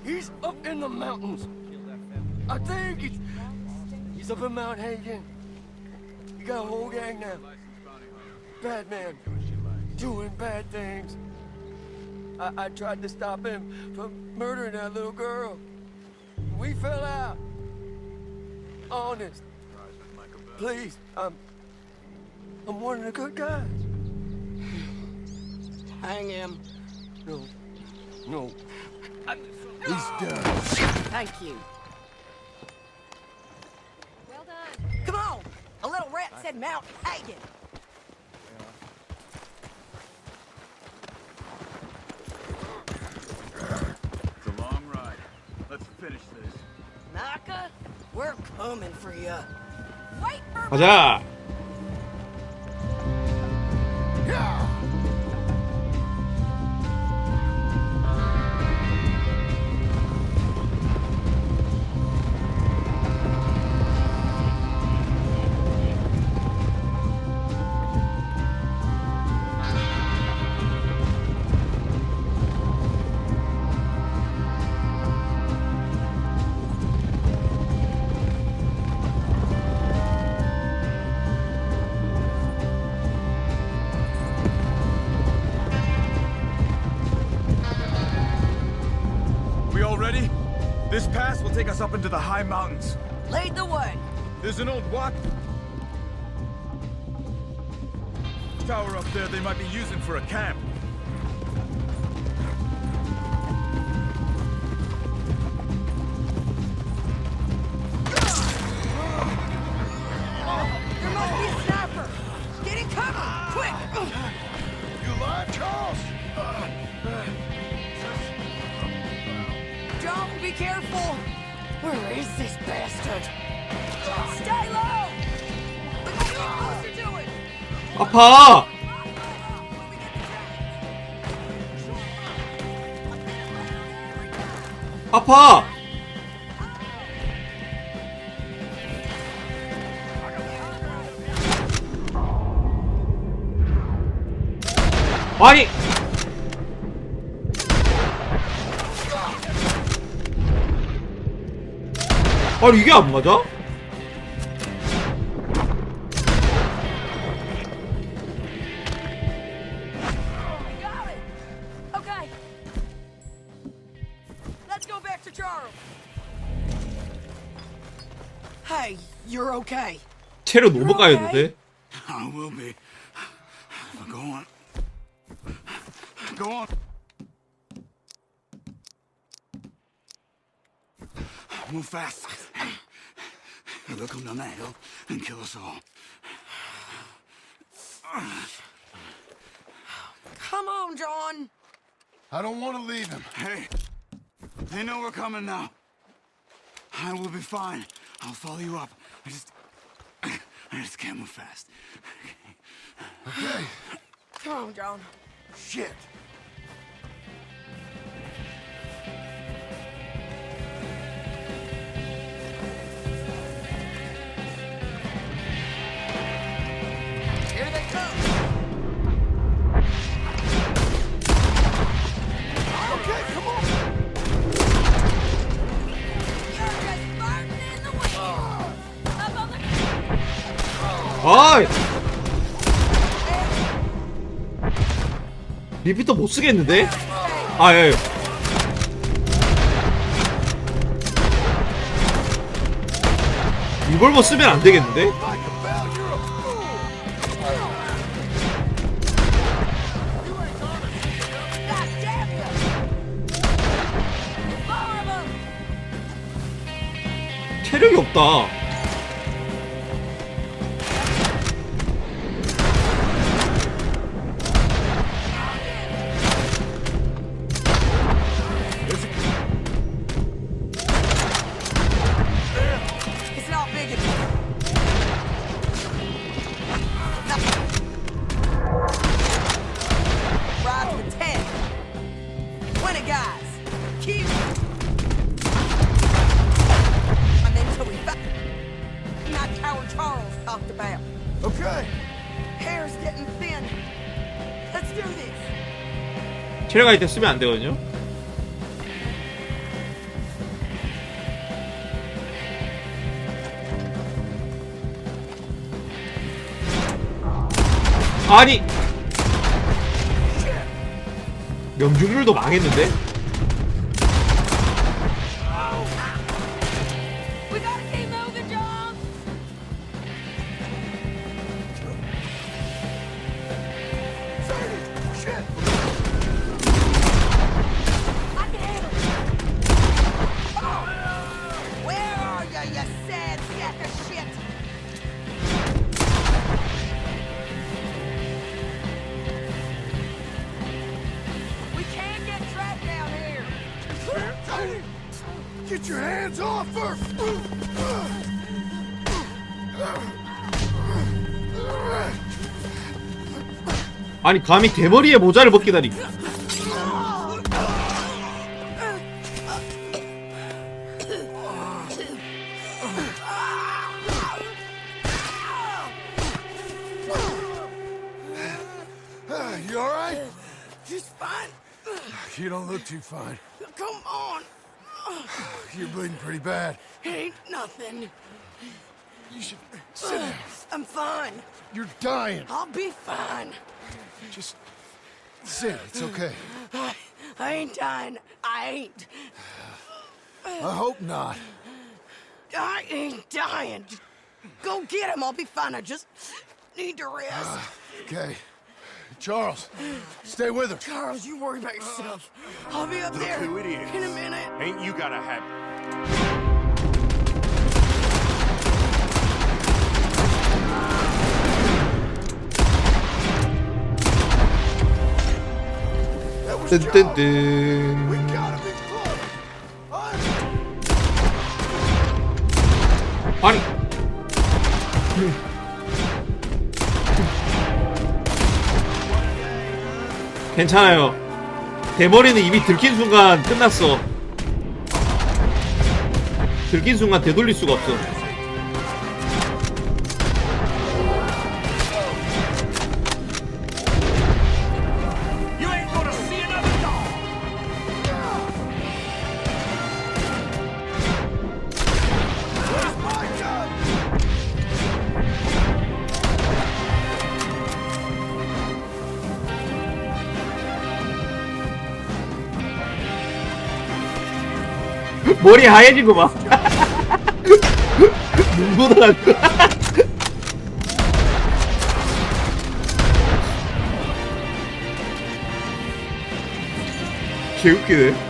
He's up in the mountains. I think he's up in Mount Hagen. He got a whole gang now. Bad man. Doing bad things. I tried to stop him from murdering that little girl. We fell out. Honest. Please, I'm one of the good guys. Hang him. No. He's done. Thank you. Well done. Come on. A little rat said Mount Hagen. Naka, we're coming for you. Wait for 가자. We all ready? This pass will take us up into the high mountains. Lead the way. There's an old watch tower up there they might be using for a camp. There must be a sniper. Get in cover, quick. You alive, Charles? John, be careful. Where is this bastard? Stay low. Let's get closer to it. 아파. 아파. 아니. 아니 이게 안 맞아? Got it. Okay. Let's go back to Charles. Hey, you're okay. 체력 너무 까였는데? I will be. Go on. Go on. Move fast. They'll come down that hill and kill us all. Come on, John. I don't want to leave him. Hey, they know we're coming now. I will be fine. I'll follow you up. I just can't move fast. Okay. Come on, John. Shit. Here they come. Okay, come on. You're just burning in the wind. Up on the... 아이. 리피터 못 쓰겠는데? 아 예. 리볼버 쓰면 안 되겠는데? 체력이 없다. It's not big enough. Ride with 10. 20 guys. Keep. And then till we find that tower Charles talked about. Okay. Hair's getting thin. Let's do this. 체력 아이템 쓰면 안 되거든요. 아니 명중률도 망했는데? We gotta keep moving, John. Shit. I can handle it. Where are you, you sad sack of shit? We can't get trapped down here. Get your hands off her! 아니 감히 대머리에 모자를 벗기다니. You alright? Just fine. You don't look too fine. Come on. You're bleeding pretty bad. Ain't nothing. You should sit down. I'm fine. You're dying. I'll be fine. Just sit. It's okay. I ain't dying. I ain't. I hope not. I ain't dying. Just go get him. I'll be fine. I just need to rest. Okay. Charles, stay with her. Charles, you worry about yourself. I'll be up Look there who it is. in a minute. Ain't you got a habit? 뜬뜬뜬. 아니. 괜찮아요. 대머리는 이미 들킨 순간 끝났어. 들킨 순간 되돌릴 수가 없어. 머리 하얘진 거 봐. 눈보다 개웃기네.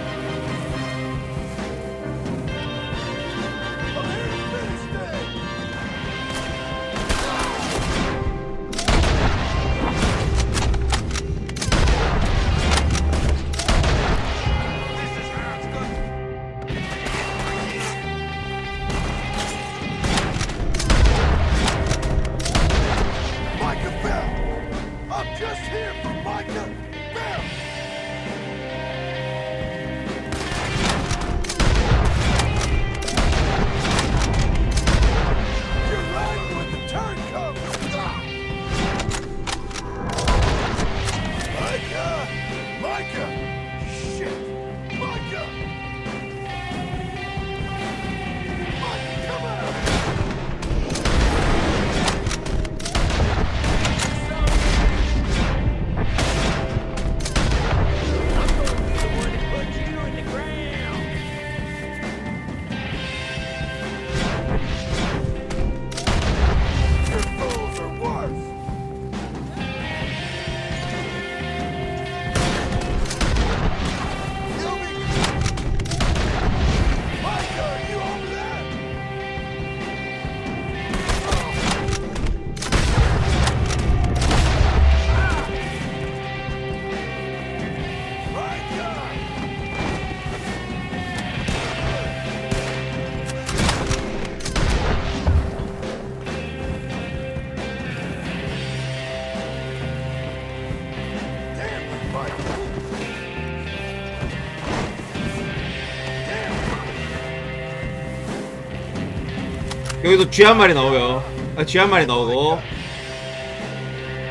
여기도 쥐 한 마리 나오요. 아, 쥐 한 마리 나오고.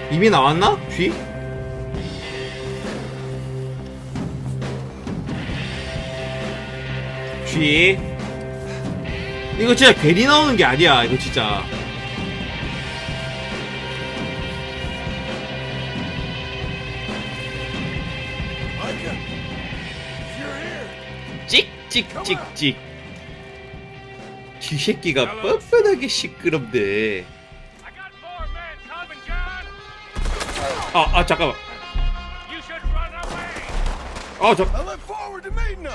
이미 나왔나? 쥐? 쥐. 이거 진짜 괜히 나오는 게 아니야. 이거 진짜. 찍찍찍찍. 쥐새끼가 뻔뻔하게 시끄럽네. 잠깐만. I look forward to meeting them.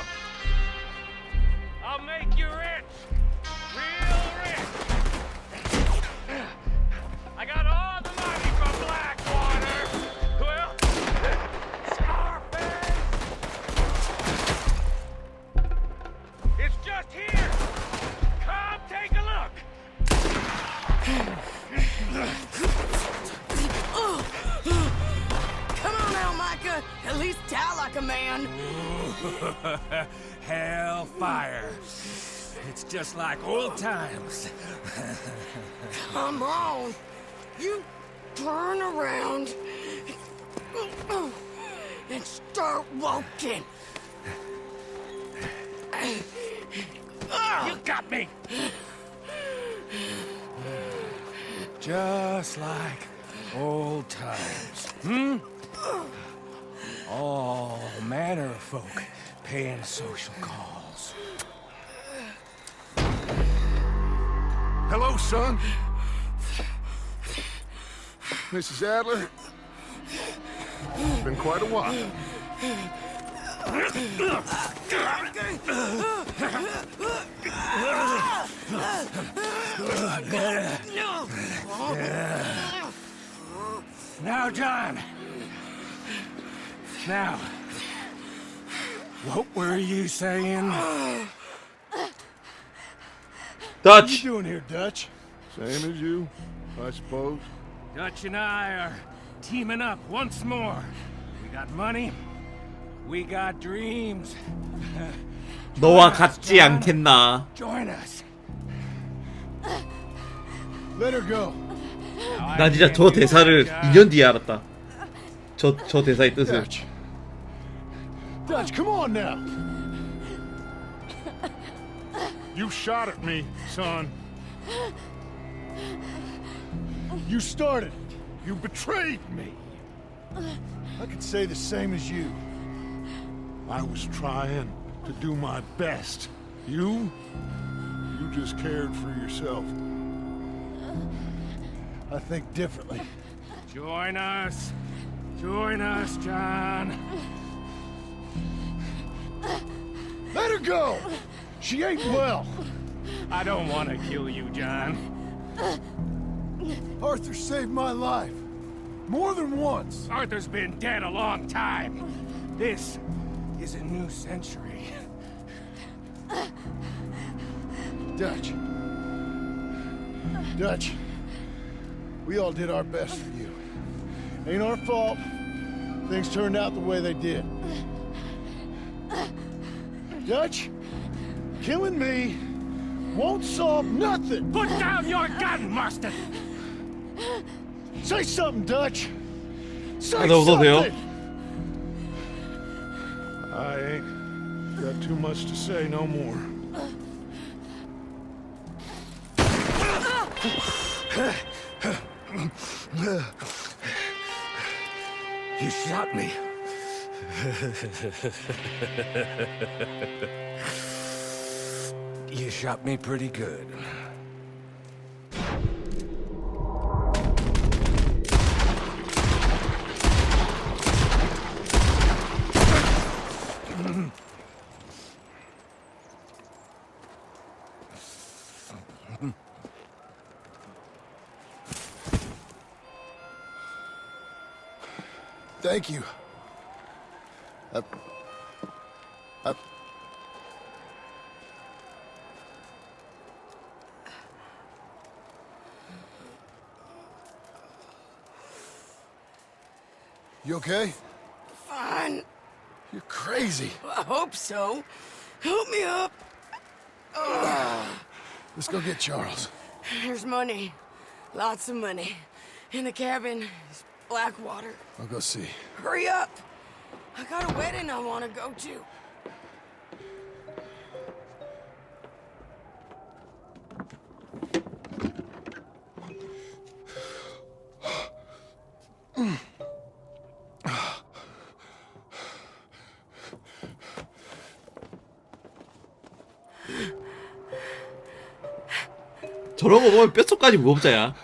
I'll make you rich. Real rich. I got all the money from Blackwater. Well, Scarface. It's just Hellfire. It's just like old times. Come on. You turn around and start walking. You got me. Just like old times. Hmm? All manner of folk paying social calls. Hello, son. Mrs. Adler. It's been quite a while. Now, John. Now, what were you saying? What you doing here, Dutch? Same as you, I suppose. Dutch and I are teaming up once more. We got money. We got dreams. 너와 같지 않겠나? Join us. Let her go. 나 진짜 저 대사를 2년 뒤에 알았다. 저 대사의 뜻을. Dutch, come on now. You shot at me, son. You started it. You betrayed me. I could say the same as you. I was trying to do my best. You just cared for yourself. I think differently. Join us. Join us, John. Let her go! She ain't well. I don't want to kill you, John. Arthur saved my life. More than once. Arthur's been dead a long time. This is a new century. Dutch. Dutch. We all did our best for you. Ain't our fault. Things turned out the way they did. Dutch, killing me won't solve nothing. Put down your gun, Marston. Say something, Dutch. Say 어서오세요. something. I ain't got too much to say no more. You shot me. You shot me pretty good. Thank you. You okay? Fine. You're crazy. I hope so. Help me up. Let's go get Charles. There's money. Lots of money. In the cabin is Blackwater. I'll go see. Hurry up. I got a wedding I want to go to. 저런 거 보면 뼛속까지 무법자야.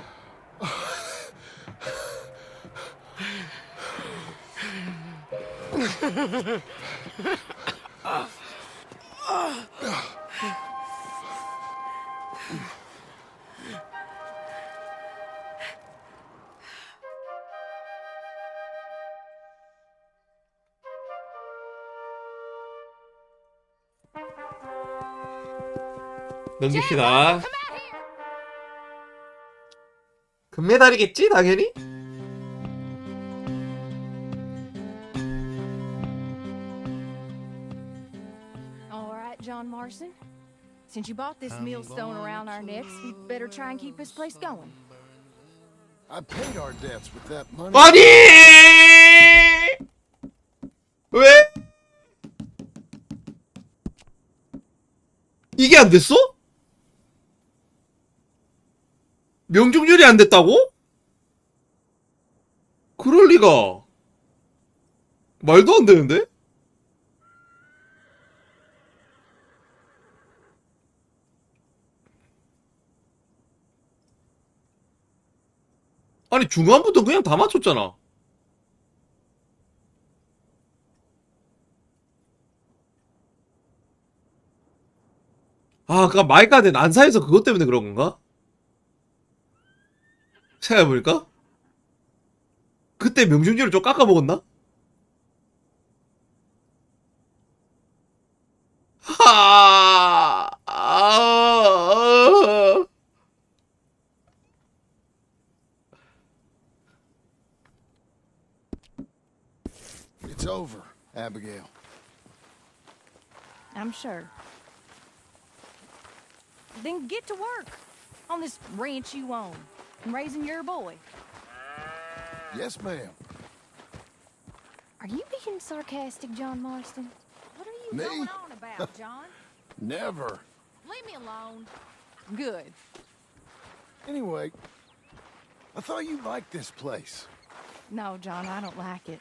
넘깁시다. 금메달이겠지 당연히? that, John Marston. Since you bought this millstone around our necks, we better try and keep this place going. I paid our debts with that money. 아니! 왜? 이게 안 됐어? 명중률이 안 됐다고? 그럴 리가. 말도 안 되는데? 아니 중간부터 그냥 다 맞췄잖아. 아, 그니까 마이카드 난사해서 그것 때문에 그런 건가? 생각해보니까? 그때 명중률을 좀 깎아먹었나? 하, It's over, Abigail. I'm sure. Then get to work on this ranch you own and raising your boy. Yes, ma'am. Are you being sarcastic, John Marston? What are you Me? going on about, John? Never. Leave me alone. Good. Anyway, I thought you liked this place. No, John, I don't like it.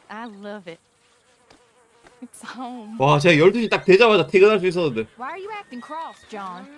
I love it. It's home. 와, 제가 12시 딱 되자마자 퇴근할 수 있었는데. Why are you acting cross, John?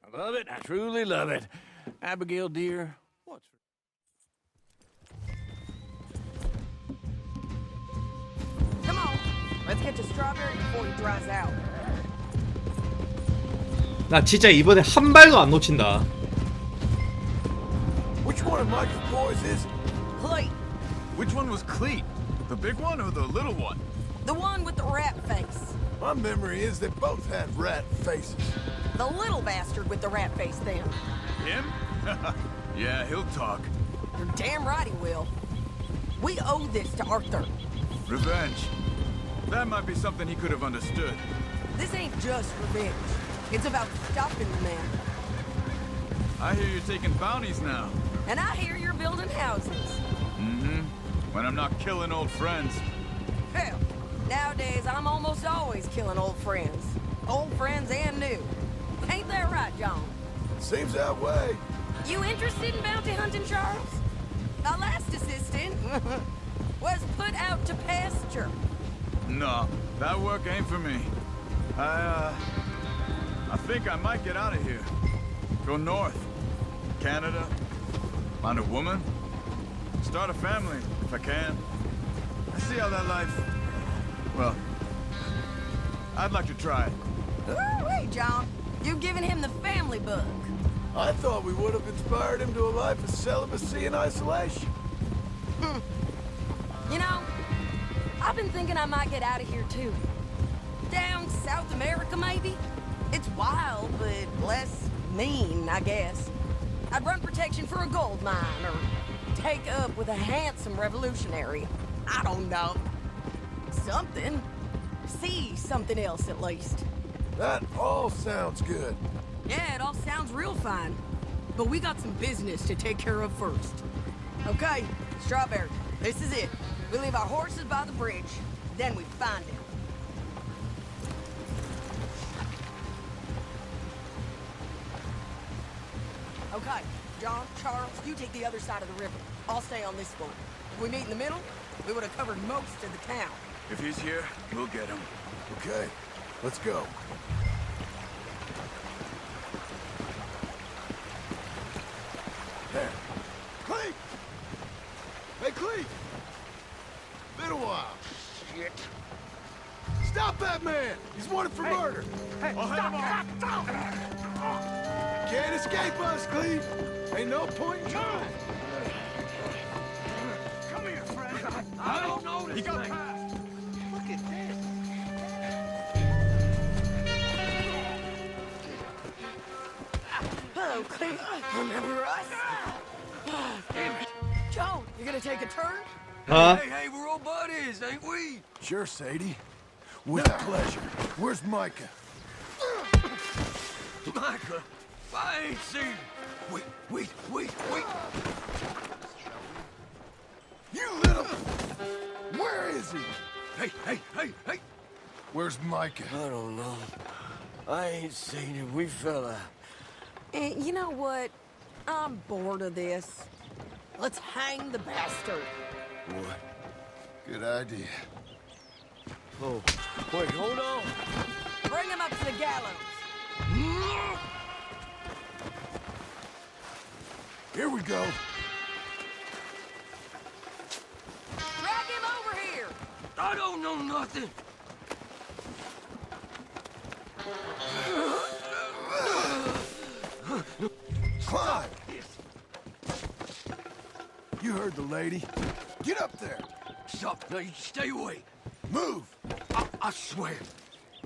I love it. I truly love it. Abigail, dear, what's... Come on, let's get to Strawberry before he dries out. 나 진짜 이번에 한 발도 안 놓친다. Which one of Mike's boys is it? Cleet, Which one was Cleet? The big one or the little one? the one with the rat face. My memory is they both had rat faces. The little bastard with the rat face then. Him? Yeah, he'll talk. You're damn right he will. We owe this to Arthur. Revenge. That might be something he could have understood. This ain't just revenge. It's about stopping the man. I hear you're taking bounties now. And I hear you're building houses. Mm-hmm. When I'm not killing old friends. Hell, nowadays I'm almost always killing old friends. Old friends and new. Ain't that right, John? Seems that way. You interested in bounty hunting, Charles? My last assistant was put out to pasture. No, that work ain't for me. I think I might get out of here. Go north. Canada. Find a woman. Start a family, if I can. I see how that life... Well, I'd like to try it. Ooh-wee, John. You've given him the family bug. I thought we would have inspired him to a life of celibacy and isolation. You know, I've been thinking I might get out of here too. Down South America, maybe? It's wild, but less mean, I guess. I'd run protection for a gold mine, or take up with a handsome revolutionary. I don't know. Something. See something else, at least. That all sounds good. Yeah, it all sounds real fine. But we got some business to take care of first. Okay, Strawberry, this is it. We leave our horses by the bridge, then we find him. Okay, John, Charles, you take the other side of the river. I'll stay on this one. If we meet in the middle, we would have covered most of the town. If he's here, we'll get him. Okay, let's go. There. Cleve! Hey, Cleve! Been a while. Shit. Stop that man! He's wanted for murder! Hey, stop! Can't escape us, Cleve! Ain't no point in trying. Come here, friend. I don't know this He got thing. past. Look at this. Hello, Cleve. Remember us? Damn it. Joan, you gonna take a turn? Huh? Hey, we're all buddies, ain't we? Sure, Sadie. With pleasure. Where's Micah? Micah, I ain't seen him. Wait. You little... Where is he? Hey. Where's Micah? I don't know. I ain't seen him. We fell out. You know what? I'm bored of this. Let's hang the bastard. Boy, good idea. Oh, wait, hold on. Bring him up to the gallows. Here we go. Drag him over here. I don't know nothing. Climb! You heard the lady. Get up there. Stop. No, you stay away. Move. I swear.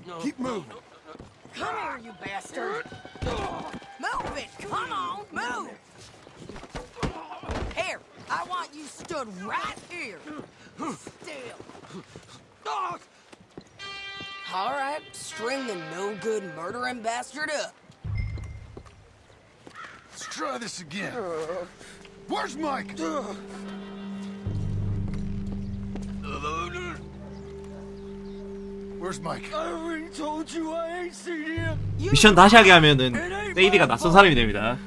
No. Keep moving. Come here, you bastard. Move it. Come on, move. Here, I want you stood right here. Still. All right, string the no-good murdering bastard up. Let's try this again. Where's Mike? Where's Mike? I already told you I ain't seen him. 미션 다시 하게 하면은 세이디가 낯선 사람이 됩니다.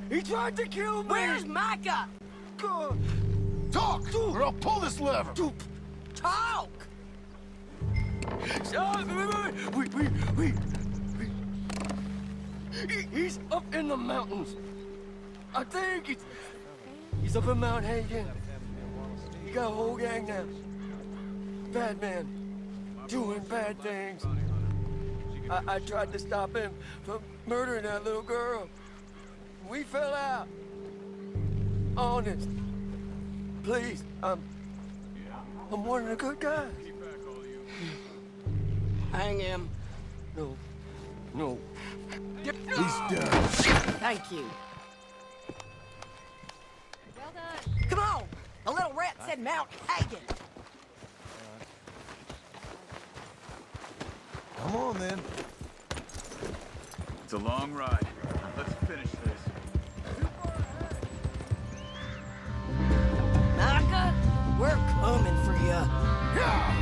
He tried to kill me. Where's Micah? Talk, or I'll pull this lever. Talk. Wait. He's up in the mountains. I think he's up in Mount Hagen. He got a whole gang now. Bad man, doing bad things. I tried to stop him from murdering that little girl. We fell out. Honest. Please, I'm one of the good guys. Hang him. No. He's done. Thank you. Well done. Come on. The little rat said Mount Hagen. Come on, then. It's a long ride. Let's finish this. Micah, we're coming for you. Yeah!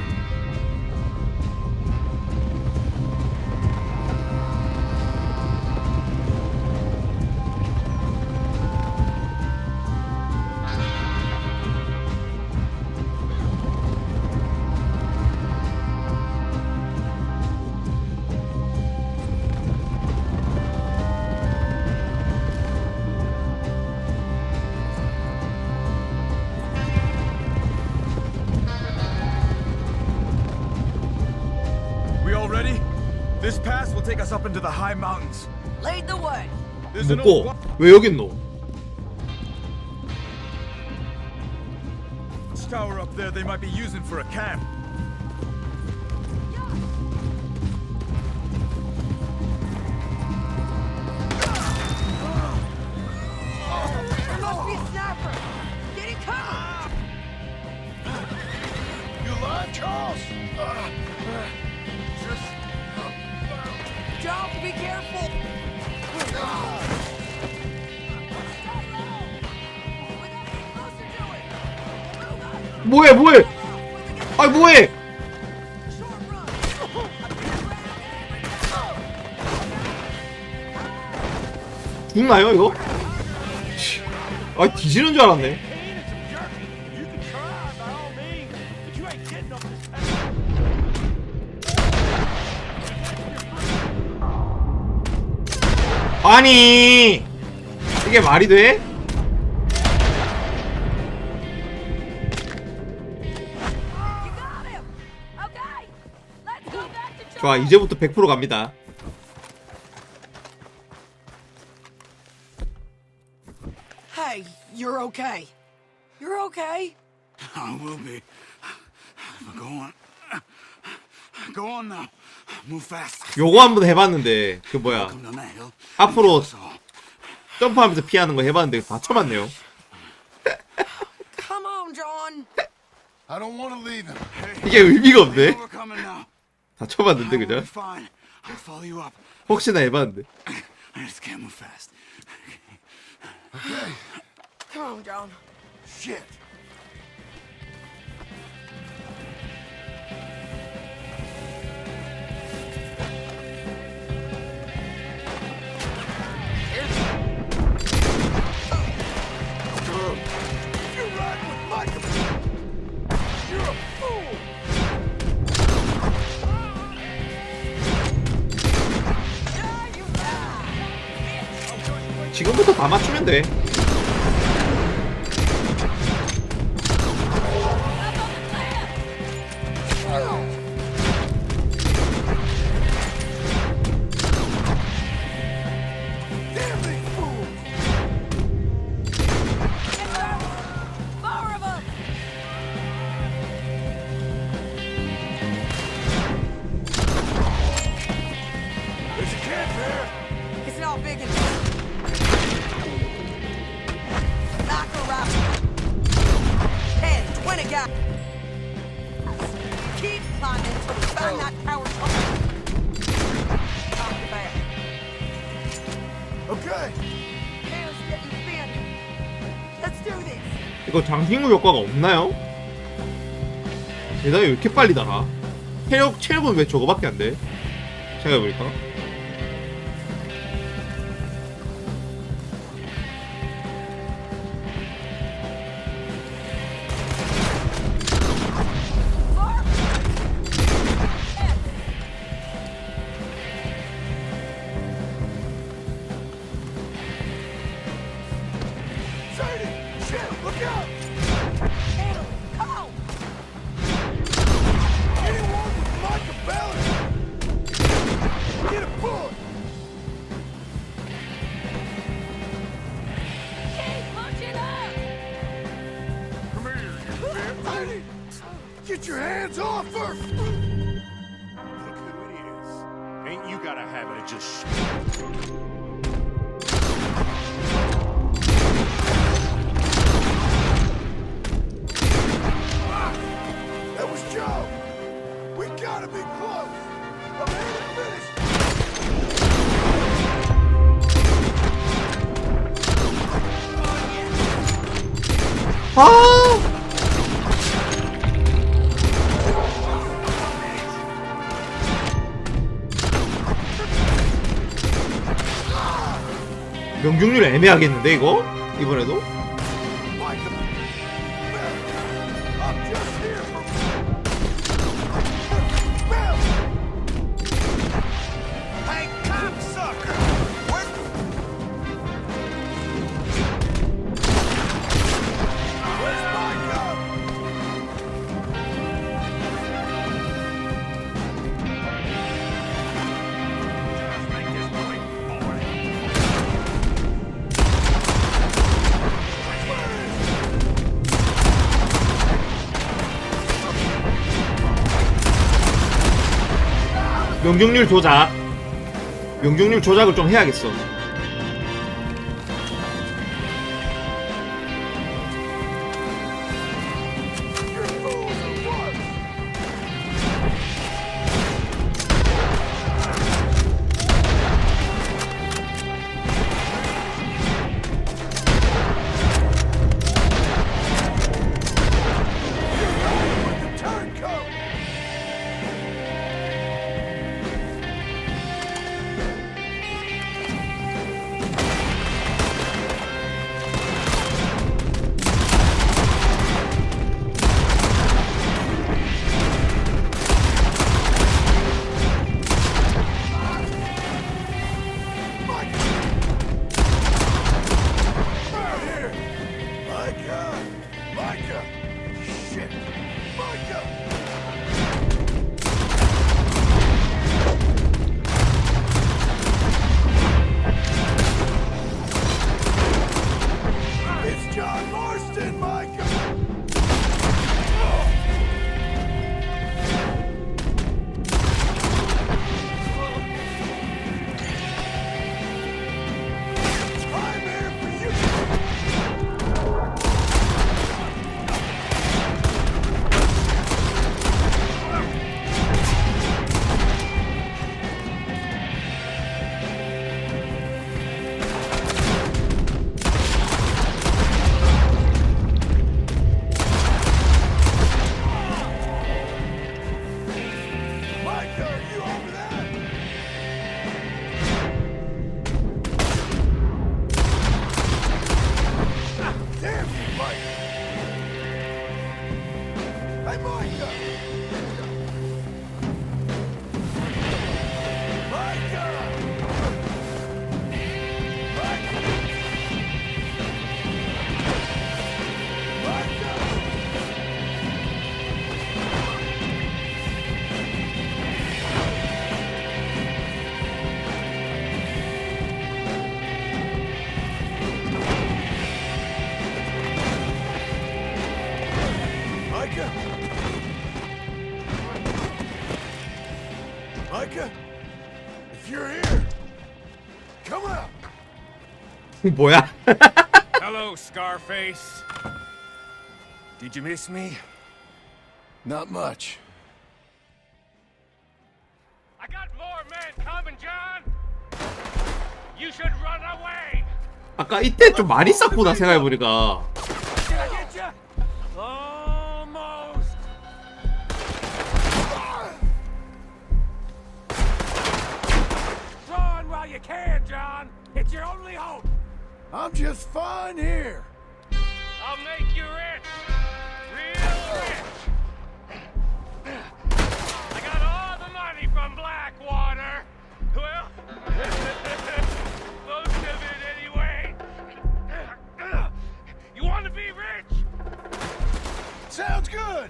This pass will take us up into the high mountains. Lead the way. There's an 먹고 old 왜 여기 있노? tower up there they might be using for a camp. There must be a sniper. Get it covered. You alive, Charles? John, be careful. 뭐해? 아 뭐해? 죽나요 이거? 아 뒤지는 줄 알았네. 아니 이게 말이 돼? 좋아 이제부터 100% 갑니다. Hey, you're okay. You're okay. I will be. Go on. Go on now. Move fast. 요거 한번 해봤는데 그 뭐야 앞으로 점프하면서 피하는 거 해봤는데 다 쳐맞네요. Come on, John. I don't want to leave him. 이게 의미가 없네. 다 쳐봤는데 그죠? Fine. I'll follow you up. 혹시나 해봤는데. I just can't move fast. Okay. Come on, John. Shit. You're riding with Micah. You're a fool. 지금부터 다 맞추면 돼. There's a camp there. It's not big enough. Knock her out. 10, 20 guys. Keep climbing until we find that tower top. Talk about. Okay. Hair's getting thin. Let's do this. 이거 장신구 효과가 없나요? 대단히 왜 이렇게 빨리 달아? 체력은 왜 저거밖에 안 돼? 생각해보니까. Get your hands off her! Look who it is. Ain't you got a habit of just That was Joe! We gotta be close! I'm here to finish! 명중률 애매하겠는데 이거? 이번에도? Hey, cocksucker! Where's Micah? 명중률 조작. 명중률 조작을 좀 해야겠어. Micah! Shit! Micah! It's John Marston, Micah! I'm here for you! Micah, are you over there? Damn you, Mike! Hey, Micah! Micah! Micah! Micah! If you're here, come out! 뭐야? Hello, Scarface. Did you miss me? Not much. I got more men coming, John. You should run away. 아까 이때 좀 많이 쌌구나 생각해보니까. Did I get you? Almost. Run while you can, John. It's your only hope. I'm just fine here. I'll make you rich. Real rich. I got all the money from Blackwater. Well, most of it anyway. You want to be rich? Sounds good.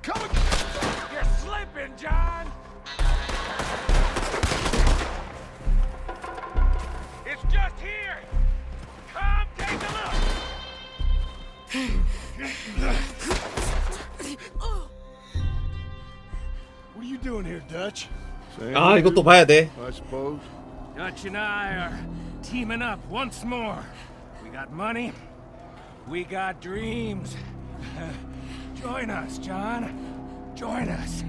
Come on. You're slipping, John. It's just here. Come take a look. What are you doing here, Dutch? 아 이것도 봐야 돼. I suppose. Dutch and I are teaming up once more. We got money. We got dreams. Join us, John. Join us.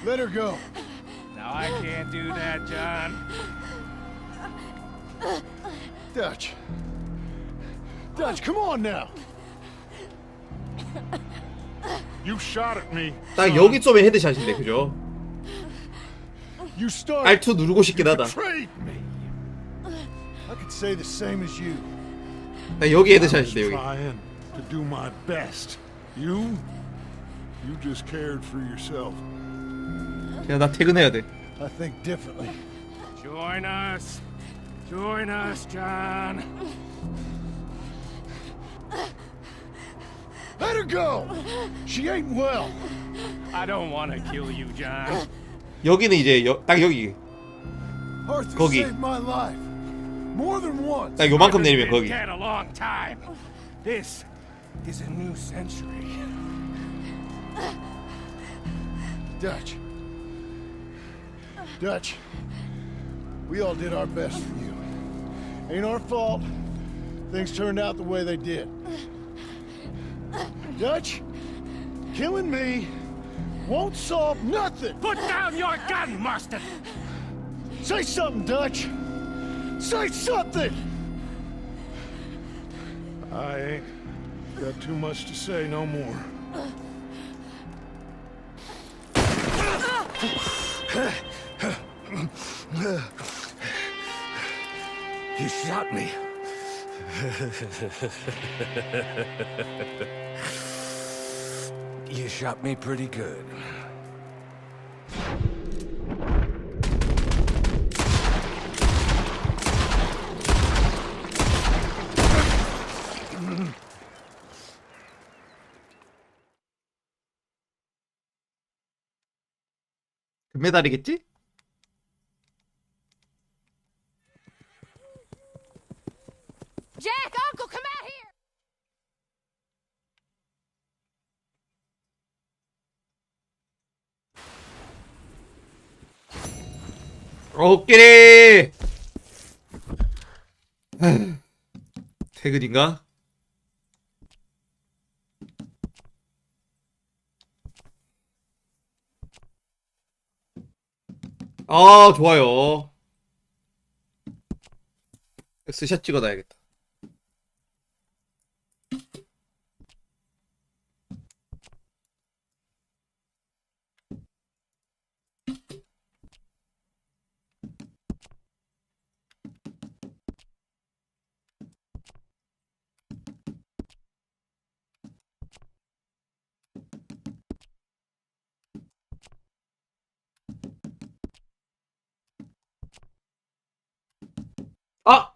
Let her go. Now I can't do that, John. Dutch. Dutch, come on now. You shot at me. 딱 여기 쯤에 헤드샷인데 그죠? You started. R2 누르고 싶긴 하다. Betrayed me. I could say the same as you. 딱 여기 헤드샷인데 여기. Trying to do my best. You just cared for yourself. 야 나 퇴근해야 돼. I think differently. Join us. Join us, John. Let her go. She ain't well. I don't want to kill you, John. 여기는 이제 딱 여기. Arthur 거기. saved my life. More than once. 딱 요만큼 내리면 Been 거기. dead a long time. This is a new century. Dutch. Dutch. We all did our best for you. Ain't our fault. Things turned out the way they did. Dutch, killing me won't solve nothing. Put down your gun, Marston. Say something, Dutch. Say something. I ain't got too much to say no more. You shot me. You shot me pretty good. 금메달이겠지? Jack, Uncle, come out here! 오케이. 퇴근인가? 아, 좋아요. 스샷 찍어놔야겠다. 아!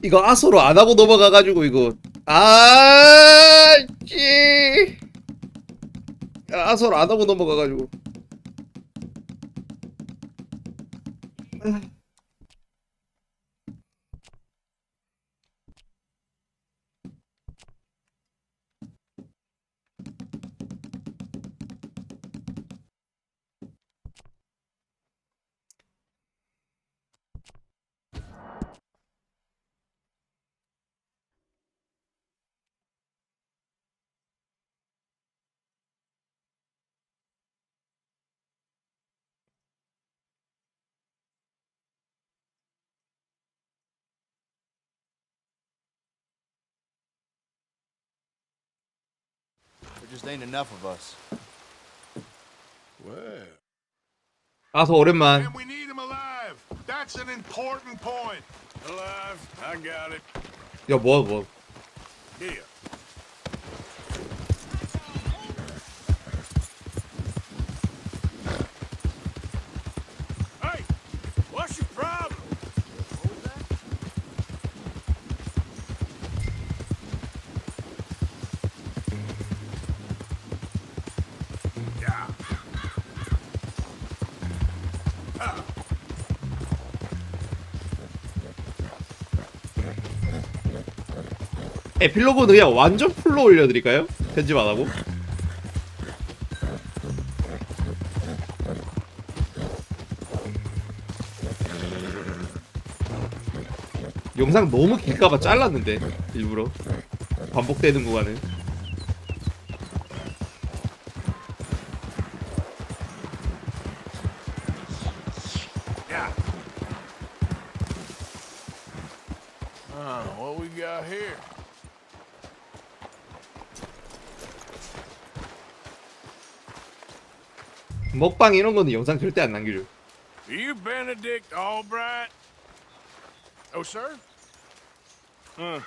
이거 아소로 안 하고 넘어가가지고 이거 씨 아소로 안 하고 넘어가가지고 There just ain't enough of us. Well. 아소 오랜만. And we need him alive. That's an important point. Alive. I got it. 야, 뭐. Here. Hey, what's your problem? Yeah. 에필로그는 그냥 완전 풀로 올려드릴까요? 편집 안 하고? 영상 너무 길까봐 잘랐는데 일부러 반복되는 구간은. What we got here? 먹방 이런 거는 영상 절대 안 남기죠. Are you Benedict Albright? Oh, sir? Huh.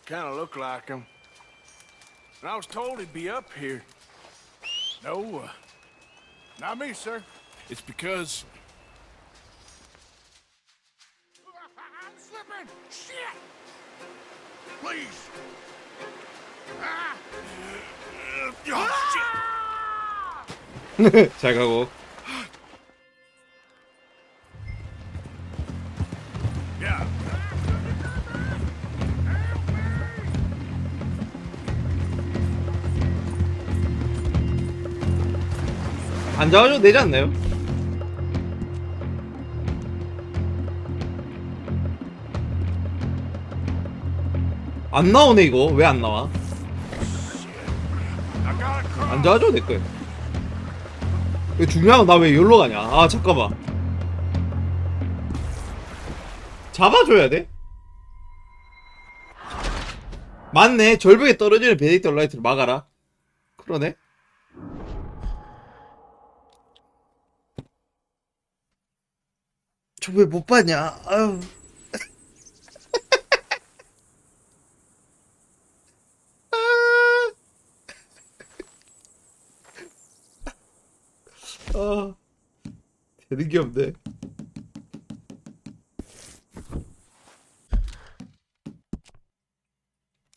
Kind of look like him. And I was told he'd be up here. No, not me, sir. It's because... I'm slipping! Shit! Please! Ah! Oh, shit! 잘 가고. 안 잡아줘도 되지 않나요? 안 나오네 이거. 왜 안 나와? 안 잡아줘도 될 거예요. 이거 중요한 건 나 왜 여기로 가냐? 아 잠깐만. 잡아줘야 돼? 맞네. 절벽에 떨어지는 베네딕트 라이트를 막아라. 그러네. 저 왜 못 봤냐? 아유. 되는 게 없네.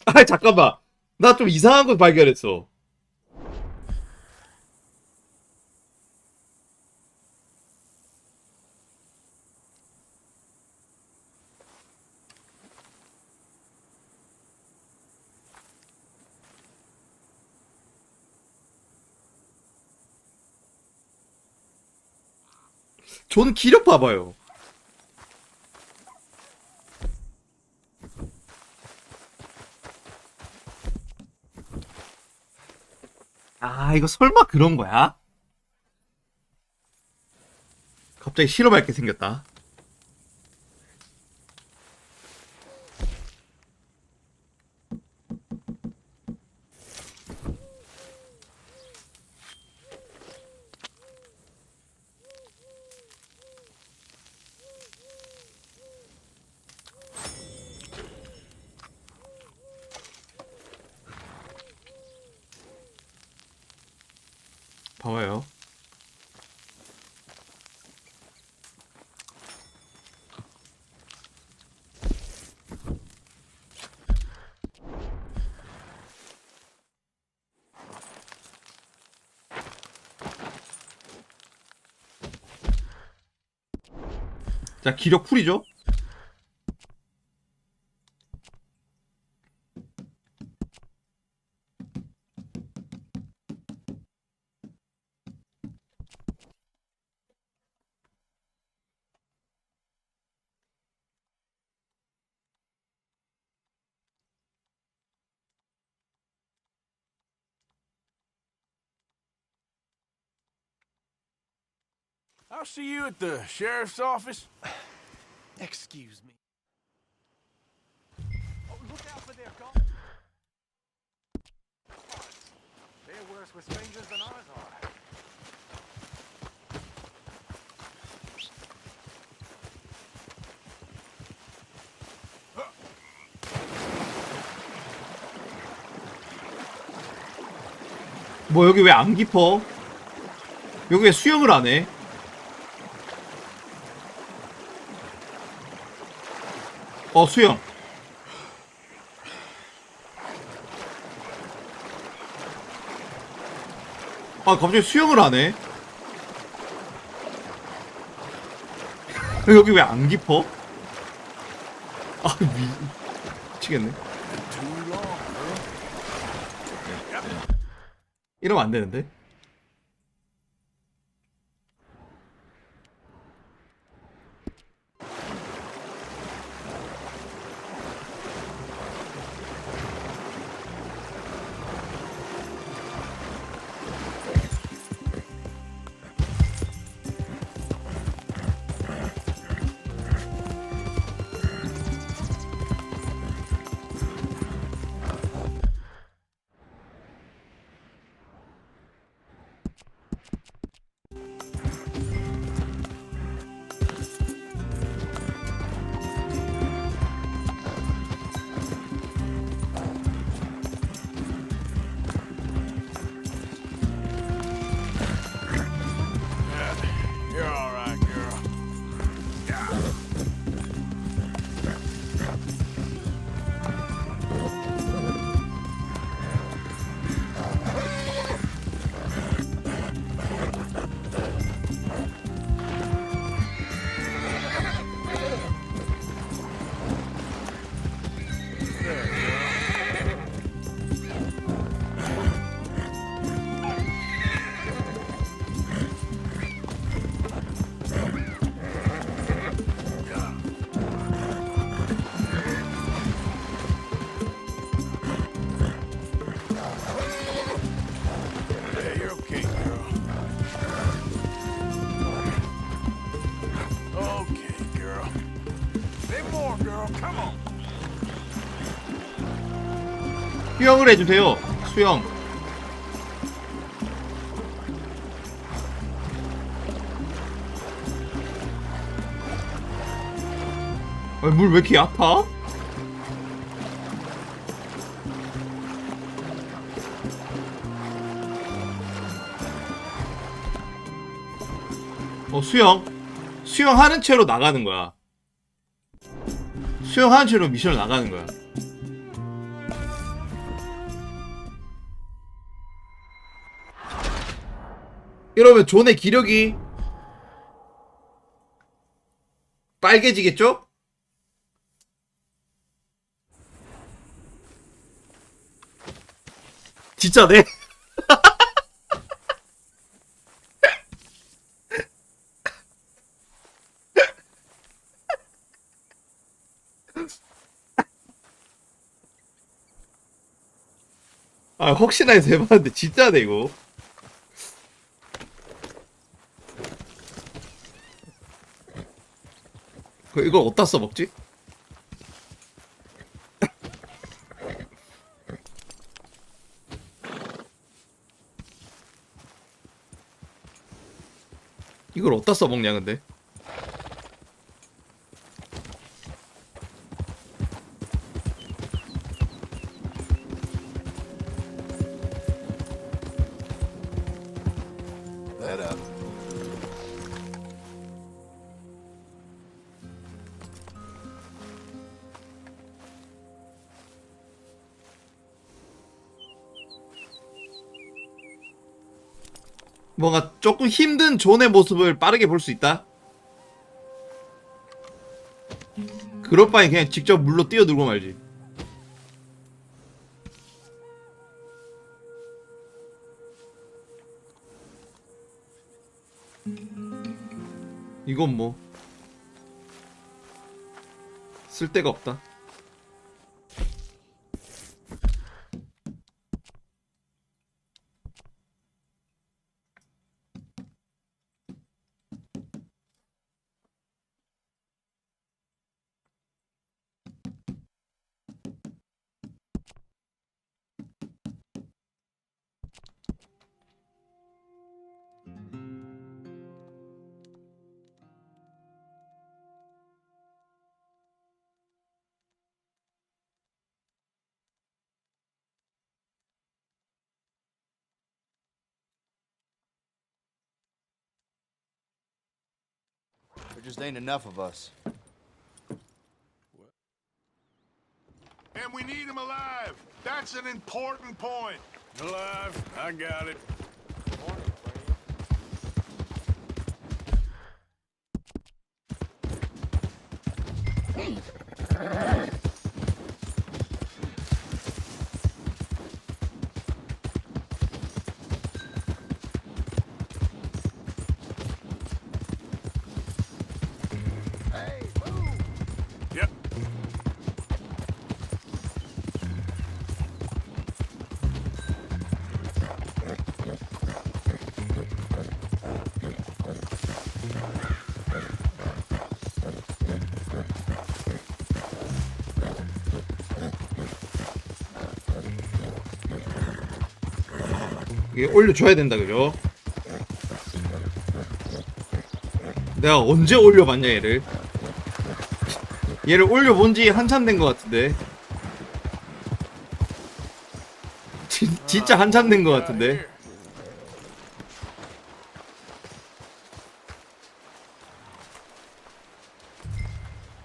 아 잠깐만. 나 좀 이상한 거 발견했어. 존 기력 봐봐요. 아 이거 설마 그런 거야? 갑자기 실험할 게 생겼다. 봐봐요. 자, 기력 풀이죠? I'll see you at the sheriff's office. Excuse me. Oh, look out for their guns. They're worse with strangers than ours are. 뭐 여기 왜 안 깊어? 여기 왜 수영을 안 해? 수영. 아, 갑자기 수영을 안 해? 여기 왜 안 깊어? 아, 미치겠네. 이러면 안 되는데? You're all right, girl. Yeah, you're okay, girl. Okay, girl. Say more, girl. Come on. 수영을 해주세요. 수영. 물 왜 이렇게 얕아? 수영하는 채로 나가는 거야. 수영하는 채로 미션을 나가는 거야. 이러면 존의 기력이 빨개지겠죠? 진짜네? 아, 혹시나 해서 해봤는데 진짜네 이거. 이걸 어디다 써먹지? 이걸 어디다 써먹냐 근데? That up. 뭔가 조금 힘든 존의 모습을 빠르게 볼 수 있다? 그럴 바엔 그냥 직접 물로 뛰어들고 말지. 이건 뭐 쓸데가 없다. There just ain't enough of us. And we need him alive. That's an important point. Alive, I got it. 이게 올려줘야 된다 그죠? 내가 언제 올려봤냐 얘를. 얘를 올려본지 한참 된 것 같은데. 진짜 한참 된 것 같은데.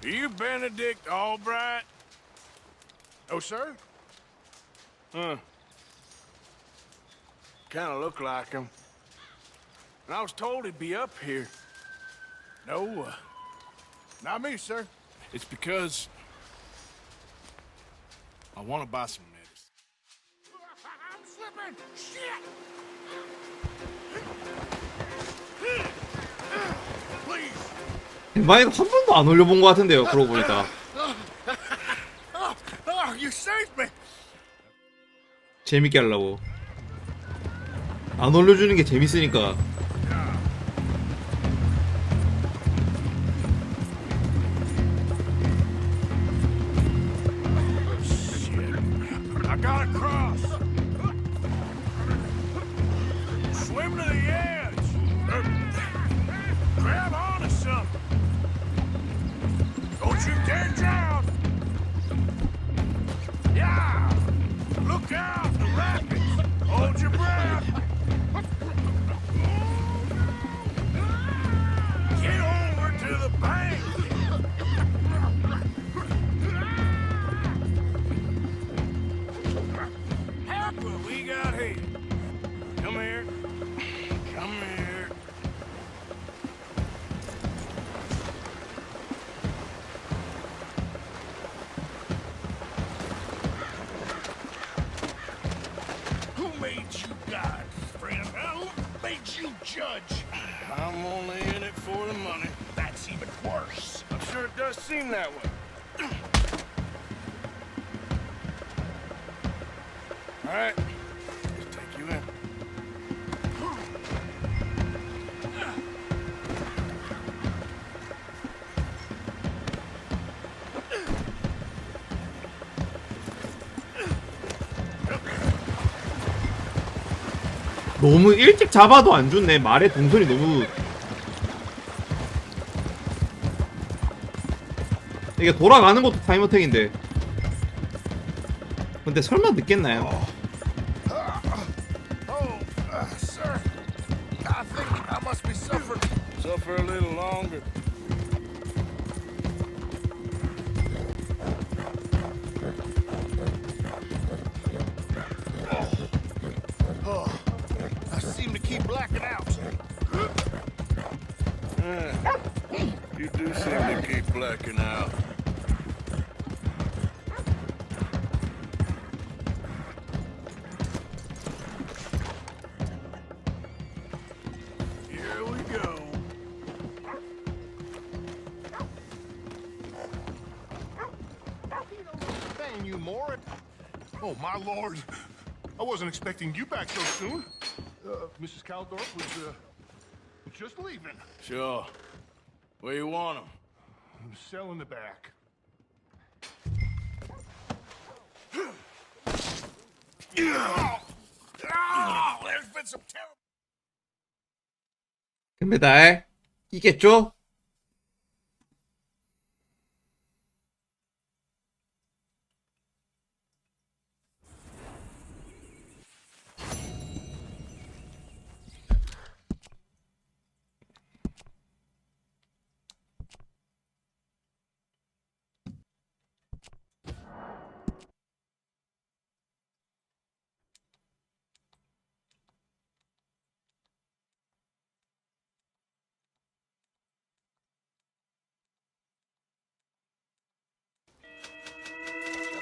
Are you Benedict Albright? Oh, sir? Huh. Kind of look like him. And I was told he'd be up here. No, not me, sir. It's because I want to buy some medicine. I'm slipping! Shit! Please! 마이크 한 번도 안 올려본 것 같은데요. 그러고 보니까. You saved me! 재밌게 하려고. 안 올려주는 게 재밌으니까. I gotta cross. Swim to the edge. Grab onto something. Don't you dare drown. Yeah. Look out, the rapids. Hold your breath. made you judge? I'm only in it for the money. That's even worse. I'm sure it does seem that way. All right, let's take you in. 너무 일찍 잡아도 안 좋네. 말의 동선이 너무 이게 돌아가는 것도 타임어택인데. 근데 설마 늦겠나요? Sir, I think I must be suffering. Suffer a little longer. Oh, I seem to keep blacking out. You do seem to keep blacking out. Here we go. Dang you, Mort. Oh, my lord. I wasn't expecting you back so soon. Mrs. Caldorp was just leaving. Sure. Where you want him? Cell in the back. There's been some terrible. 금메달 이겠죠?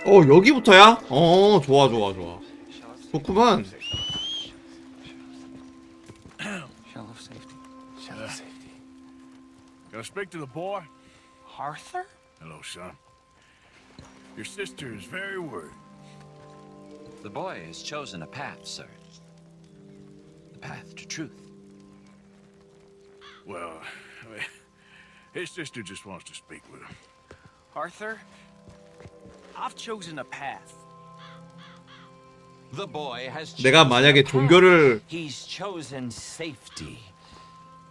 여기부터야? 좋아 좋아 좋아. 좋구만. Shell of safety. Shell of safety. Gonna speak to the boy? Arthur? Hello, son. Your sister is very worried. The boy has chosen a path, sir. The path to truth. Well, his sister just wants to speak with him. Arthur, I've chosen a path. The boy has 내가 만약에 종교를 He's chosen safety.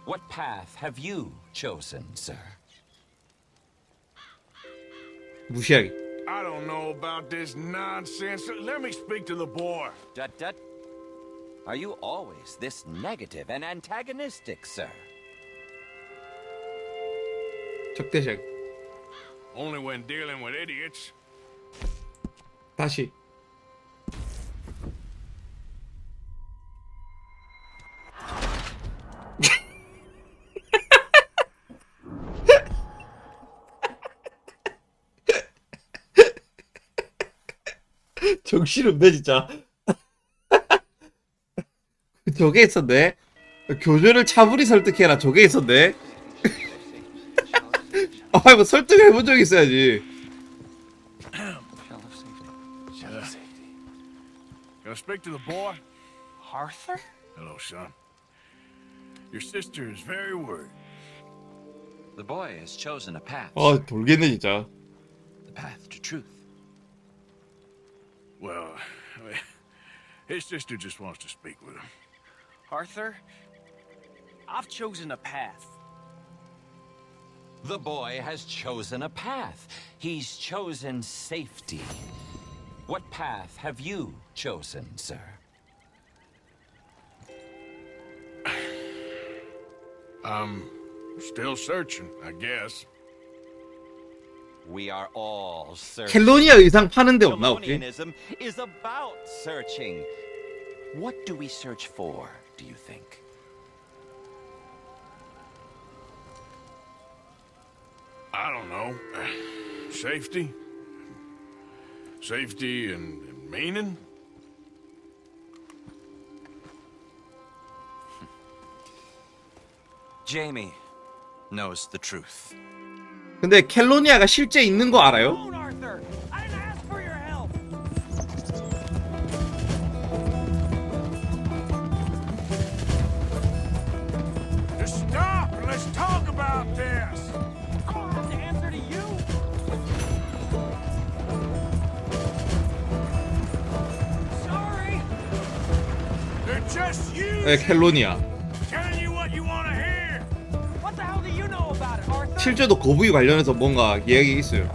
What path have you chosen, sir? 무시하기. I don't know about this nonsense. Let me speak to the boy. Dut. Are you always this negative and antagonistic, sir? 적대시하기. Only when dealing with idiots. 다시. 정신없네 진짜. 저게 있었네. 교주를 차분히 설득해라. 저게 있었네. 뭐 설득해본 적 있어야지. Gonna speak to the boy? Arthur? Hello, son. Your sister is very worried. The boy has chosen a path. 돌겠네 진짜. The path to truth. Well, his sister just wants to speak with him. Arthur, I've chosen a path. The boy has chosen a path. He's chosen safety. What path have you chosen, sir? I'm still searching, I guess. We are all searching. 켈로니아 의상 파는 데 없나 혹시? Colonialism is about searching. What do we search for, do you think? I don't know. Safety? Safety and meaning? Jamie knows the truth. 근데 켈로니아가 실제 있는 거 알아요? Arthur, I didn't ask for your help. Just stop and let's talk about this. I don't have to answer to you. Sorry. They're just you 네, 켈로니아. telling you what you want to hear. What the hell do you know about it, Arthur? 실제도 거북이 관련해서 뭔가 얘기 있어요.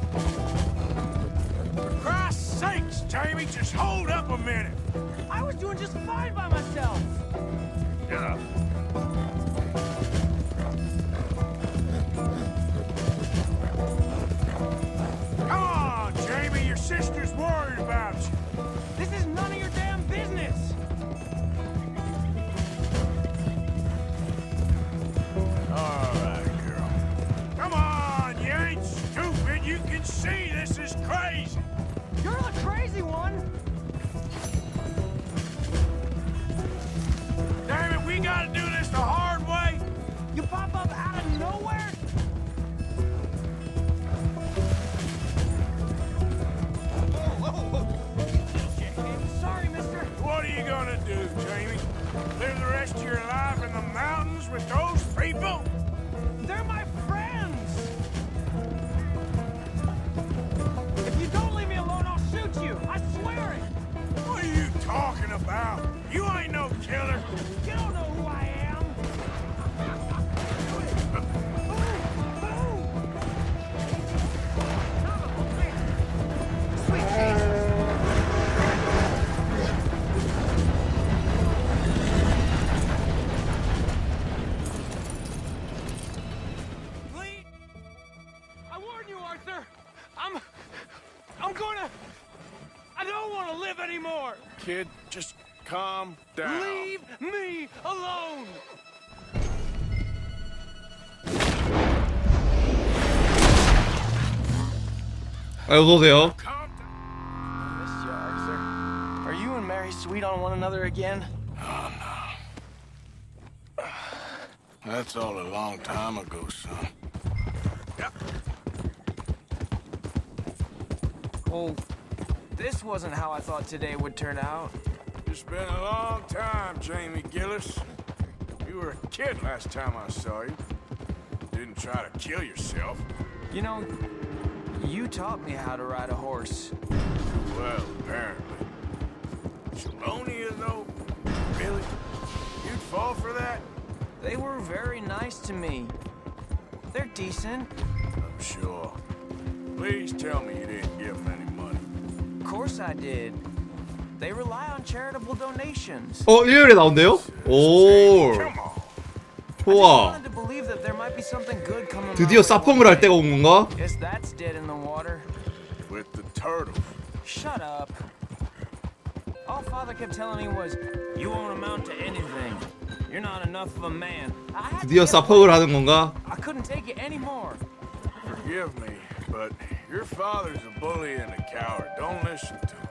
For Christ's sakes, Jamie, just hold up a minute. I was doing just fine by myself. Yeah. Come on, Jamie, your sister's worried about you. This is none of your damn business. All right, girl. Come on, you ain't stupid. You can see this is crazy. You're the crazy one. Damn it, we gotta do this the hard way. You pop up out of nowhere. Sorry, mister. What are you gonna do, Jamie? Live the rest of your life in the mountains with those people? They're my friends. If you don't leave me alone, I'll shoot you. I swear it. What are you talking about? You ain't no killer. You don't know who I am. Sweet Jesus. Please. I warn you, Arthur. I don't want to live anymore. Kid, just calm down. Leave me alone. 어서오세요. Missed you, Arthur. Are you and Mary sweet on one another again? Oh, no. That's all a long time ago, son. Well, this wasn't how I thought today would turn out. It's been a long time, Jamie Gillis. You were a kid last time I saw you. Didn't try to kill yourself. You know, you taught me how to ride a horse. Well, apparently. Chelonia, though? Really? You'd fall for that? They were very nice to me. They're decent. I'm sure. Please tell me you didn't give them any money. Of course I did. They rely on charitable donations. 일요일에 나온대요? 오. 좋아. wanted to believe that there might be something good coming. 드디어 사펑을 할 때가 온 건가? Guess that's dead in the water. With the turtle. Shut up. All Father kept telling me was, you won't amount to anything. You're not enough of a man. 드디어 사펑을 하는 건가? I couldn't take it anymore. Forgive me, but your father's a bully and a coward. Don't listen to him.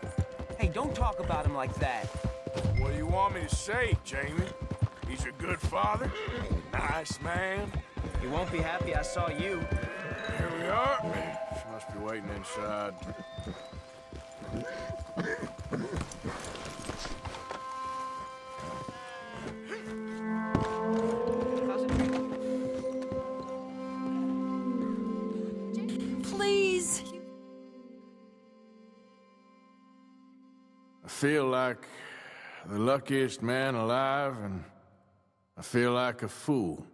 Hey, don't talk about him like that. What do you want me to say, Jamie? He's a good father? Nice man? He won't be happy I saw you. Here we are. She must be waiting inside. Please. I feel like the luckiest man alive, and I feel like a fool.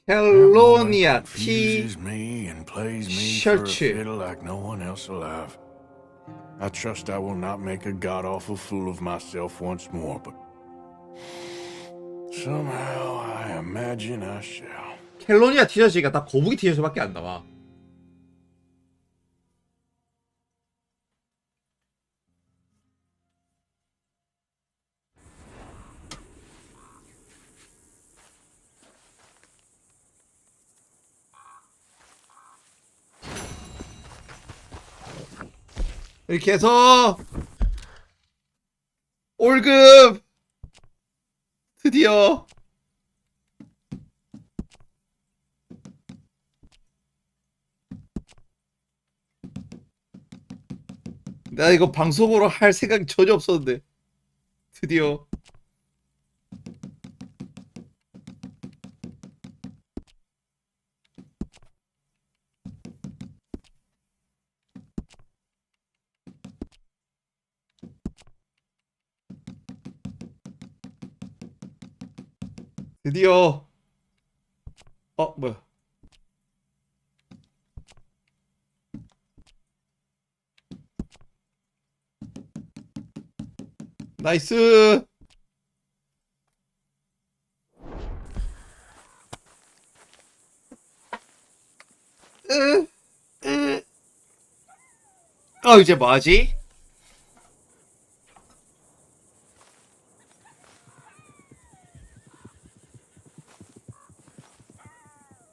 켈로니아 티 Confuses me and plays me for a 셔츠. fiddle like no one else alive. I trust I will not make a god-awful fool of myself once more, but somehow I imagine I shall. 켈로니아 티셔츠가 다 거북이 티셔츠밖에 안 나와. 이렇게 해서 올급 드디어 나 이거 방송으로 할 생각이 전혀 없었는데 드디어. 드디어. 뭐야. 나이스. 이제 뭐하지?